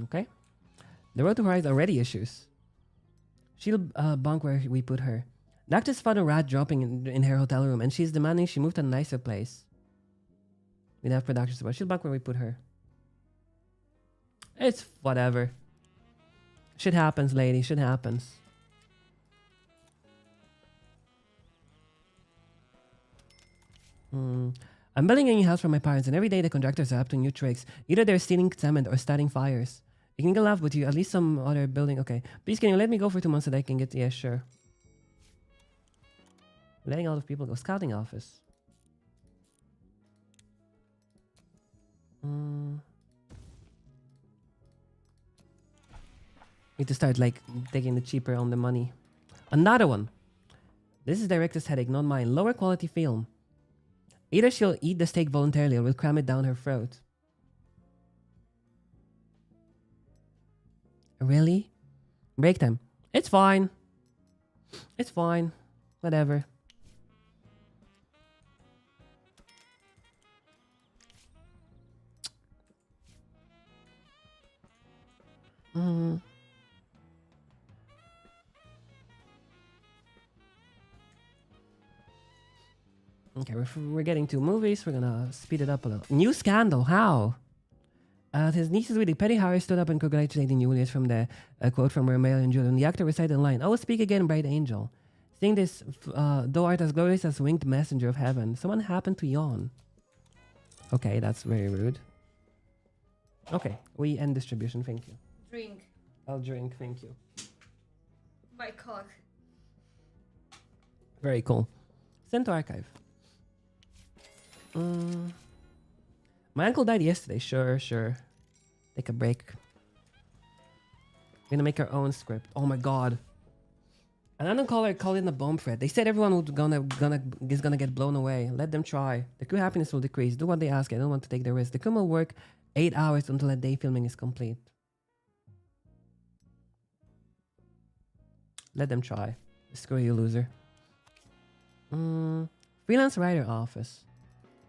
Okay. The Road to Horizon already issues. She'll bunk where we put her. The actress found a rat dropping in her hotel room, and she's demanding she move to a nicer place. We have production support. She'll bunk where we put her. It's whatever. Shit happens, lady. Shit happens. I'm building a new house for my parents, and every day the contractors are up to new tricks. Either they're stealing cement or starting fires. You can get left with you. At least some other building. Okay. Please, can you let me go for 2 months so that I can get... Yeah, sure. Letting a lot of people go. Scouting office. Need to start, like, taking the cheaper on the money. Another one. This is director's headache, not mine. Lower quality film. Either she'll eat the steak voluntarily or we'll cram it down her throat. Really? Break time. It's fine. It's fine. Whatever. Okay, we're getting 2 movies. We're gonna speed it up a little. New scandal. How? His nieces with the petty Harry stood up and congratulated Julius from the quote from Romeo and Juliet. And the actor recited the line, "Oh, speak again, bright angel." Seeing this, though art as glorious as winged messenger of heaven, someone happened to yawn. Okay, that's very rude. Okay, we end distribution. Thank you. Drink. I'll drink. Thank you. My cock. Very cool. Send to archive. My uncle died yesterday. Sure. Take a break. We're gonna make our own script. Oh my god. An unknown caller called in a bomb threat. They said everyone is gonna get blown away. Let them try. The crew happiness will decrease. Do what they ask. I don't want to take the risk. The crew will work 8 hours until a day filming is complete. Let them try. Screw you, loser. Freelance writer office.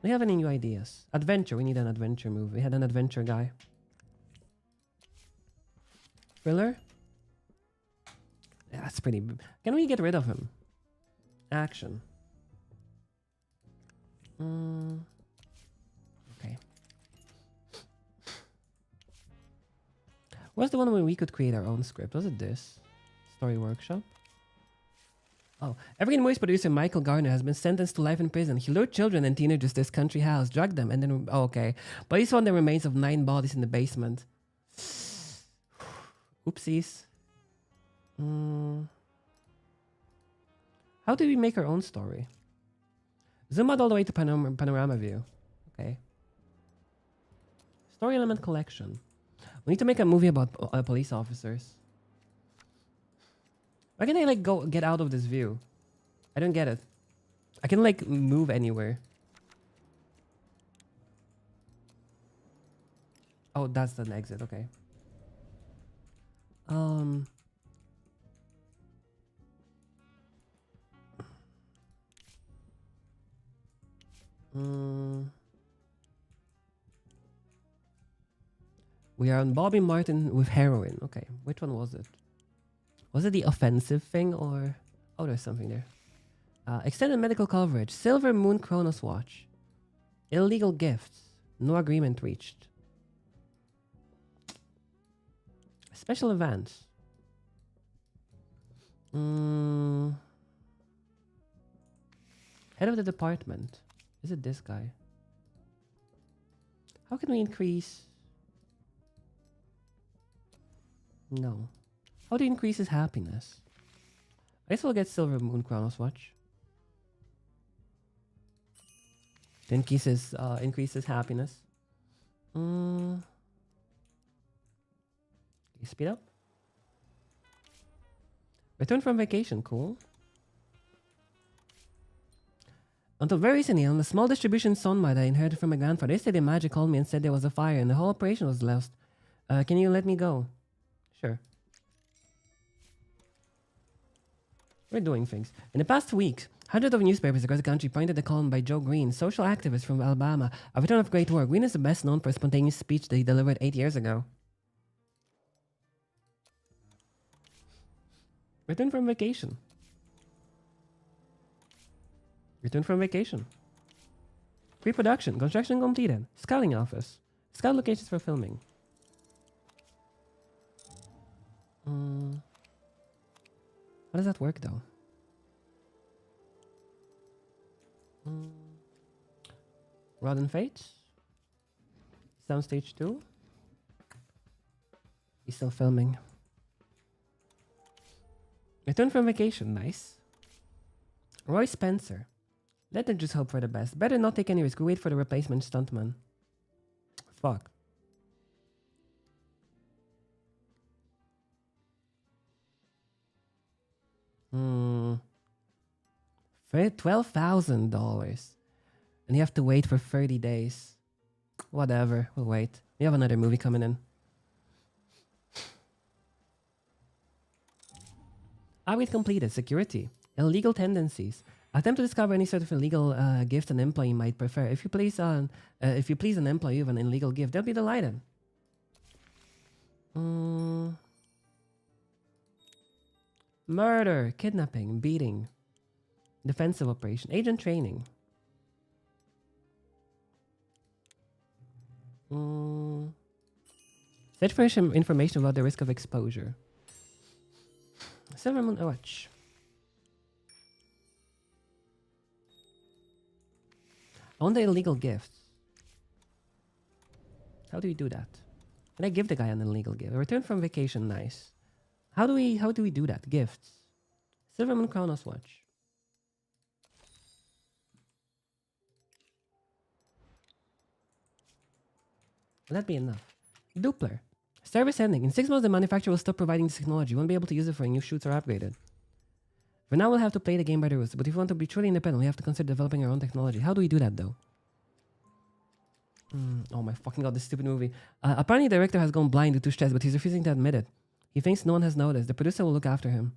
Do you have any new ideas? Adventure. We need an adventure movie. We had an adventure guy. Thriller? Yeah, that's pretty... Can we get rid of him? Action. Okay. What's the one where we could create our own script? Was it this? Story workshop? Oh, African voice producer Michael Garner has been sentenced to life in prison. He lured children and teenagers to his country house, drugged them, and then... Oh, okay. But he found the remains of 9 bodies in the basement. Oopsies. How do we make our own story? Zoom out all the way to panorama view. Okay. Story element collection. We need to make a movie about police officers. Why can I like go get out of this view? I don't get it. I can like move anywhere. Oh, that's the exit. Okay. We are on Bobby Martin with heroin. Okay, which one was it? Was it the offensive thing or... Oh, there's something there. Extended medical coverage. Silver Moon Chronos Watch. Illegal gifts. No agreement reached. Special events. Head of the department. Is it this guy? How can we increase... No. How do you increase his happiness? I guess we'll get Silver Moon Chronos Watch. To increase his happiness. You speed up. Return from vacation, cool. Until very recently, on the small distribution Sonma I inherited from my grandfather, yesterday Magic called me and said there was a fire and the whole operation was lost. Can you let me go? Sure. We're doing things. In the past week, hundreds of newspapers across the country pointed the column by Joe Green, social activist from Alabama, a veteran of great work. Green is best known for a spontaneous speech that he delivered 8 years ago. Return from vacation. Return from vacation. Pre-production. Construction completed. Scouting office. Scout locations for filming. How does that work though? Rod and Fate. Soundstage 2. He's still filming. Return from vacation. Nice. Roy Spencer. Let them just hope for the best. Better not take any risk. Wait for the replacement stuntman. Fuck. $12,000. And you have to wait for 30 days. Whatever. We'll wait. We have another movie coming in. Audit completed. Security. Illegal tendencies. Attempt to discover any sort of illegal gift an employee might prefer. If you please an employee with an illegal gift, they'll be delighted. Murder, kidnapping, beating, defensive operation, agent training. Search for information about the risk of exposure. Silver Moon Watch. On the illegal gifts. How do we do that? Can I give the guy an illegal gift? Return from vacation, nice. How do we do that? Gifts. Silver Moon Chronos Watch. Will that be enough? Doppler. Service ending. In 6 months, the manufacturer will stop providing this technology. You won't be able to use it for new shoots or upgraded. For now, we'll have to play the game by the rules. But if you want to be truly independent, we have to consider developing our own technology. How do we do that, though? Oh my fucking god, this stupid movie. Apparently, the director has gone blind due to stress, but he's refusing to admit it. He thinks no one has noticed. The producer will look after him.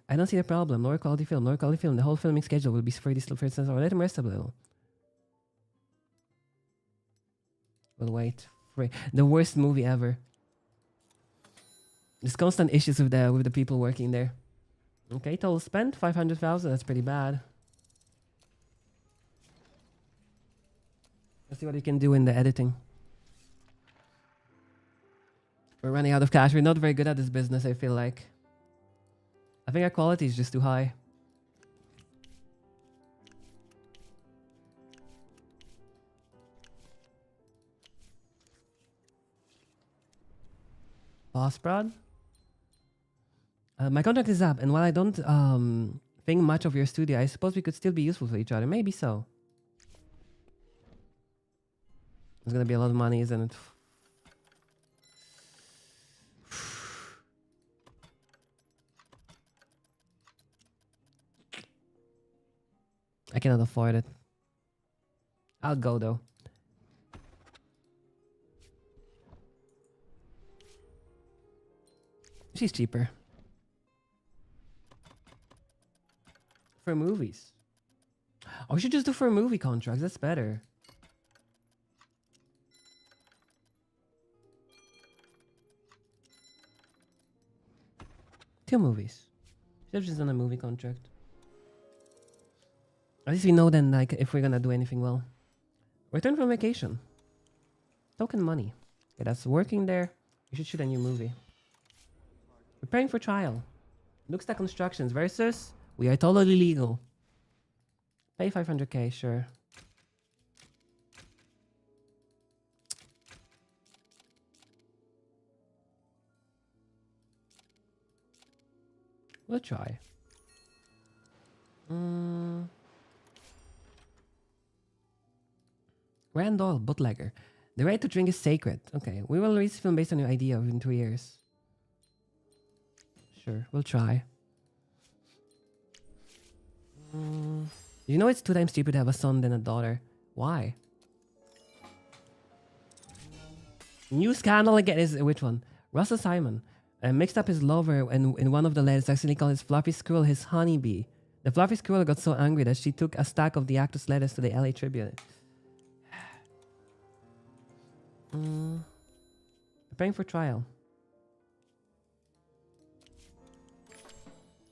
I don't see the problem. Lower quality film, lower quality film. The whole filming schedule will be for this first sensor. Let him rest a little. We'll wait. The worst movie ever. There's constant issues with the people working there. Okay, total spent 500,000. That's pretty bad. Let's see what we can do in the editing. We're running out of cash. We're not very good at this business, I feel like. I think our quality is just too high. Boss Prod? My contract is up, and while I don't think much of your studio, I suppose we could still be useful for each other. Maybe so. It's gonna be a lot of money, isn't it? I cannot afford it. I'll go though. She's cheaper. For movies. Oh, we should just do for movie contracts. That's better. Two movies. Should have just done a movie contract. At least we know then, like, if we're gonna do anything well. Return from vacation. Token money. Okay, that's working there. You should shoot a new movie. Preparing for trial. Lookstack Constructions versus We Are Totally Legal. Pay 500k, sure. We'll try. Randall, bootlegger. The right to drink is sacred. Okay, we will release a film based on your idea within 2 years. Sure, we'll try. You know it's 2 times cheaper to have a son than a daughter. Why? New scandal again is which one? Russell Simon mixed up his lover and in one of the letters actually called his fluffy squirrel his honeybee. The fluffy squirrel got so angry that she took a stack of the actor's letters to the LA Tribune. Preparing for trial.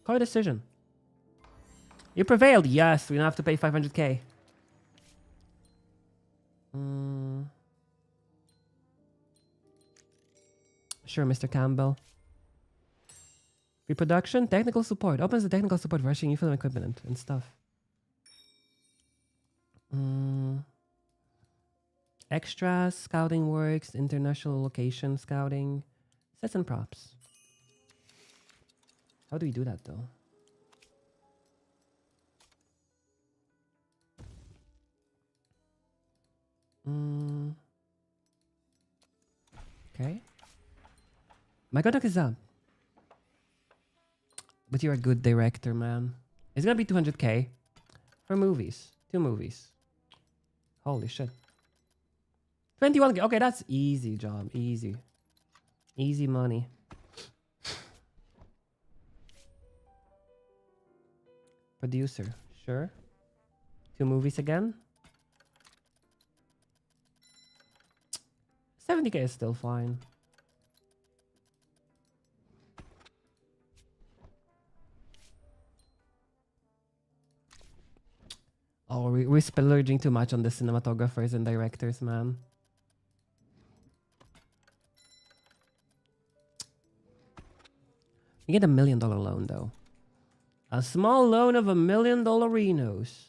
Call a decision. You prevailed. Yes, we don't have to pay 500k. Sure, Mr. Campbell. Reproduction, technical support. Opens the technical support for rushing new film equipment and stuff. Extras, scouting works, international location scouting, sets and props. How do we do that though? Okay. My contract is up. But you're a good director, man. It's gonna be 200k for movies. 2 movies. Holy shit. 21k. Okay, that's easy job. Easy. Easy money. Producer. Sure. 2 movies again. 70k is still fine. Oh, we're splurging too much on the cinematographers and directors, man. You get $1 million loan, though. A small loan of $1 million Renos.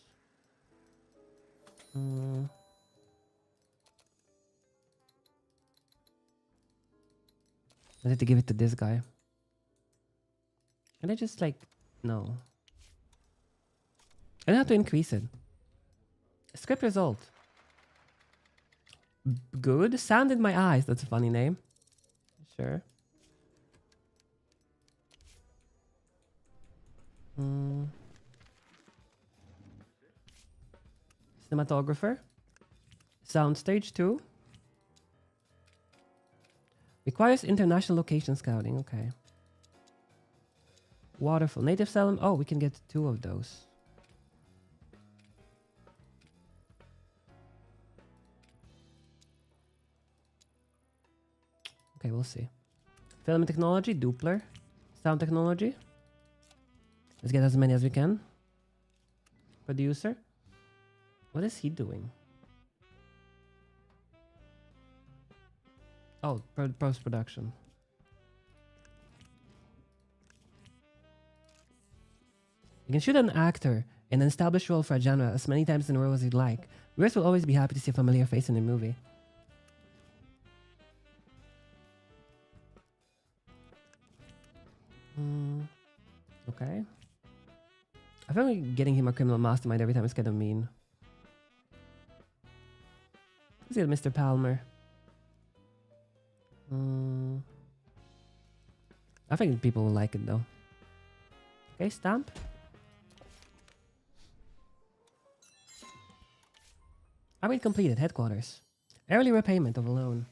I need to give it to this guy. Can I just, like... No. I don't have to increase it. Script result. Good. Sound in my eyes. That's a funny name. Sure. Cinematographer. Soundstage 2. Requires international location scouting. Okay. Waterfall. Native Salem. Oh, we can get 2 of those. Okay, we'll see. Film technology, Doppler. Sound technology. Let's get as many as we can. Producer. What is he doing? Oh, post-production. You can shoot an actor in an established role for a genre as many times in a row as you'd like. Viewers will always be happy to see a familiar face in a movie. Okay. I feel like getting him a criminal mastermind every time is kind of mean. Let's get Mr. Palmer. I think people will like it though. Okay, stamp. Upgrade completed. Headquarters. Early repayment of a loan.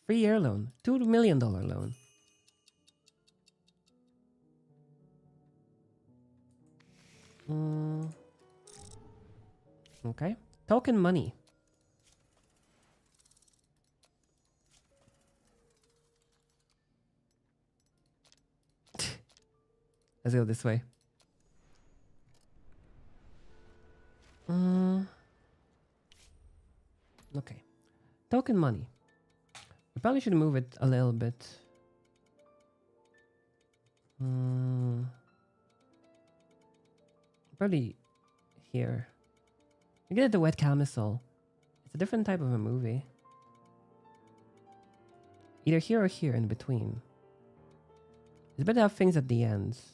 3-year loan. $2 million loan. Okay. Token money. Let's go this way. Okay. Token money. We probably should move it a little bit. Probably here. You get the wet camisole. It's a different type of a movie. Either here or here in between. It's better to have things at the ends.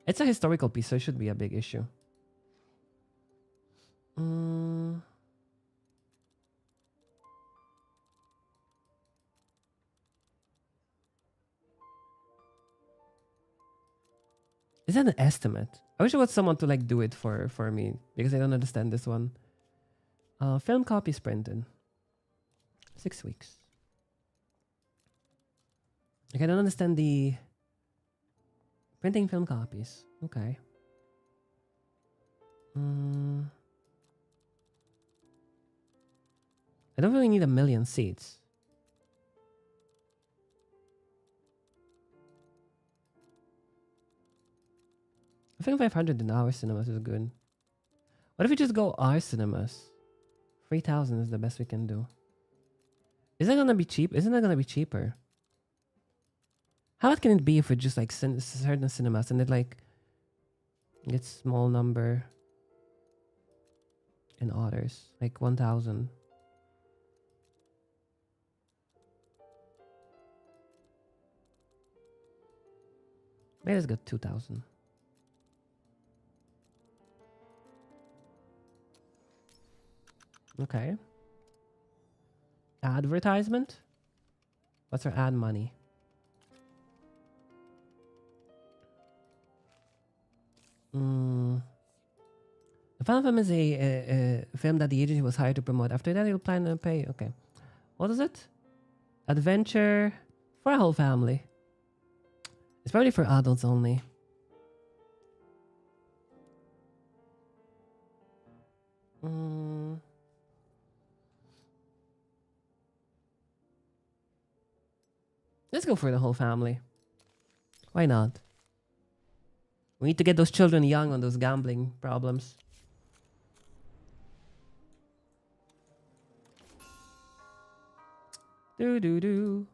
It's a historical piece, so it should be a big issue. Is that an estimate? I wish I was someone to like do it for me because I don't understand this one. Film copies printed. 6 weeks. Like I don't understand the printing film copies. Okay. I don't really need 1 million seats. I think 500 in our cinemas is good. What if we just go our cinemas? 3,000 is the best we can do. Is that gonna be cheap? Isn't that gonna be cheaper? How much can it be if we just like certain cinemas and it like gets small number in others, like 1,000? Maybe let's go 2,000. Okay. Advertisement? What's our ad money? The Final Film is a film that the agency was hired to promote. After that, you'll plan to pay. Okay. What is it? Adventure for a whole family. It's probably for adults only. Let's go for the whole family. Why not? We need to get those children young on those gambling problems. Do.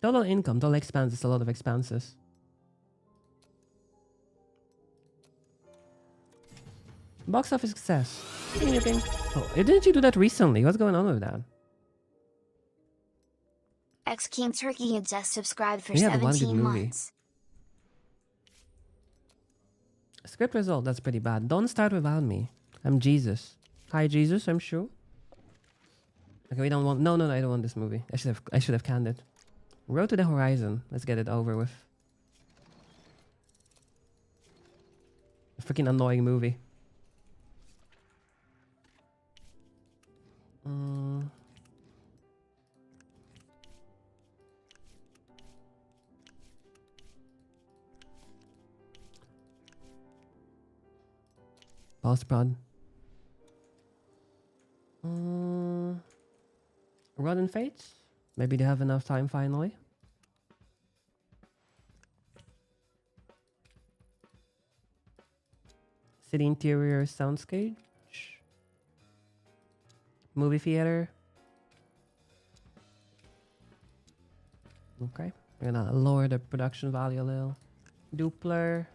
Total income, total expenses, a lot of expenses. Box office success. Oh, didn't you do that recently? What's going on with that? X King Turkey had just subscribed for Yeah, the one good 17 movie. months. Script result, that's pretty bad. Don't start without me. I'm Jesus. Hi Jesus, I'm sure. Okay, we don't want no, I don't want this movie. I should have canned it. Road to the Horizon. Let's get it over with. A freaking annoying movie. Post prod. Rotten Fates? Maybe they have enough time finally. City interior soundscape. Movie theater. Okay. We're gonna lower the production value a little. Doppler.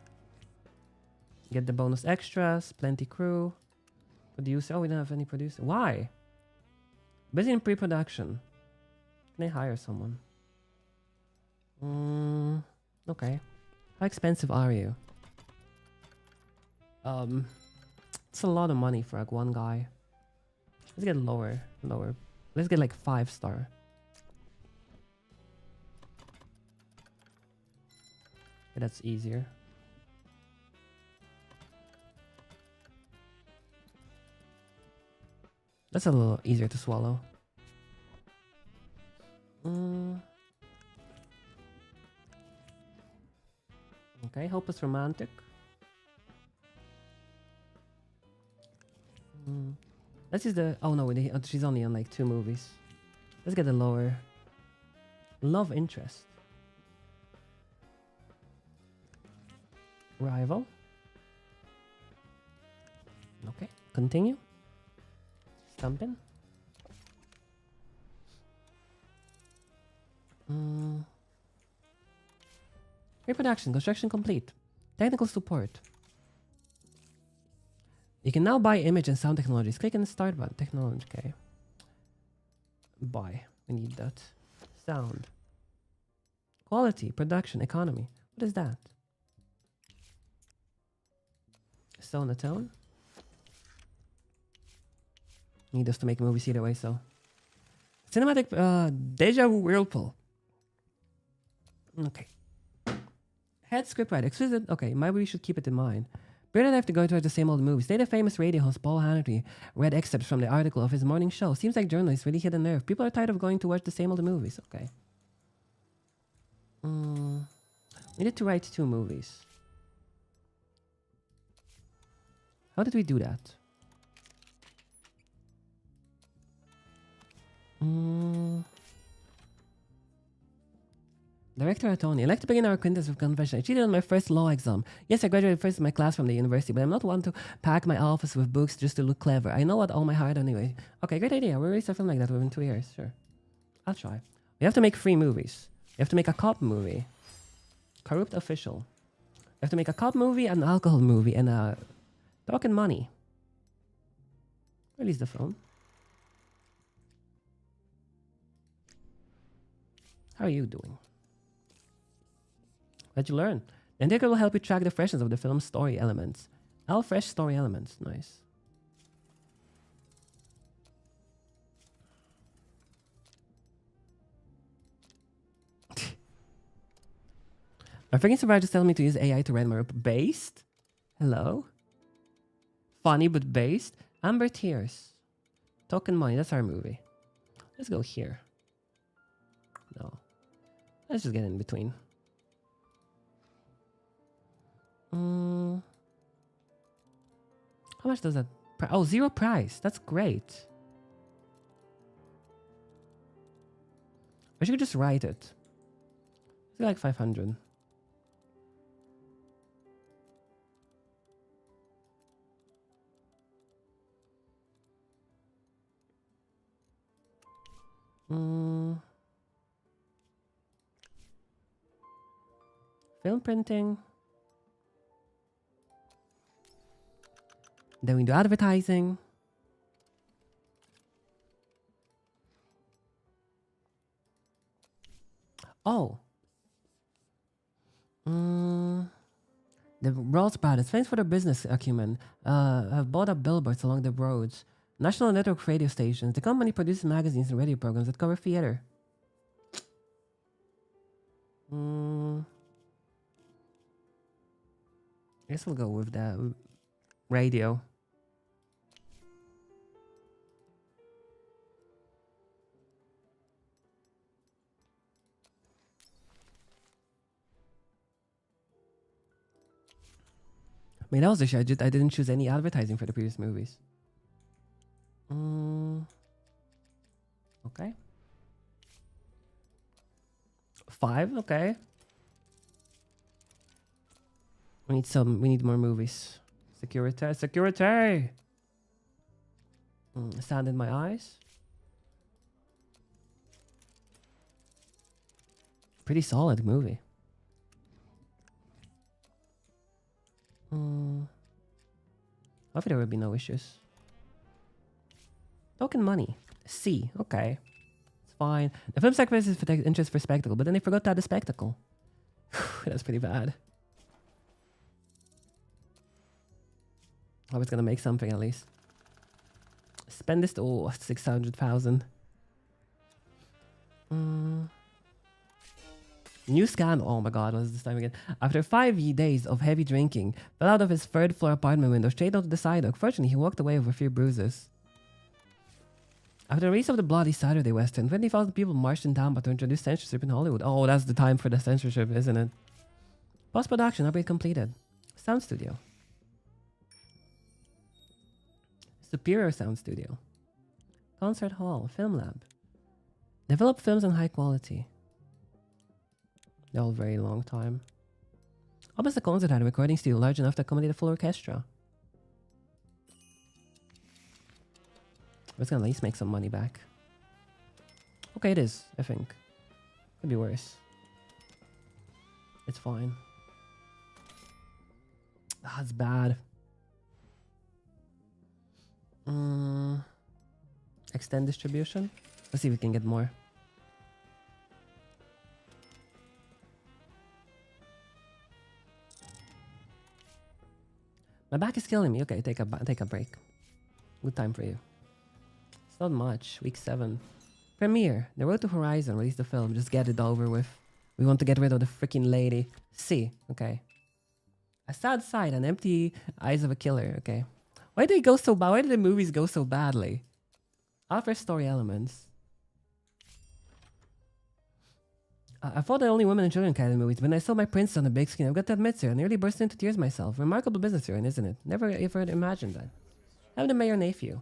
Get the bonus extras. Plenty crew. Producer. Oh, we don't have any producer. Why? Busy in pre-production. Can I hire someone? Okay. How expensive are you? It's a lot of money for like one guy. Let's get lower. Let's get like 5-star. Okay, that's easier. That's a little easier to swallow. Okay, hopeless romantic. Let's use the. Oh no, she's only on like 2 movies. Let's get the lower. Love interest. Rival. Okay, continue. Stumping. Reproduction, construction complete. Technical support. You can now buy image and sound technologies. Click on the start button. Technology, okay. Buy. We need that. Sound. Quality, production, economy. What is that? Sonotone. Need us to make movies either way, so. Cinematic, Deja Vu Whirlpool. Okay. Head scriptwriter. Exquisite. Okay, maybe we should keep it in mind. Brad and I have to go to the same old movies. Later, famous radio host Paul Hannity read excerpts from the article of his morning show. Seems like journalists really hit a nerve. People are tired of going to watch the same old movies. Okay. We need to write 2 movies. How did we do that? Director Tony, I'd like to begin our acquaintance with confession. I cheated on my first law exam. Yes, I graduated first in my class from the university, but I'm not one to pack my office with books just to look clever. I know what all my heart anyway. Okay, great idea. We'll release a film like that within 2 years. Sure. I'll try. We have to make 3 movies. We have to make a cop movie. Corrupt official. We have to make a cop movie, an alcohol movie, and a talking money. Release the film. How are you doing? What'd you learn? The indicator will help you track the freshness of the film's story elements. All fresh story elements. Nice. My freaking supervisor just telling me to use AI to write my report. Based? Hello? Funny but based? Amber Tears. Token Money. That's our movie. Let's go here. No. Let's just get in between. How much does that? Oh, 0 price. That's great. I should just write it. Let's do like 500. Film printing. Then we do advertising. Oh. The Rolls Brothers, thanks for their business acumen, have bought up billboards along the roads, national network radio stations. The company produces magazines and radio programs that cover theater. I guess we'll go with that. Radio. I mean, that was the show. I didn't choose any advertising for the previous movies. Okay. 5, okay. We need more movies. Security! Sand in my eyes. Pretty solid movie. Hopefully there will be no issues. Token money. C. Okay. It's fine. The film sacrifice is for interest for spectacle, but then they forgot to add the spectacle. That's pretty bad. I was gonna make something at least. Spend this to 600,000. New scandal. Oh my god, what is this time again? After 5 days of heavy drinking, fell out of his third floor apartment window straight onto the sidewalk. Fortunately, he walked away with a few bruises. After the release of the bloody Saturday Western, 20,000 people marched in Tampa to introduce censorship in Hollywood. Oh, that's the time for the censorship, isn't it? Post-production upgrade completed. Sound studio. Superior sound studio. Concert hall. Film lab. Develop films in high quality. They're all very long time. Almost a concert had a recording studio large enough to accommodate a full orchestra. It's gonna at least make some money back. Okay, it is, I think. Could be worse. It's fine. That's bad. Extend distribution. Let's see if we can get more. My back is killing me. Okay, take a break. Good time for you. It's not much. Week 7. Premiere. The Road to Horizon. Release the film. Just get it over with. We want to get rid of the freaking lady. C. Okay. A sad sight. An empty eyes of a killer. Okay. Why did it go so bad? Why did the movies go so badly? Offer story elements. I thought that only women and children carried the movies, but when I saw my prince on the big screen, I've got to admit, sir, I nearly burst into tears myself. Remarkable business, sir, isn't it? Never ever imagined that. I'm the mayor nephew.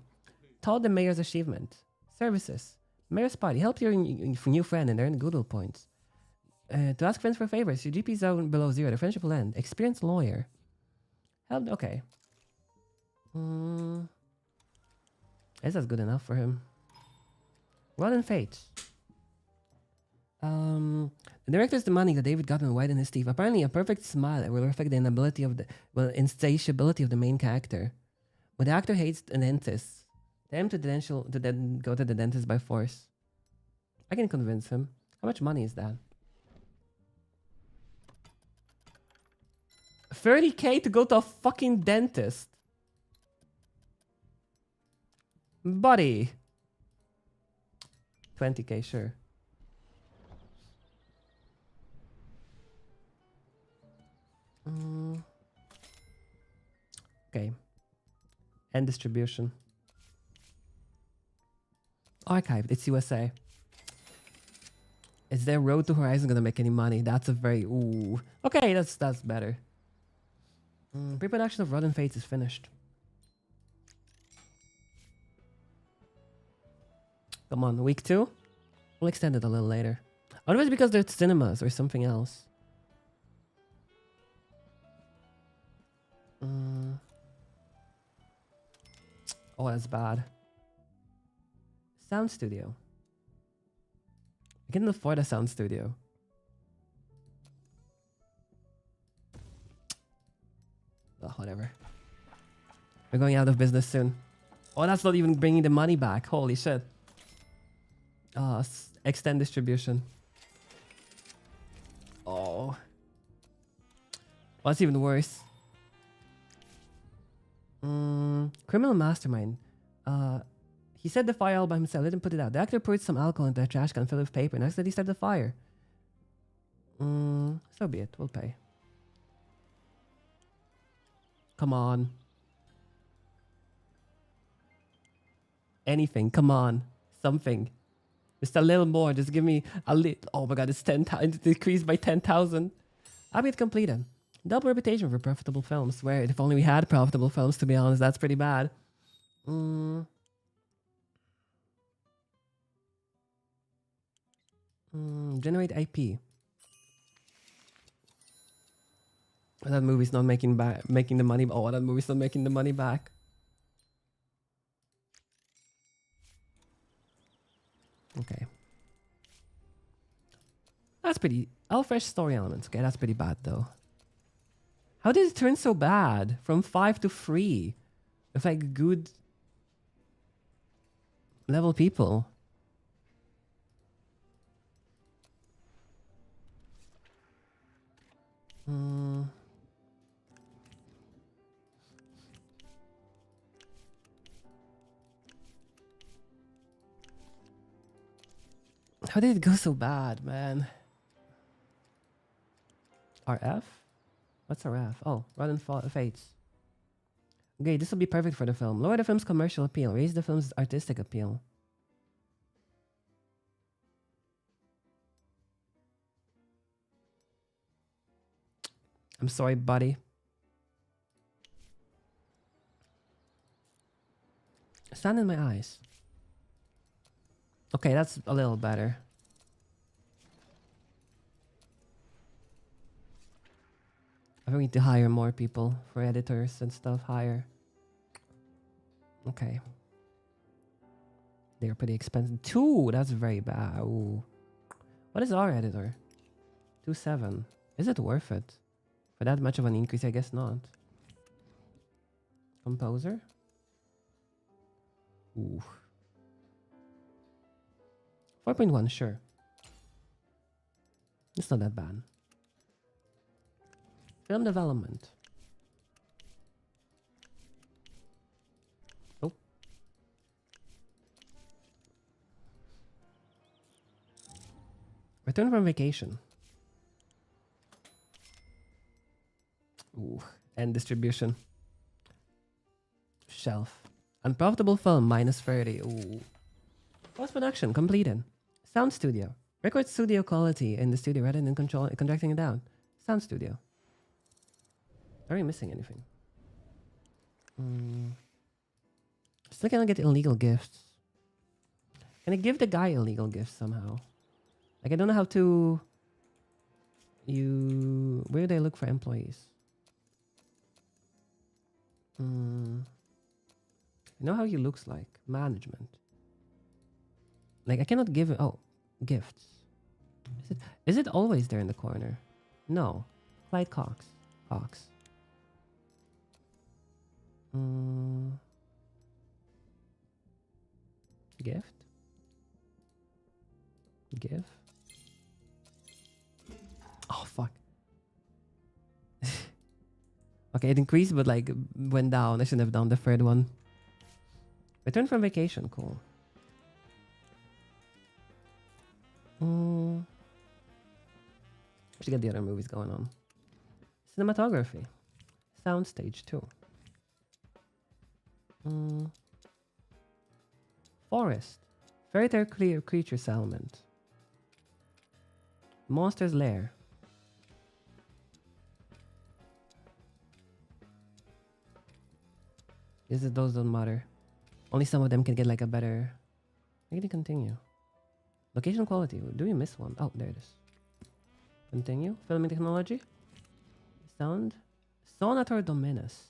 Taught the mayor's achievement. Services. Mayor's party. Help your new friend and earn goodwill points. To ask friends for favors. Your GP is down below 0. The friendship will end. Experienced lawyer. Help. Okay. I guess that's good enough for him. Rotten Fate. The director's demanding that David Gottman widen his teeth. Apparently, a perfect smile will reflect the inability of the insatiability of the main character. When the actor hates a dentist, tell him to then go to the dentist by force. I can convince him. How much money is that? 30K to go to a fucking dentist. Buddy. 20K, sure. Okay. End distribution. Archived. It's USA. Is their Road to Horizon gonna make any money? That's a very ooh. Okay, that's better. Pre-production of Rotten Fates is finished. Come on, week 2? We'll extend it a little later. Otherwise, because there's cinemas or something else. Oh, that's bad. Sound studio. I can afford a sound studio. Oh, whatever. We're going out of business soon. Oh, that's not even bringing the money back. Holy shit. Oh, extend distribution. Oh. What's even worse? Criminal mastermind. He set the fire all by himself. Didn't put it out. The actor poured some alcohol into a trash can filled with paper and accidentally started the fire. So be it. We'll pay. Come on. Anything. Come on. Something. Just a little more. Just give me a little. Oh my god, it's 10,000. It decreased by 10,000. Upgrade completed. Double reputation for profitable films. Swear, if only we had profitable films, to be honest. That's pretty bad. Generate IP. That movie's not making the money. Oh, that movie's not making the money back. Okay. That's pretty. All fresh story elements. Okay, that's pretty bad though. How did it turn so bad? From 5 to 3. With like good level people. How did it go so bad, man? RF? What's RF? Oh, Run and Fall Fates. Okay, this will be perfect for the film. Lower the film's commercial appeal. Raise the film's artistic appeal. I'm sorry, buddy. Stand in my eyes. Okay, that's a little better. I think we need to hire more people for editors and stuff. Hire. Okay. They're pretty expensive. 2! That's very bad. Ooh. What is our editor? 2.7. Is it worth it? For that much of an increase, I guess not. Composer? Ooh. 4.1, sure. It's not that bad. Film development. Oh. Return from vacation. Ooh. And distribution. Shelf. Unprofitable film, minus 30. Ooh. Post-production, completed. Sound studio. Record studio quality in the studio rather than contracting it down. Sound studio. Are we missing anything? Still cannot get illegal gifts. Can I give the guy illegal gifts somehow? Like, I don't know how to... Where do they look for employees? You know how he looks like? Management. Like, I cannot give it... Oh, gifts. Is it always there in the corner? No. Clyde Cox. Gift? Oh, fuck. Okay, it increased, but like went down. I shouldn't have done the third one. Return from vacation, cool. We should get the other movies going on. Cinematography. Soundstage too. Forest. Fairy tale creature settlement. Monster's lair. Those don't matter. Only some of them can get like a better... Make it continue. Location quality. Do we miss one? Oh, there it is. Continue. Filming technology. Sound. Sonator Dominus.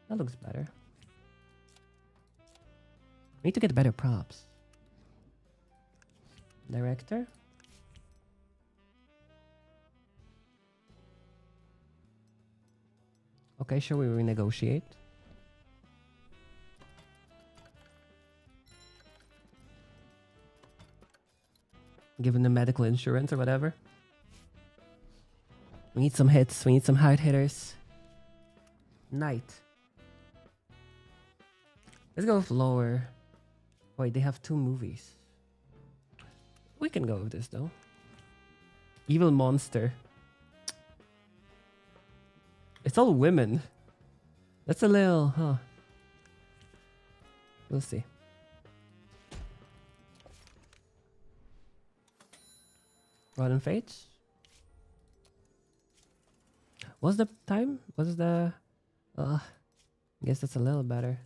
That looks better. We need to get better props. Director. Okay, sure, we renegotiate. Given the medical insurance or whatever. We need some hits. We need some hard hitters. Night. Let's go with lower. Wait, they have 2 movies. We can go with this though. Evil Monster. It's all women. That's a little, huh? We'll see. Rotten Fates. What's the time? What's the... I guess that's a little better.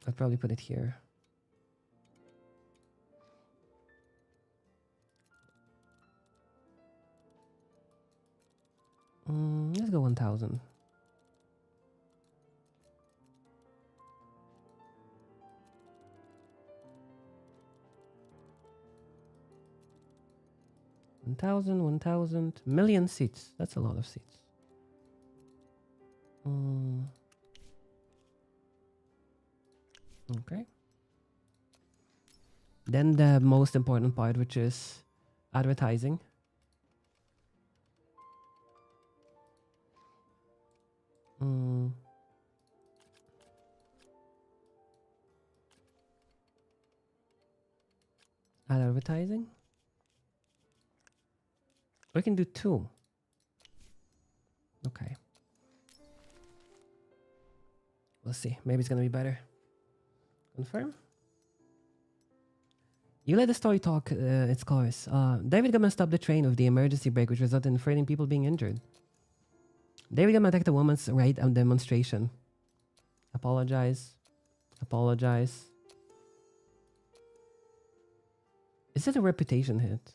I'd probably put it here. Let's go 1,000. $1,000, 1,000, million seats. That's a lot of seats. Okay. Then the most important part, which is advertising. Add advertising. We can do 2. Okay. We'll see. Maybe it's gonna be better. Confirm. You let the story talk its course. David Gutman stopped the train with the emergency brake, which resulted in 13 people being injured. David Gutman attacked a woman's right on demonstration. Apologize. Apologize. Is it a reputation hit?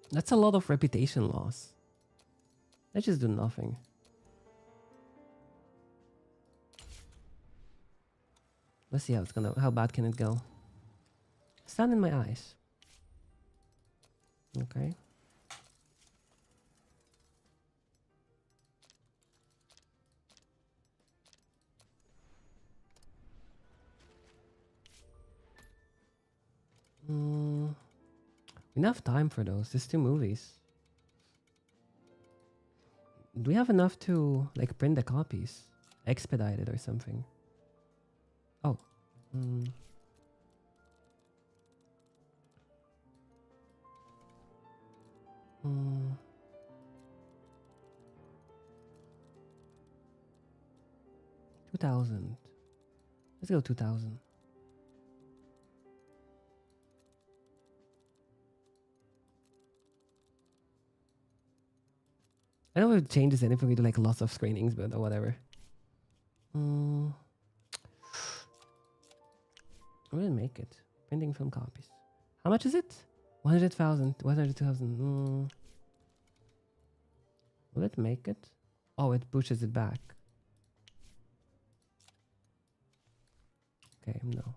That's a lot of reputation loss. Let's just do nothing. Let's see how bad can it go. Stand in my eyes. Okay. Enough time for those. There's 2 movies. Do we have enough to like print the copies? Expedite it or something? Oh. 2,000. Let's go 2,000. I don't know if it changes anything. We do like lots of screenings, but whatever. I didn't make it. Printing film copies. How much is it? 100,000. 100,000. Will it make it? Oh, it pushes it back. Okay, no.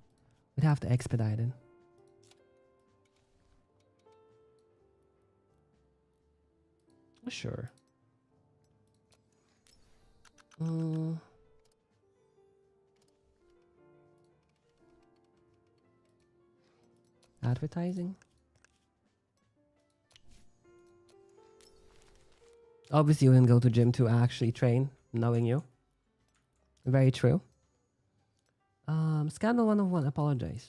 We'd have to expedite it. Sure. Advertising. Obviously, you can go to gym to actually train, knowing you. Very true. Scandal 101, apologize.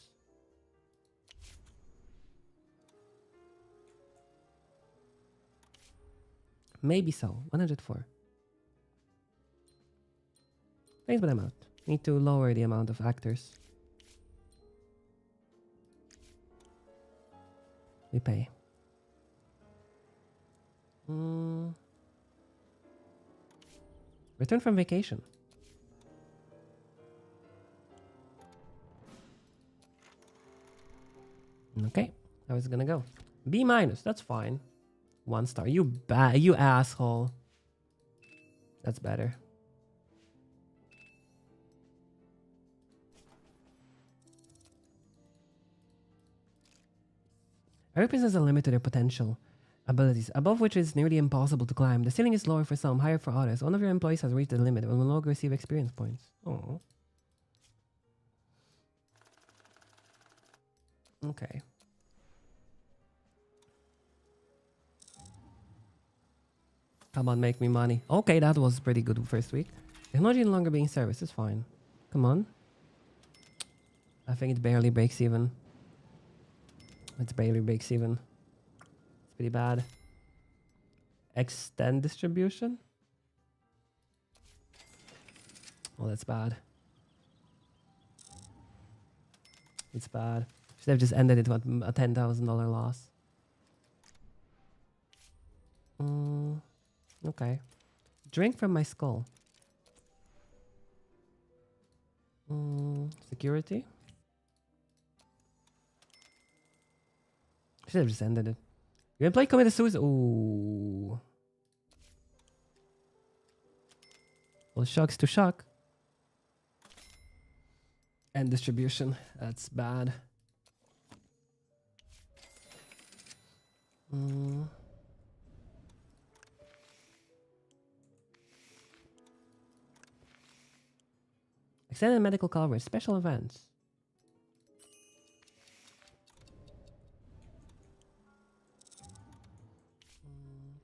Maybe so. 104. Thanks, but I'm out. Need to lower the amount of actors. We pay. Return from vacation. Okay, how is it gonna go? B minus, that's fine. 1 star. You asshole. That's better. Every person has a limit to their potential abilities, above which is nearly impossible to climb. The ceiling is lower for some, higher for others. One of your employees has reached the limit and will no longer receive experience points. Oh. Okay. Come on, make me money. Okay, that was pretty good first week. Technology no longer being serviced is fine. Come on. I think it barely breaks even. It barely breaks even. It's pretty bad. Extend distribution? Oh, that's bad. It's bad. Should have just ended it with a $10,000 loss. Okay. Drink from my skull. Security? Should have just ended it. Your employee committed suicide. Ooh. Well, shocks to shock. And distribution. That's bad. Extended medical coverage. Special events.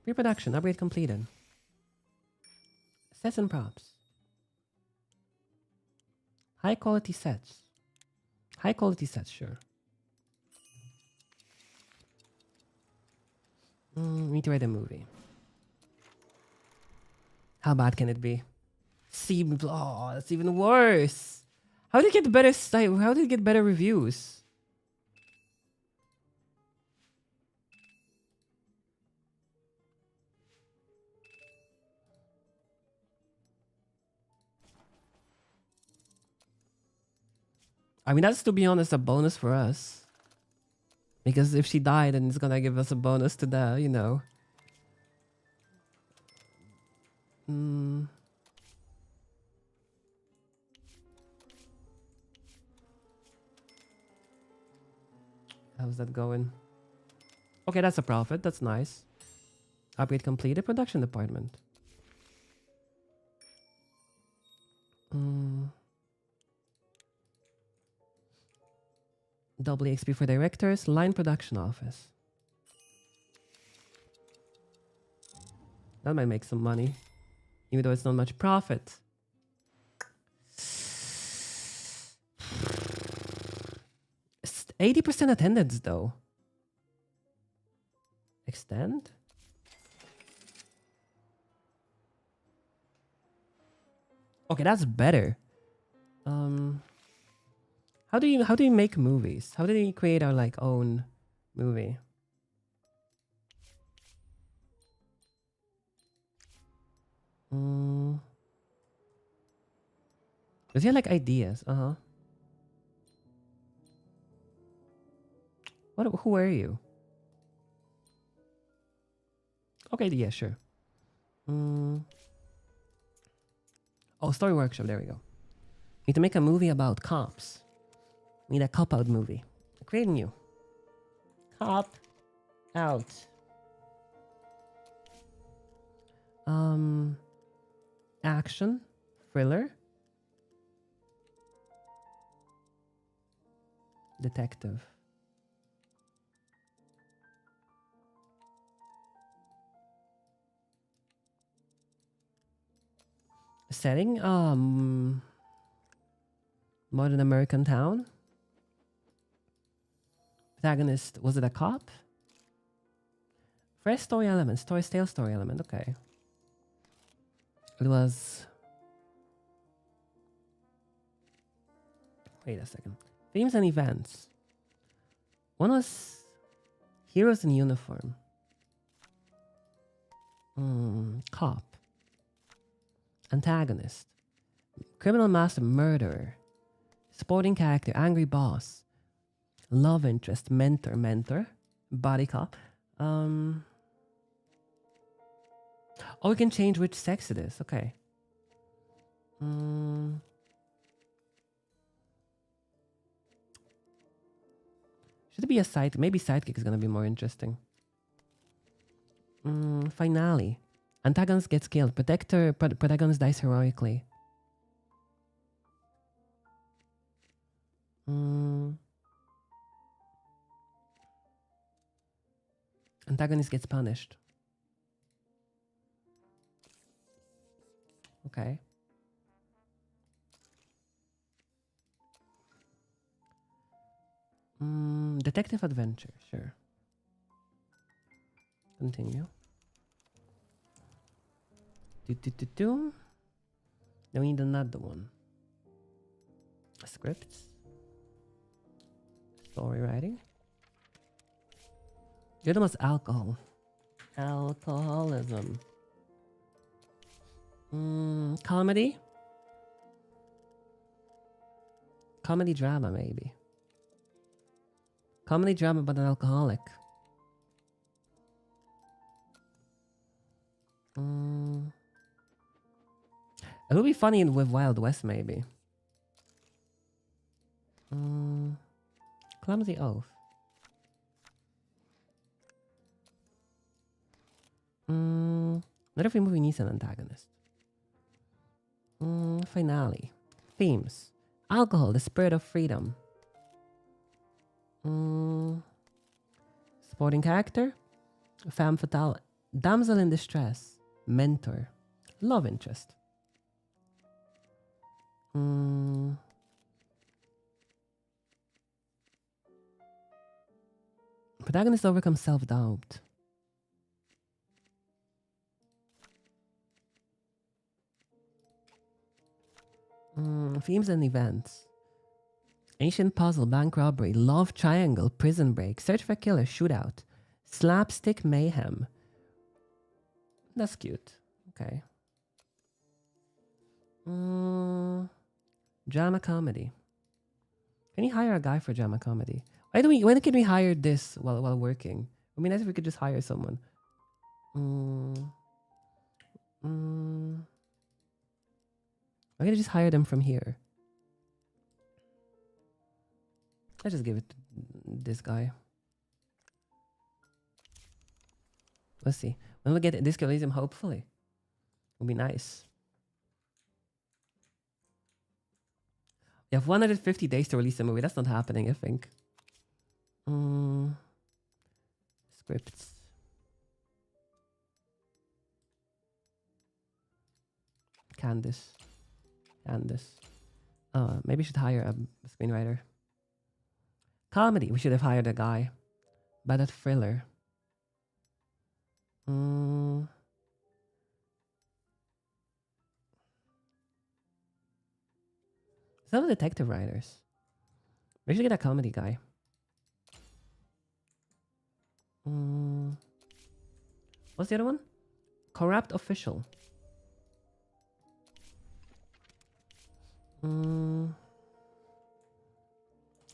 Pre-production, upgrade completed. Sets and props. High quality sets. High quality sets, sure. Need to write a movie. How bad can it be? Oh, that's even worse. How did it get better? How did it get better reviews? I mean, that's, to be honest, a bonus for us. Because if she died, then it's gonna give us a bonus to the, you know. How's that going? Okay, that's a profit. That's nice. Upgrade completed. Production department. Double XP for directors. Line production office. That might make some money. Even though it's not much profit. 80% attendance though. Extend? Okay, that's better. How do you make movies? How do you create our like own movie? Does he have like ideas? Who are you? Okay, yeah, sure. Oh, story workshop, there we go. Need to make a movie about cops. Need a cop out movie. Create new. Cop out. Action, thriller, detective. Setting, modern American town. Protagonist, was it a cop? Fresh story element, stale story element, okay. It was... Wait a second. Themes and events. One was heroes in uniform. Cop. Antagonist. Criminal master, murderer. Supporting character, angry boss. Love interest, mentor. Body cop. Oh, we can change which sex it is. Okay. Should it be a side? Maybe sidekick is gonna be more interesting. Finale. Antagonist gets killed. Protagonist dies heroically. Antagonist gets punished. Okay. Detective adventure, sure. Continue. Then we need another one. Scripts. Story writing. The other one's alcohol. Alcoholism. Comedy. Comedy drama, maybe. Comedy drama about an alcoholic. It would be funny with Wild West, maybe. Clumsy Oath. Not every movie needs an antagonist. Finale. Themes. Alcohol, the spirit of freedom. Supporting character. Femme fatale. Damsel in distress. Mentor. Love interest. Protagonist overcomes self-doubt. Themes and events. Ancient puzzle, bank robbery, love triangle, prison break, search for killer, shootout, slapstick mayhem. That's cute. Okay. Drama comedy. Can you hire a guy for drama comedy? When can we hire this while working? It would be nice if we could just hire someone. I'm gonna just hire them from here. I just give it to this guy. Let's see. When we get this Elysium, hopefully. It'll be nice. You have 150 days to release the movie. That's not happening, I think. Scripts. Candice. Maybe we should hire a screenwriter. Comedy. We should have hired a guy. But that thriller. Some detective writers. We should get a comedy guy. What's the other one? Corrupt official.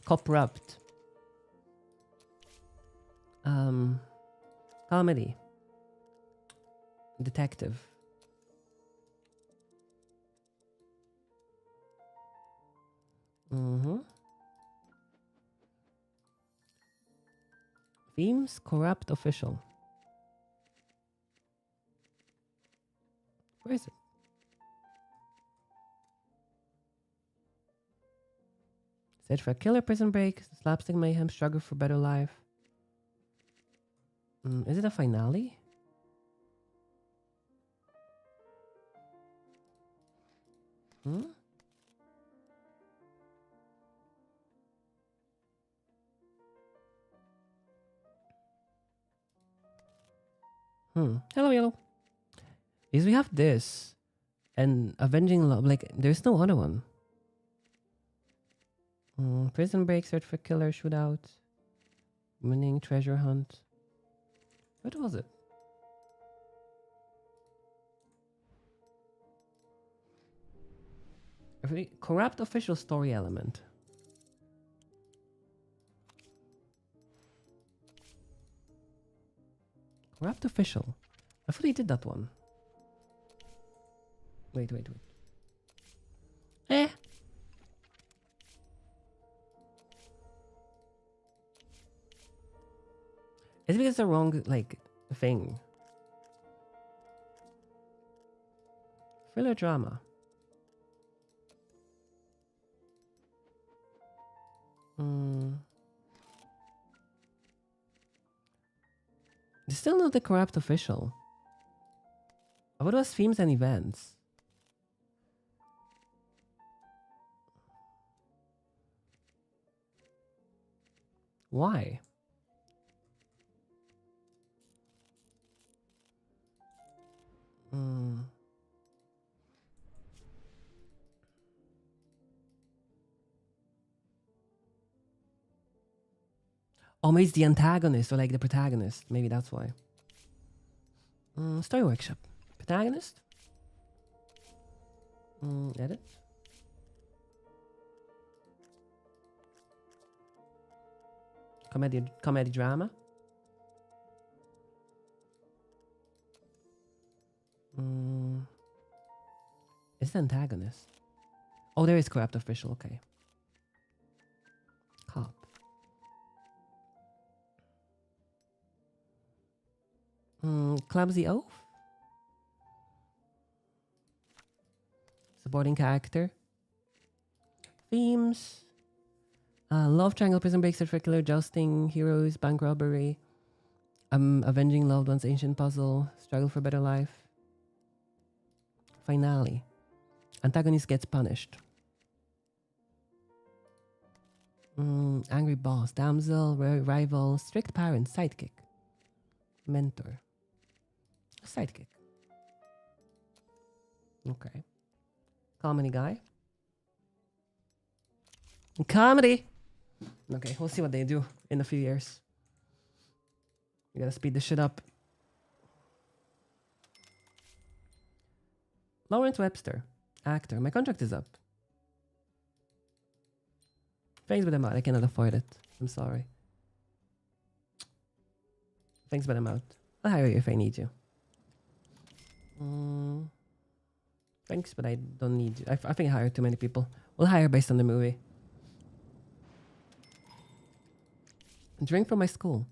Corrupt. Comedy. Detective. Themes, corrupt official. Where is it? Search for a killer, prison break, slapstick mayhem, struggle for better life. Is it a finale? Hello, Yellow. Is we have this and Avenging Love. Like, there's no other one. Prison break, search for killer, shootout, winning, treasure hunt. What was it? Corrupt official story element. Corrupt official. I thought he did that one. Wait. Eh. It's because it's the wrong, like, thing. Thriller drama. There's still not the corrupt official. What was themes and events? Why? Oh, maybe it's the antagonist or like the protagonist. Maybe that's why. Story workshop. Protagonist? Edit. Comedy drama. Is the antagonist? Oh, there is corrupt official. Okay. Cop. Clumsy oaf. Supporting character. Themes. Love triangle, prison break, search for killer, jousting, heroes, bank robbery. Avenging loved ones, ancient puzzle, struggle for better life. Finale. Antagonist gets punished. Angry boss, damsel, rival, strict parent, sidekick. Mentor. Sidekick. Okay. Comedy guy. Comedy! Okay, we'll see what they do in a few years. We gotta speed this shit up. Lawrence Webster. Actor. My contract is up. Thanks, but I'm out. I cannot afford it. I'm sorry. Thanks, but I'm out. I'll hire you if I need you. Thanks, but I don't need you. I think I hired too many people. We'll hire based on the movie. Drink from my school.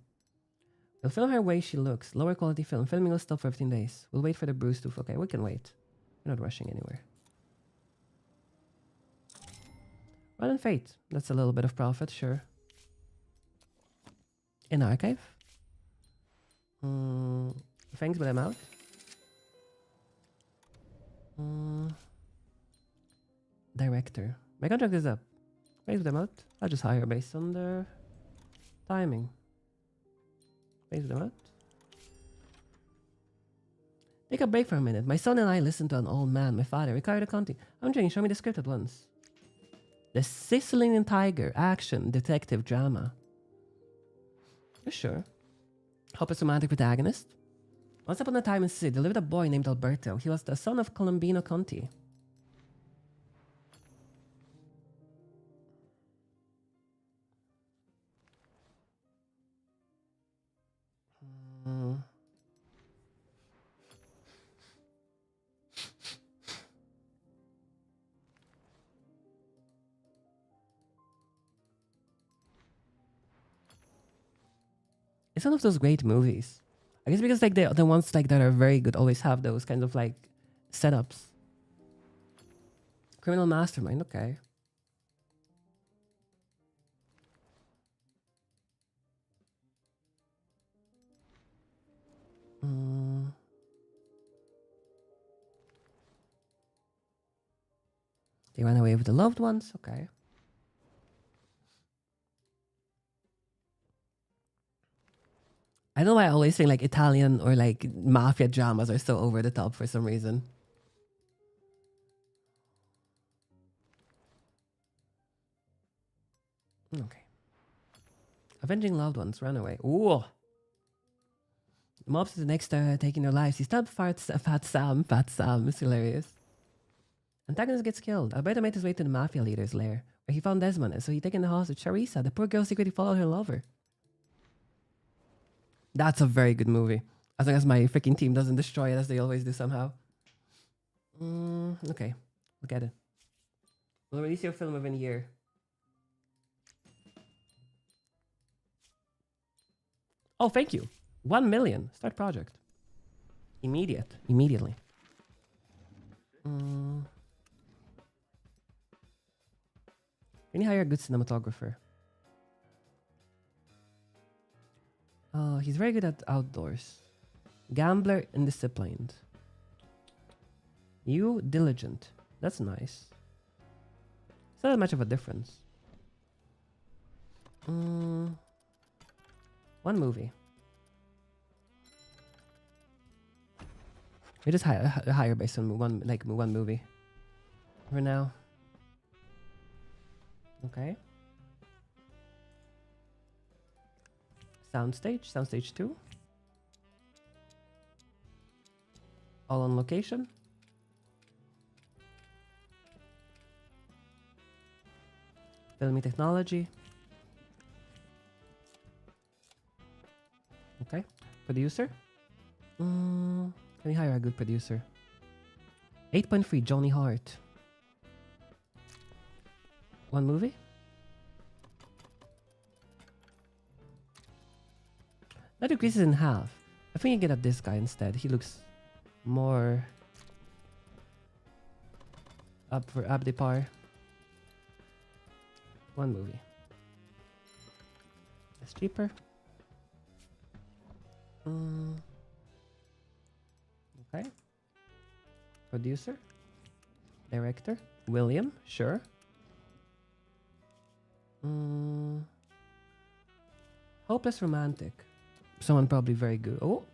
We'll film her way she looks. Lower quality film. Filming will stop for 15 days. We'll wait for the bruise to... Okay, we can wait. We're not rushing anywhere. Run and Fate. That's a little bit of profit, sure. In archive. Thanks, but I'm out. Director. My contract is up. Thanks, but I'm out. I'll just hire based on their timing. Thanks, but I'm out. Take a break for a minute. My son and I listened to an old man, my father, Ricardo Conti. I'm trying, show me the script at once. The Sicilian Tiger, action, detective drama. You sure? Hope it's romantic protagonist. Once upon a time in Sicily, there lived a boy named Alberto. He was the son of Colombino Conti. It's one of those great movies. I guess because like the ones like that are very good always have those kinds of like setups. Criminal Mastermind, okay. They ran away with the loved ones, okay. I don't know why I always think like Italian or like mafia dramas are so over the top for some reason. Okay. Avenging loved ones, run away. Ooh. Mobs is the next taking their lives. He stabbed Fat Sam. It's hilarious. Antagonist gets killed. Alberto made his way to the mafia leader's lair, where he found Desmond, so he taken the hostage Charissa. The poor girl secretly followed her lover. That's a very good movie. As long as my freaking team doesn't destroy it as they always do somehow. Okay. Look at it. We'll release your film within a year. Oh, thank you. 1 million. Start project. Immediately. Can you hire a good cinematographer? Oh, he's very good at outdoors. Gambler, indisciplined. You, diligent. That's nice. It's not that much of a difference. One movie. We just hire based on one movie. For now. Okay. Soundstage 2. All on location. Filming technology. Okay. Producer. Can we hire a good producer? 8.3, Johnny Hart. One movie? That decreases in half. I think you get at this guy instead. He looks more up the par. One movie. That's cheaper. Okay. Producer. Director. William. Sure. Hopeless romantic. Someone probably very good. Oh.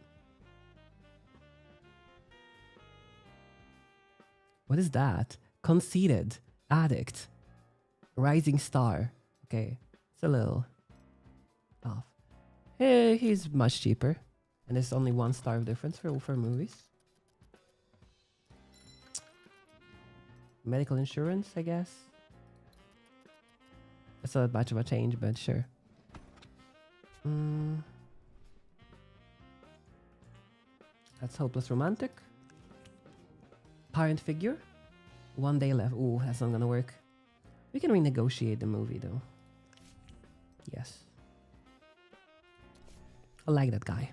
What is that? Conceited. Addict. Rising star. Okay. It's a little off. Hey, he's much cheaper. And there's only 1 star of difference for movies. Medical insurance, I guess. That's not much of a change, but sure. That's hopeless romantic. Parent figure. 1 day left. Ooh, that's not gonna work. We can renegotiate the movie though. Yes. I like that guy.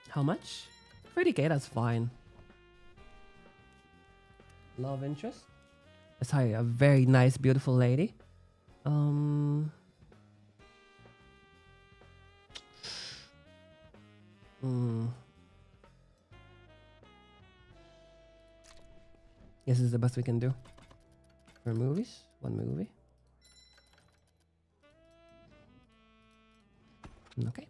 How much? 30k, that's fine. Love interest. Let's hire a very nice, beautiful lady. This is the best we can do. For movies? 1 movie. Okay.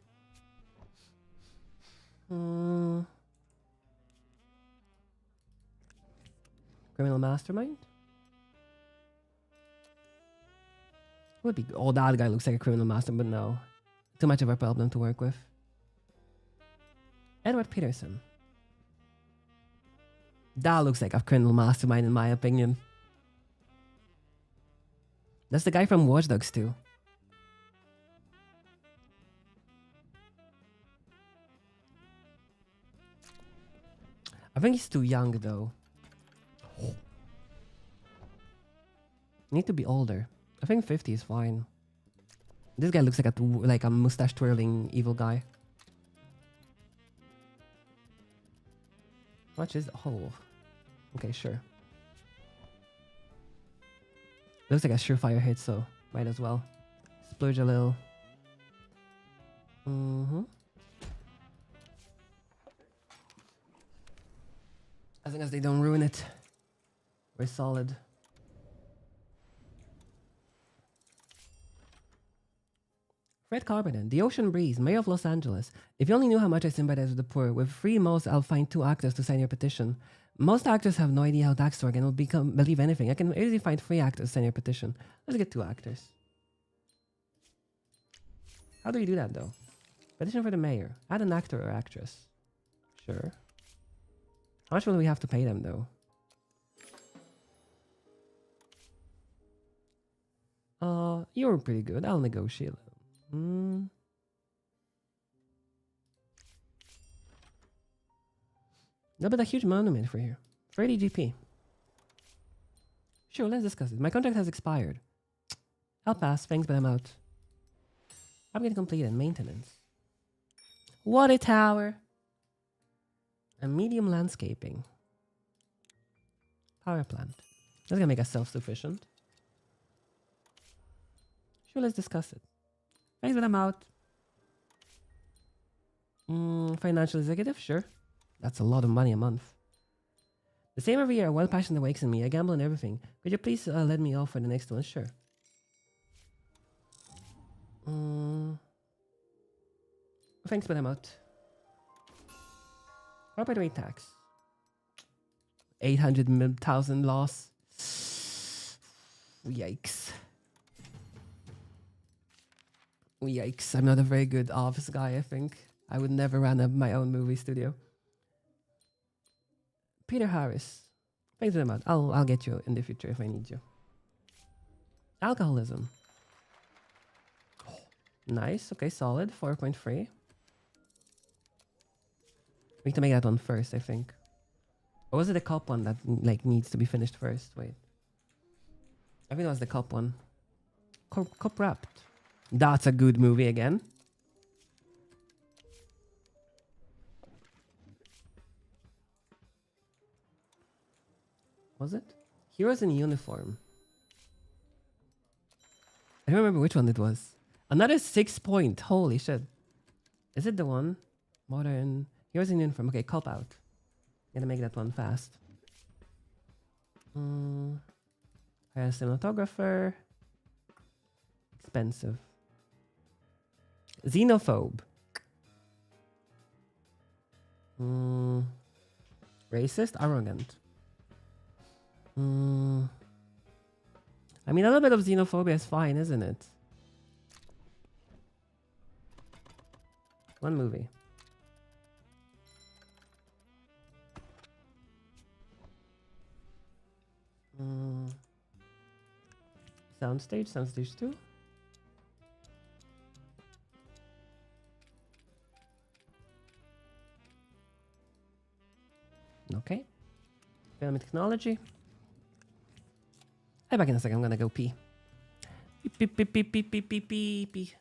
Criminal mastermind? Would be. Oh, that guy looks like a criminal mastermind, but no. Too much of a problem to work with. Edward Peterson. That looks like a criminal mastermind in my opinion. That's the guy from Watch Dogs 2. I think he's too young though. Need to be older. I think 50 is fine. This guy looks like a mustache twirling evil guy. What is? Oh, okay, sure. Looks like a surefire hit, so might as well splurge a little. As long as they don't ruin it, we're solid. Fred Carpenter, The Ocean Breeze, Mayor of Los Angeles. If you only knew how much I sympathize with the poor, with free most, I'll find 2 actors to sign your petition. Most actors have no idea how tax work and will believe anything. I can easily find 3 actors to sign your petition. Let's get 2 actors. How do you do that though? Petition for the mayor. Add an actor or actress. Sure. How much will we have to pay them though? You're pretty good. I'll negotiate. No, but a huge monument for here. 30 GP. Sure, let's discuss it. My contract has expired. I'll pass. Thanks, but I'm out. Upgrade completed. Maintenance. Water tower. And medium landscaping. Power plant. That's gonna make us self-sufficient. Sure, let's discuss it. Thanks, but I'm out. Financial executive, sure. That's a lot of money a month. The same every year, a wild passion awakes in me. I gamble on everything. Could you please let me off for the next one? Sure. Thanks, but I'm out. Corporate rate tax. 800,000 loss. Yikes. Yikes. I'm not a very good office guy, I think. I would never run my own movie studio. Peter Harris. Thanks very much. I'll get you in the future if I need you. Alcoholism. Nice. Okay, solid. 4.3. We need to make that one first, I think. Or was it the cop one that needs to be finished first? Wait. I think it was the cop one. Cop Wrapped. That's a good movie again. Was it? Heroes in Uniform. I don't remember which one it was. Another 6 point. Holy shit. Is it the one? Modern. Here's an uniform. Okay, cop out. Gonna make that one fast. Hire a cinematographer. Expensive. Xenophobe. Racist, arrogant. I mean, a little bit of xenophobia is fine, isn't it? One movie. Soundstage, soundstage 2. Okay. Film and technology. I'll be back in a second. I'm gonna go pee. Pee, pee, pee, pee, pee, pee, pee, pee.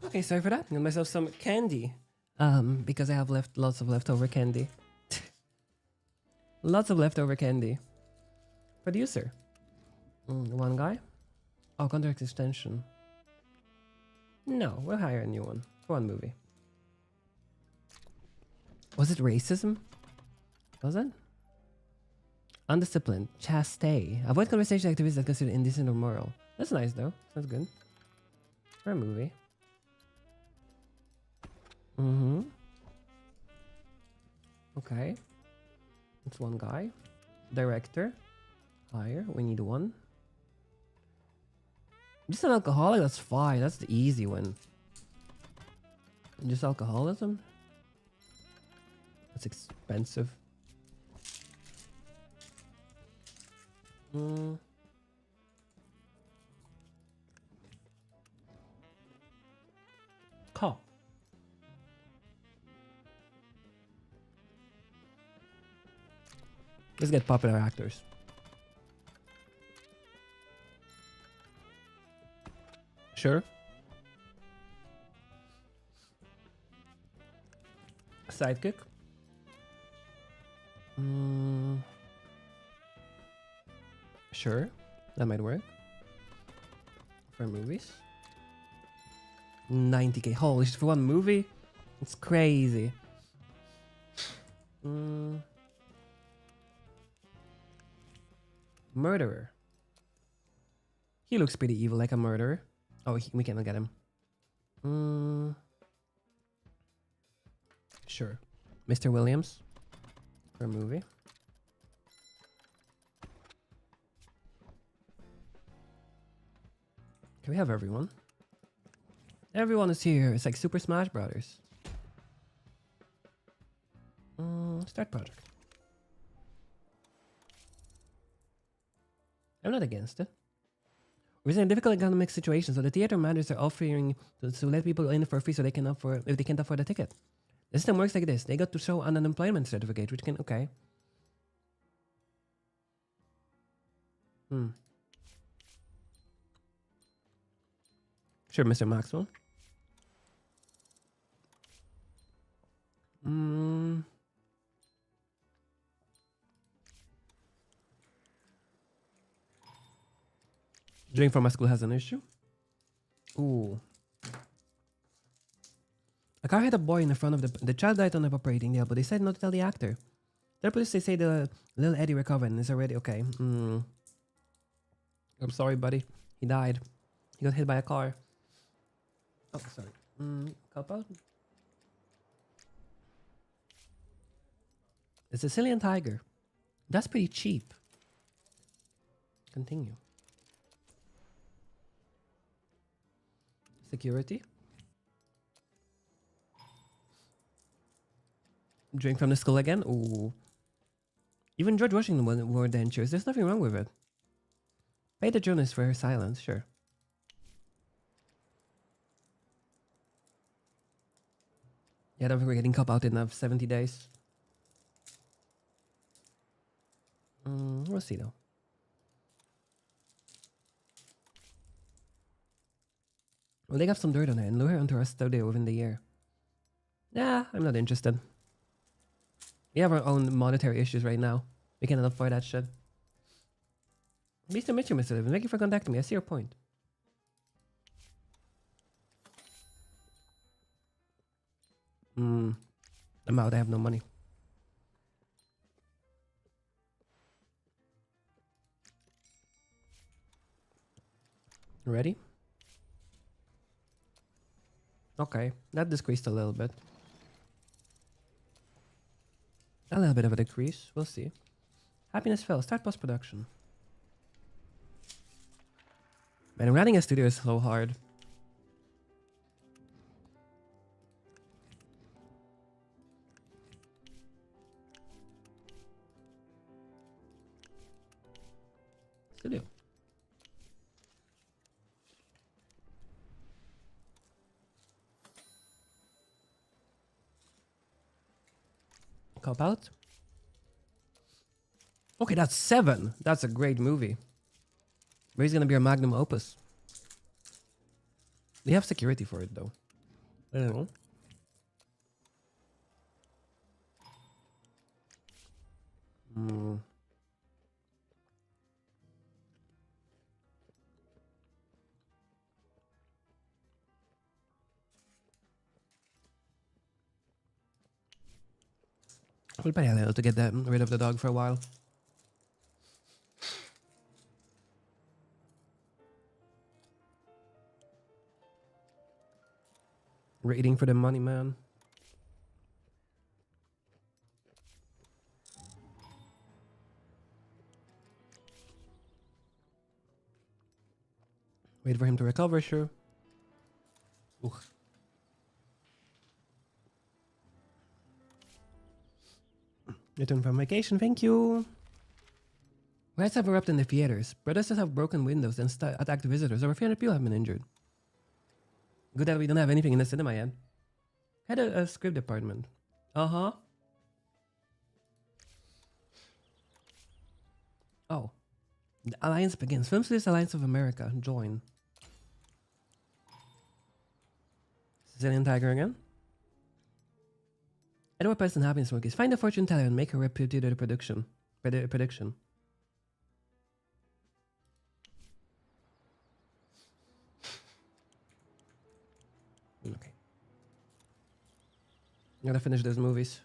Okay, sorry for that. Got myself some candy. Because I have left lots of leftover candy. Lots of leftover candy. Producer. One guy. Oh, contract extension. No, we'll hire a new one for one movie. Was it racism? Was it? Undisciplined. Chaste. Avoid conversation activities that consider indecent or moral. That's nice though. Sounds good. For a movie. Okay. That's one guy. Director. Hire. We need one. Just an alcoholic? That's fine. That's the easy one. Just alcoholism? That's expensive. Cop. Let's get popular actors. Sure. Sidekick. Sure. That might work. For movies. 90k. Holy shit, for one movie? It's crazy. Murderer. He looks pretty evil, like a murderer. Oh, we cannot get him. Sure. Mr. Williams. For a movie. Can we have everyone? Everyone is here. It's like Super Smash Brothers. Start project. I'm not against it. We're in a difficult economic situation, so the theater managers are offering to let people in for free so they can afford if they can't afford a ticket. The system works like this: they got to show an unemployment certificate, which can okay. Sure, Mr. Maxwell. Drink from my school has an issue. Ooh. A car hit a boy in the front of the child died on the operating table, but they said not to tell the actor. The police they say the little Eddie recovered and is already okay. I'm sorry, buddy. He died. He got hit by a car. Oh, sorry. Cop out. A Sicilian tiger. That's pretty cheap. Continue. Security. Drink from the skull again. Ooh. Even George Washington wore dentures. There's nothing wrong with it. Pay the journalist for her silence, sure. Yeah, I don't think we're getting cop out in 70 days. We'll see though. Well, they got some dirt on her and lure her onto our studio within the year. Nah, I'm not interested. We have our own monetary issues right now. We cannot afford that shit. Nice to meet you, Mr. Livin. Thank you for contacting me. I see your point. I'm out. I have no money. Ready? Okay, that decreased a little bit. A little bit of a decrease. We'll see. Happiness fell. Start post-production. Man, running a studio is so hard. Studio. Cop out. Okay, that's 7. That's a great movie. Where's gonna be our magnum opus? They have security for it though. I don't know. We'll pay a little to get rid of the dog for a while. Waiting for the money, man. Wait for him to recover, sure. Ooh. Return from vacation, thank you. Riots have erupted in the theaters. Protesters have broken windows and attacked visitors. Over 300 people have been injured. Good that we don't have anything in the cinema yet. Had a script department. Uh-huh. Oh. The alliance begins. Film Studios Alliance of America. Join. Sicilian Tiger again? Edward Preston Happiness Monkeys. Find a fortune teller and make a reputed prediction. Prediction. Okay. I gotta finish those movies.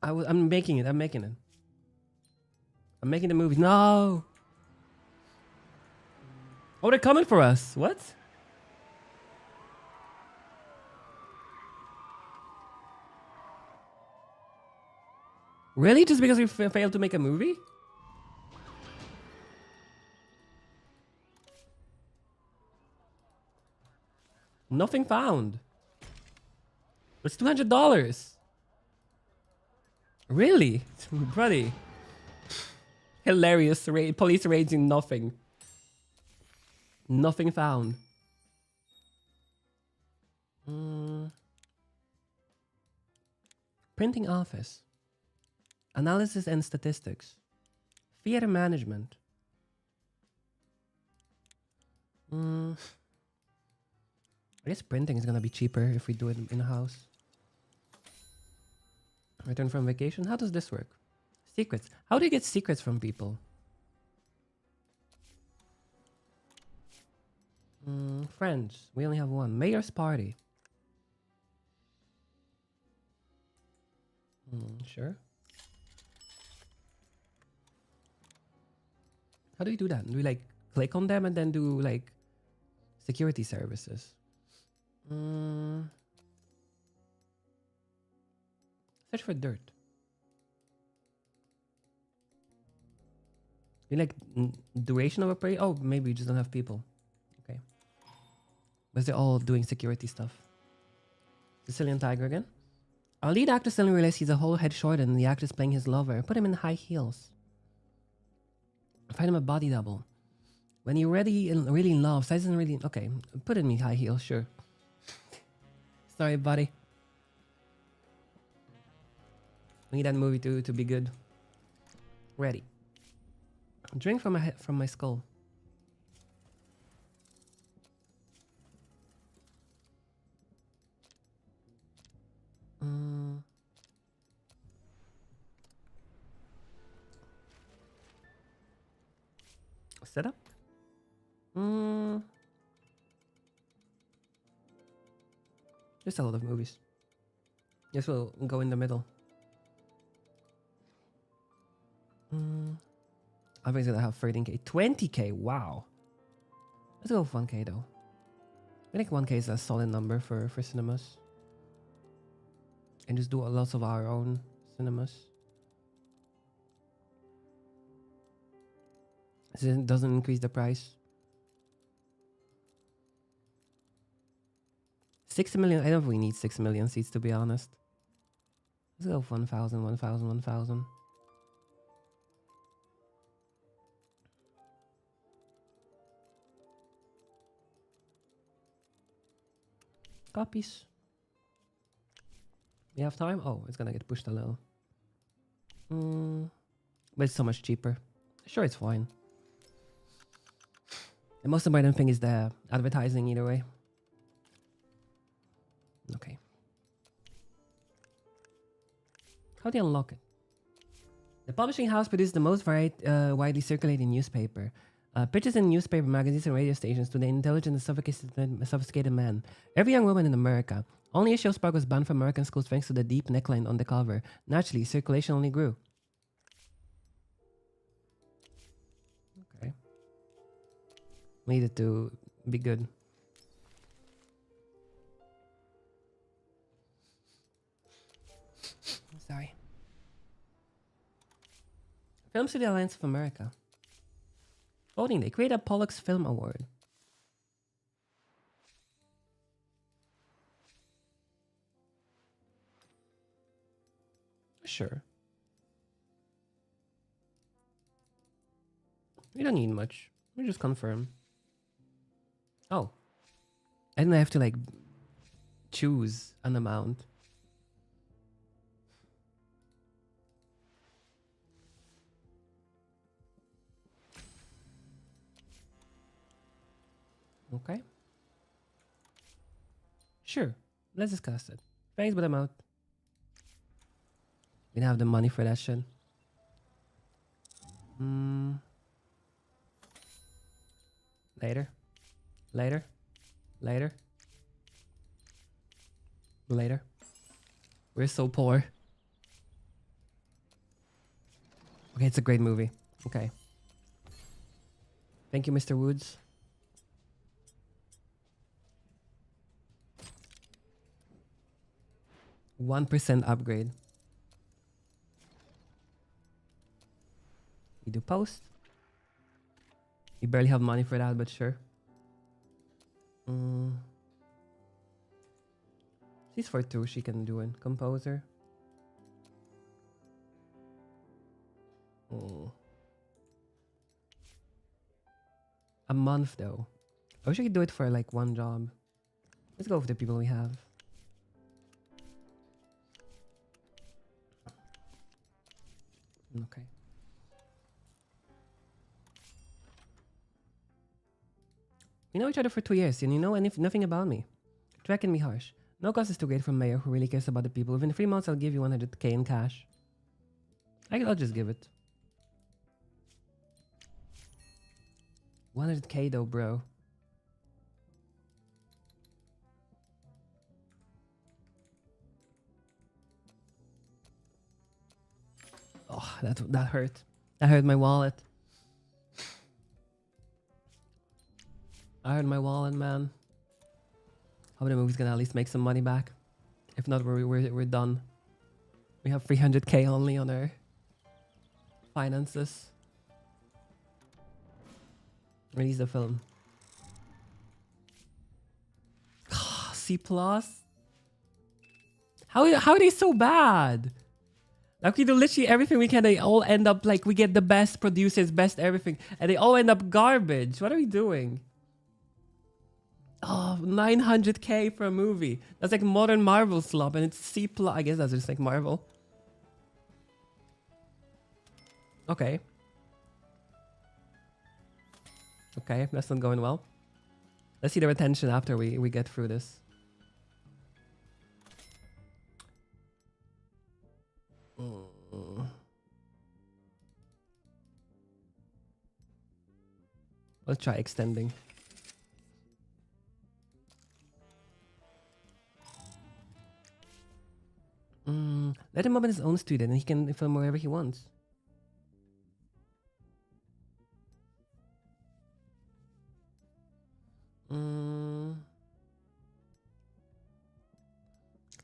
I'm making it. I'm making it. I'm making the movie. No! Oh, they're coming for us. What? Really? Just because we failed to make a movie? Nothing found. It's $200. Really? Buddy. Hilarious. Police raids in nothing. Nothing found. Printing office. Analysis and statistics. Theater management. I guess printing is gonna be cheaper if we do it in a house. Return from vacation. How does this work? Secrets. How do you get secrets from people? Friends. We only have one. Mayor's party. Sure. How do we do that? Do we like click on them and then do like security services? Search for dirt. You like duration of a parade? Oh, maybe you just don't have people. Okay. But they're all doing security stuff. Sicilian tiger again. Our lead actor suddenly realized he's a whole head shorter than the actress playing his lover. Put him in high heels. Find him a body double. When you're really in love, size isn't really... Okay, put him in high heels, sure. Sorry, buddy. We need that movie to be good. Ready. Drink from my skull. Setup. There's a lot of movies. Guess we'll go in the middle. I think it's gonna have 13k. 20k, wow. Let's go with 1k though. I think 1k is a solid number for cinemas. And just do lots of our own cinemas. So it doesn't increase the price. 6 million. I don't think we need 6 million seats, to be honest. Let's go with 1,000, 1,000, 1,000. Copies. We have time? Oh, it's gonna get pushed a little. But it's so much cheaper. Sure, it's fine. The most important thing is the advertising either way. Okay. How do you unlock it? The publishing house produced the most widely circulating newspaper. Pitches in newspaper, magazines, and radio stations to the intelligent and sophisticated man. Every young woman in America. Only a Spark was banned from American schools thanks to the deep neckline on the cover. Naturally, circulation only grew. Okay. We need it to be good. Sorry. Film Studio Alliance of America. Voting Day. Create a Pollux Film Award. Sure. We don't need much. We just confirm. Oh. And I have to like choose an amount. Okay. Sure. Let's discuss it. Thanks, but I'm out. We don't have the money for that shit. Later. Later. Later. Later. We're so poor. Okay, it's a great movie. Okay. Thank you, Mr. Woods. %1 upgrade. We do post. We barely have money for that, but sure. She's for 2, she can do it. Composer. Oh. A month though. I wish I could do it for like one job. Let's go with the people we have. Okay. We know each other for 2 years, and you know nothing about me. Try can be harsh. No cost is too great for a mayor who really cares about the people. Within 3 months, I'll give you 100k in cash. I'll just give it. 100k though, bro. Oh, that hurt. That hurt my wallet. I hurt my wallet, man. Hope the movie's gonna at least make some money back. If not, we're done. We have 300k only on our finances. Release the film. C plus. How are they so bad? Like we do literally everything we can. They all end up like we get the best producers, best everything, and they all end up garbage. What are we doing? Oh, 900k for a movie. That's like modern Marvel slop, and it's C plus. I guess that's just like Marvel. Okay. Okay, that's not going well. Let's see the retention after we get through this. Let's try extending. Let him open his own studio and he can film wherever he wants.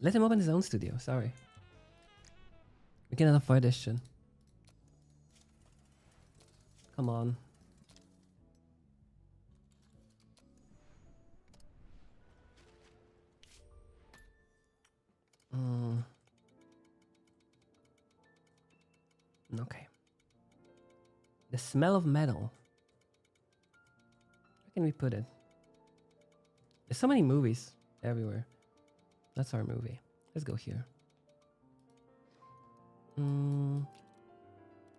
Let him open his own studio, sorry. We cannot afford this shit. Come on. Okay. The smell of metal. Where can we put it? There's so many movies everywhere. That's our movie. Let's go here. The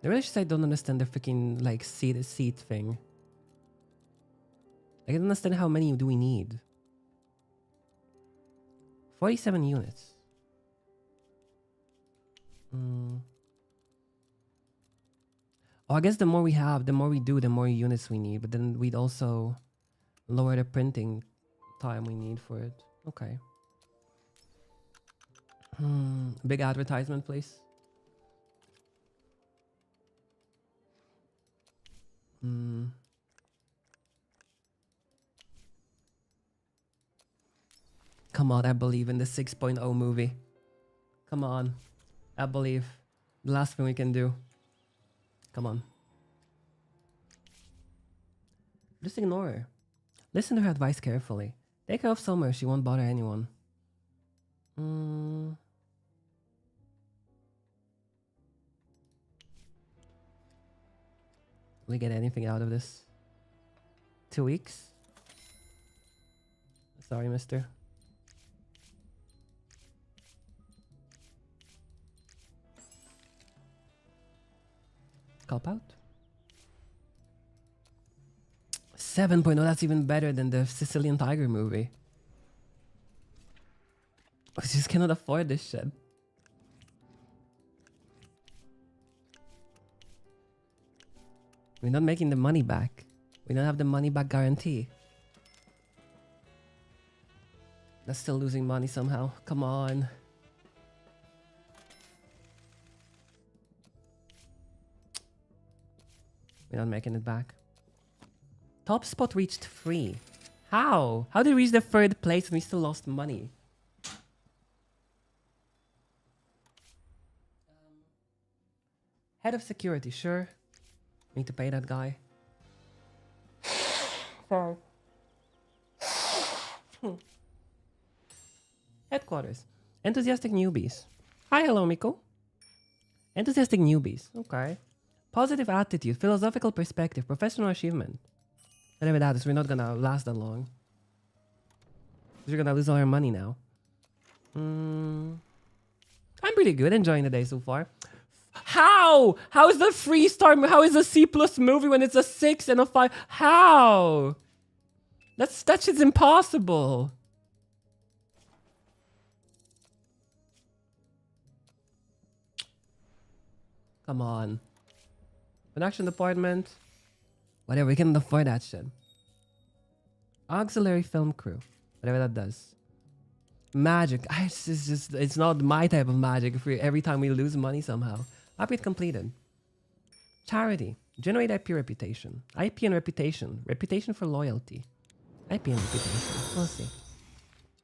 relationship I don't understand the freaking like seat thing. I don't understand how many do we need. 47 units. Oh, I guess the more we have, the more we do, the more units we need. But then we'd also lower the printing time we need for it. Okay. Big advertisement, please. Come on, I believe in the 6.0 movie. Come on. I believe. The last thing we can do. Come on. Just ignore her. Listen to her advice carefully. Take her off somewhere. She won't bother anyone. Will we get anything out of this? 2 weeks? Sorry, mister. Cop out. 7.0, that's even better than the Sicilian Tiger movie. I just cannot afford this shit. We're not making the money back. We don't have the money back guarantee. That's still losing money somehow. Come on. We're not making it back. Top spot reached 3. How? How did we reach the 3rd place and we still lost money? Head of security, sure. Need to pay that guy. Sorry. Headquarters. Enthusiastic newbies. Hi, hello, Miko. Enthusiastic newbies. Okay. Positive attitude, philosophical perspective, professional achievement. Whatever that is, we're not gonna last that long. We're gonna lose all our money now. I'm pretty good, enjoying the day so far. How? How is the 3-star? How is a C+ movie when it's a 6 and a 5? How? That shit's impossible. Come on. Production department. Whatever, we can afford that shit. Auxiliary film crew. Whatever that does. Magic. It's not my type of magic if every time we lose money somehow. Upgrade completed. Charity. Generate IP reputation. IP and reputation. Reputation for loyalty. IP and reputation. We'll see.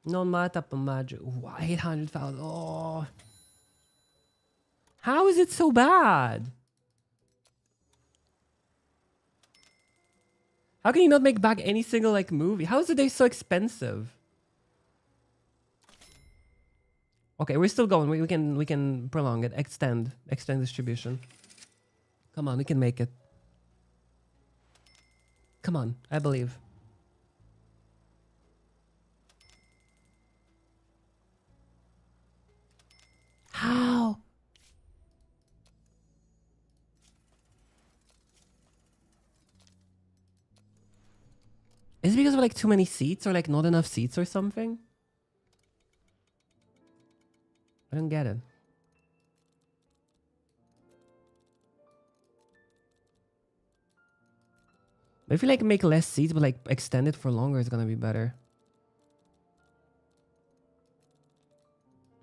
Non mata pa magic. 800,000. Oh. How is it so bad? How can you not make back any single like movie? How is it they so expensive? Okay, we're still going. We can prolong it, extend distribution. Come on, we can make it. Come on, I believe. How? Is it because of like too many seats or like not enough seats or something? I don't get it. But if you like make less seats but like extend it for longer, it's gonna be better.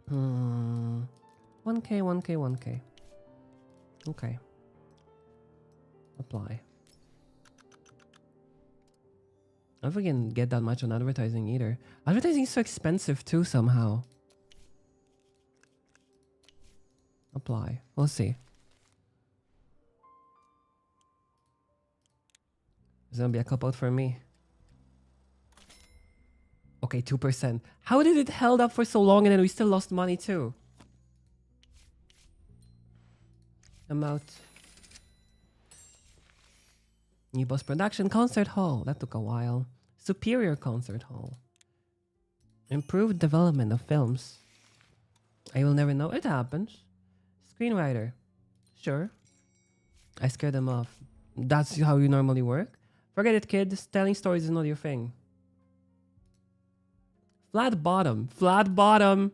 1K, 1K, 1K. Okay. Apply. I don't know if we can get that much on advertising either. Advertising is so expensive too somehow. Apply. We'll see. There's gonna be a cop out for me. Okay, 2%. How did it held up for so long and then we still lost money too? I'm out. New post production concert hall. That took a while. Superior concert hall. Improved development of films. I will never know. It happens. Screenwriter. Sure. I scared them off. That's how you normally work? Forget it, kid. Telling stories is not your thing. Flat bottom. Flat bottom.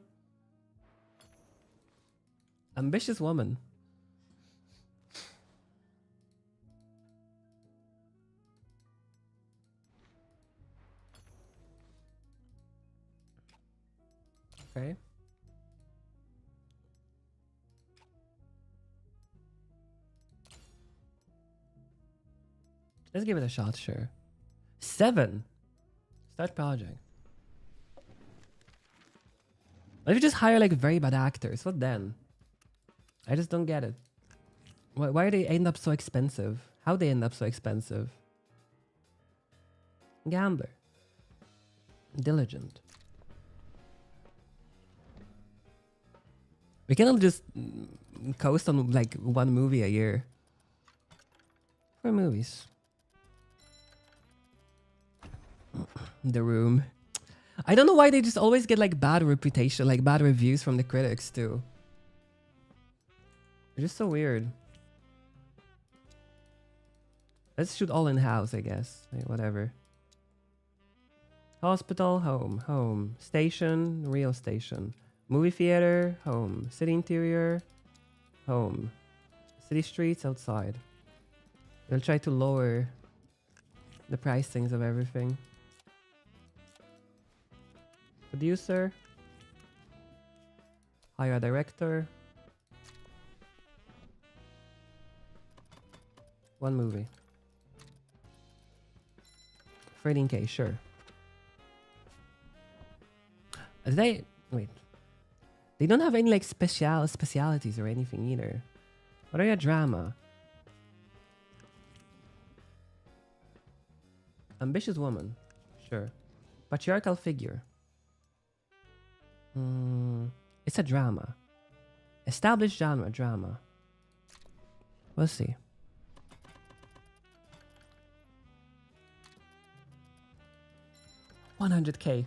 Ambitious woman. Okay. Let's give it a shot, sure. 7. Start project. What if you just hire like very bad actors? What then? I just don't get it. Why do they end up so expensive? How they end up so expensive? Gambler. Diligent. We cannot just coast on like one movie a year. 4 movies. The Room. I don't know why they just always get like bad reputation, like bad reviews from the critics too. They're just so weird. Let's shoot all in house, I guess. Like, whatever. Hospital, home, home. Station, real station. Movie theater, home. City interior, home. City streets, outside. We'll try to lower the pricings of everything. Producer. Hire a director. 1 movie. 13K, sure. Wait. They don't have any like specialities or anything either. What are your drama? Ambitious woman. Sure. Patriarchal figure. It's a drama. Established genre, drama. We'll see. 100k.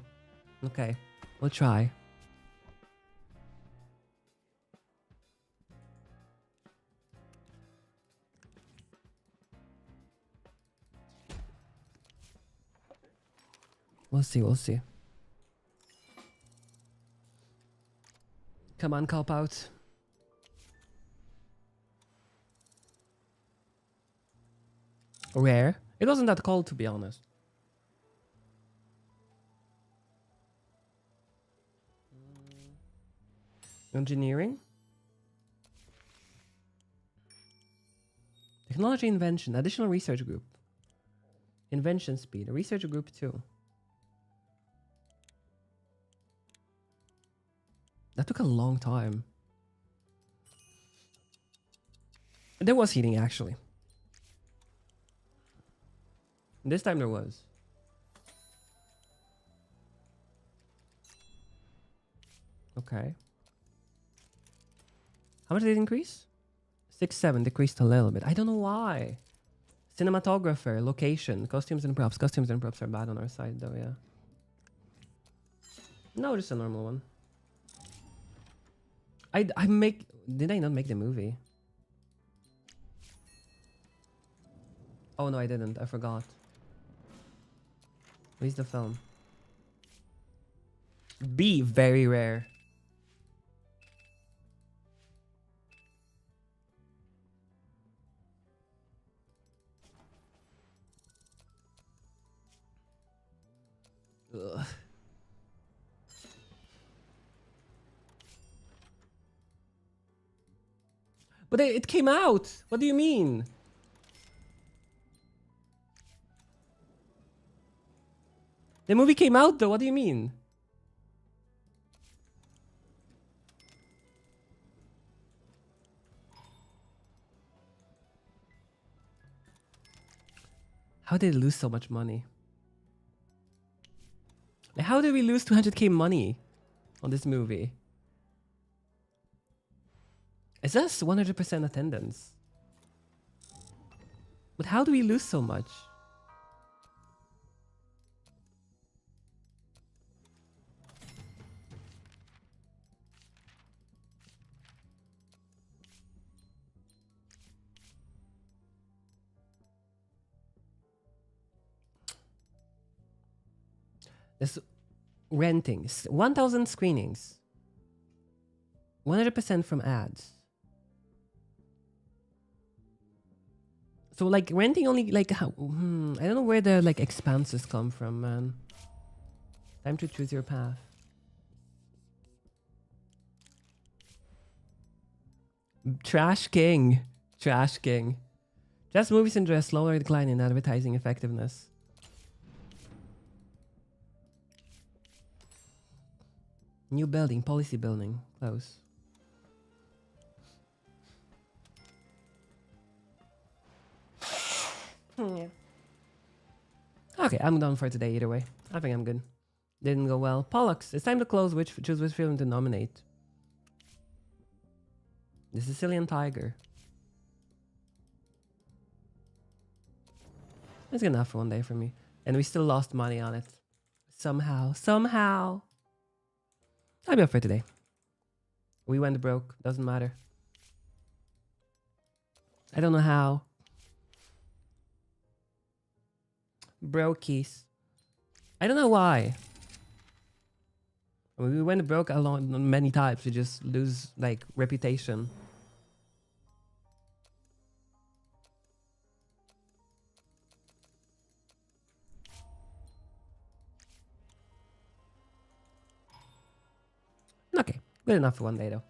Okay, we'll try. We'll see, we'll see. Come on, cop out. Rare. It wasn't that cold, to be honest. Engineering. Technology invention. Additional research group. Invention speed. A research group too. That took a long time. There was heating, actually. This time there was. Okay. How much did it increase? 6-7 decreased a little bit. I don't know why. Cinematographer, location, costumes and props. Costumes and props are bad on our side though, yeah. No, just a normal one. Did I not make the movie? Oh no, I didn't. I forgot. Where's the film? B, very rare. Ugh. But it came out. What do you mean? The movie came out though. What do you mean? How did it lose so much money? Like, how did we lose 200k money on this movie? It's just 100% attendance. But how do we lose so much? This renting, 1,000 screenings, 100% from ads. So like renting only like how? I don't know where the like expenses come from, man. Time to choose your path. Trash King, Trash King. Just movies enjoy a slower decline in advertising effectiveness. New building, policy building, close. Yeah. Okay, I'm done for today either way. I think I'm good. Didn't go well. Pollux, it's time to close. Choose which film to nominate. The Sicilian Tiger. That's good enough for one day for me. And we still lost money on it. Somehow. I'll be up for today. We went broke. Doesn't matter. I don't know how. Brokies. I don't know why. We went broke along many times. We just lose like reputation. Okay, good enough for one day though.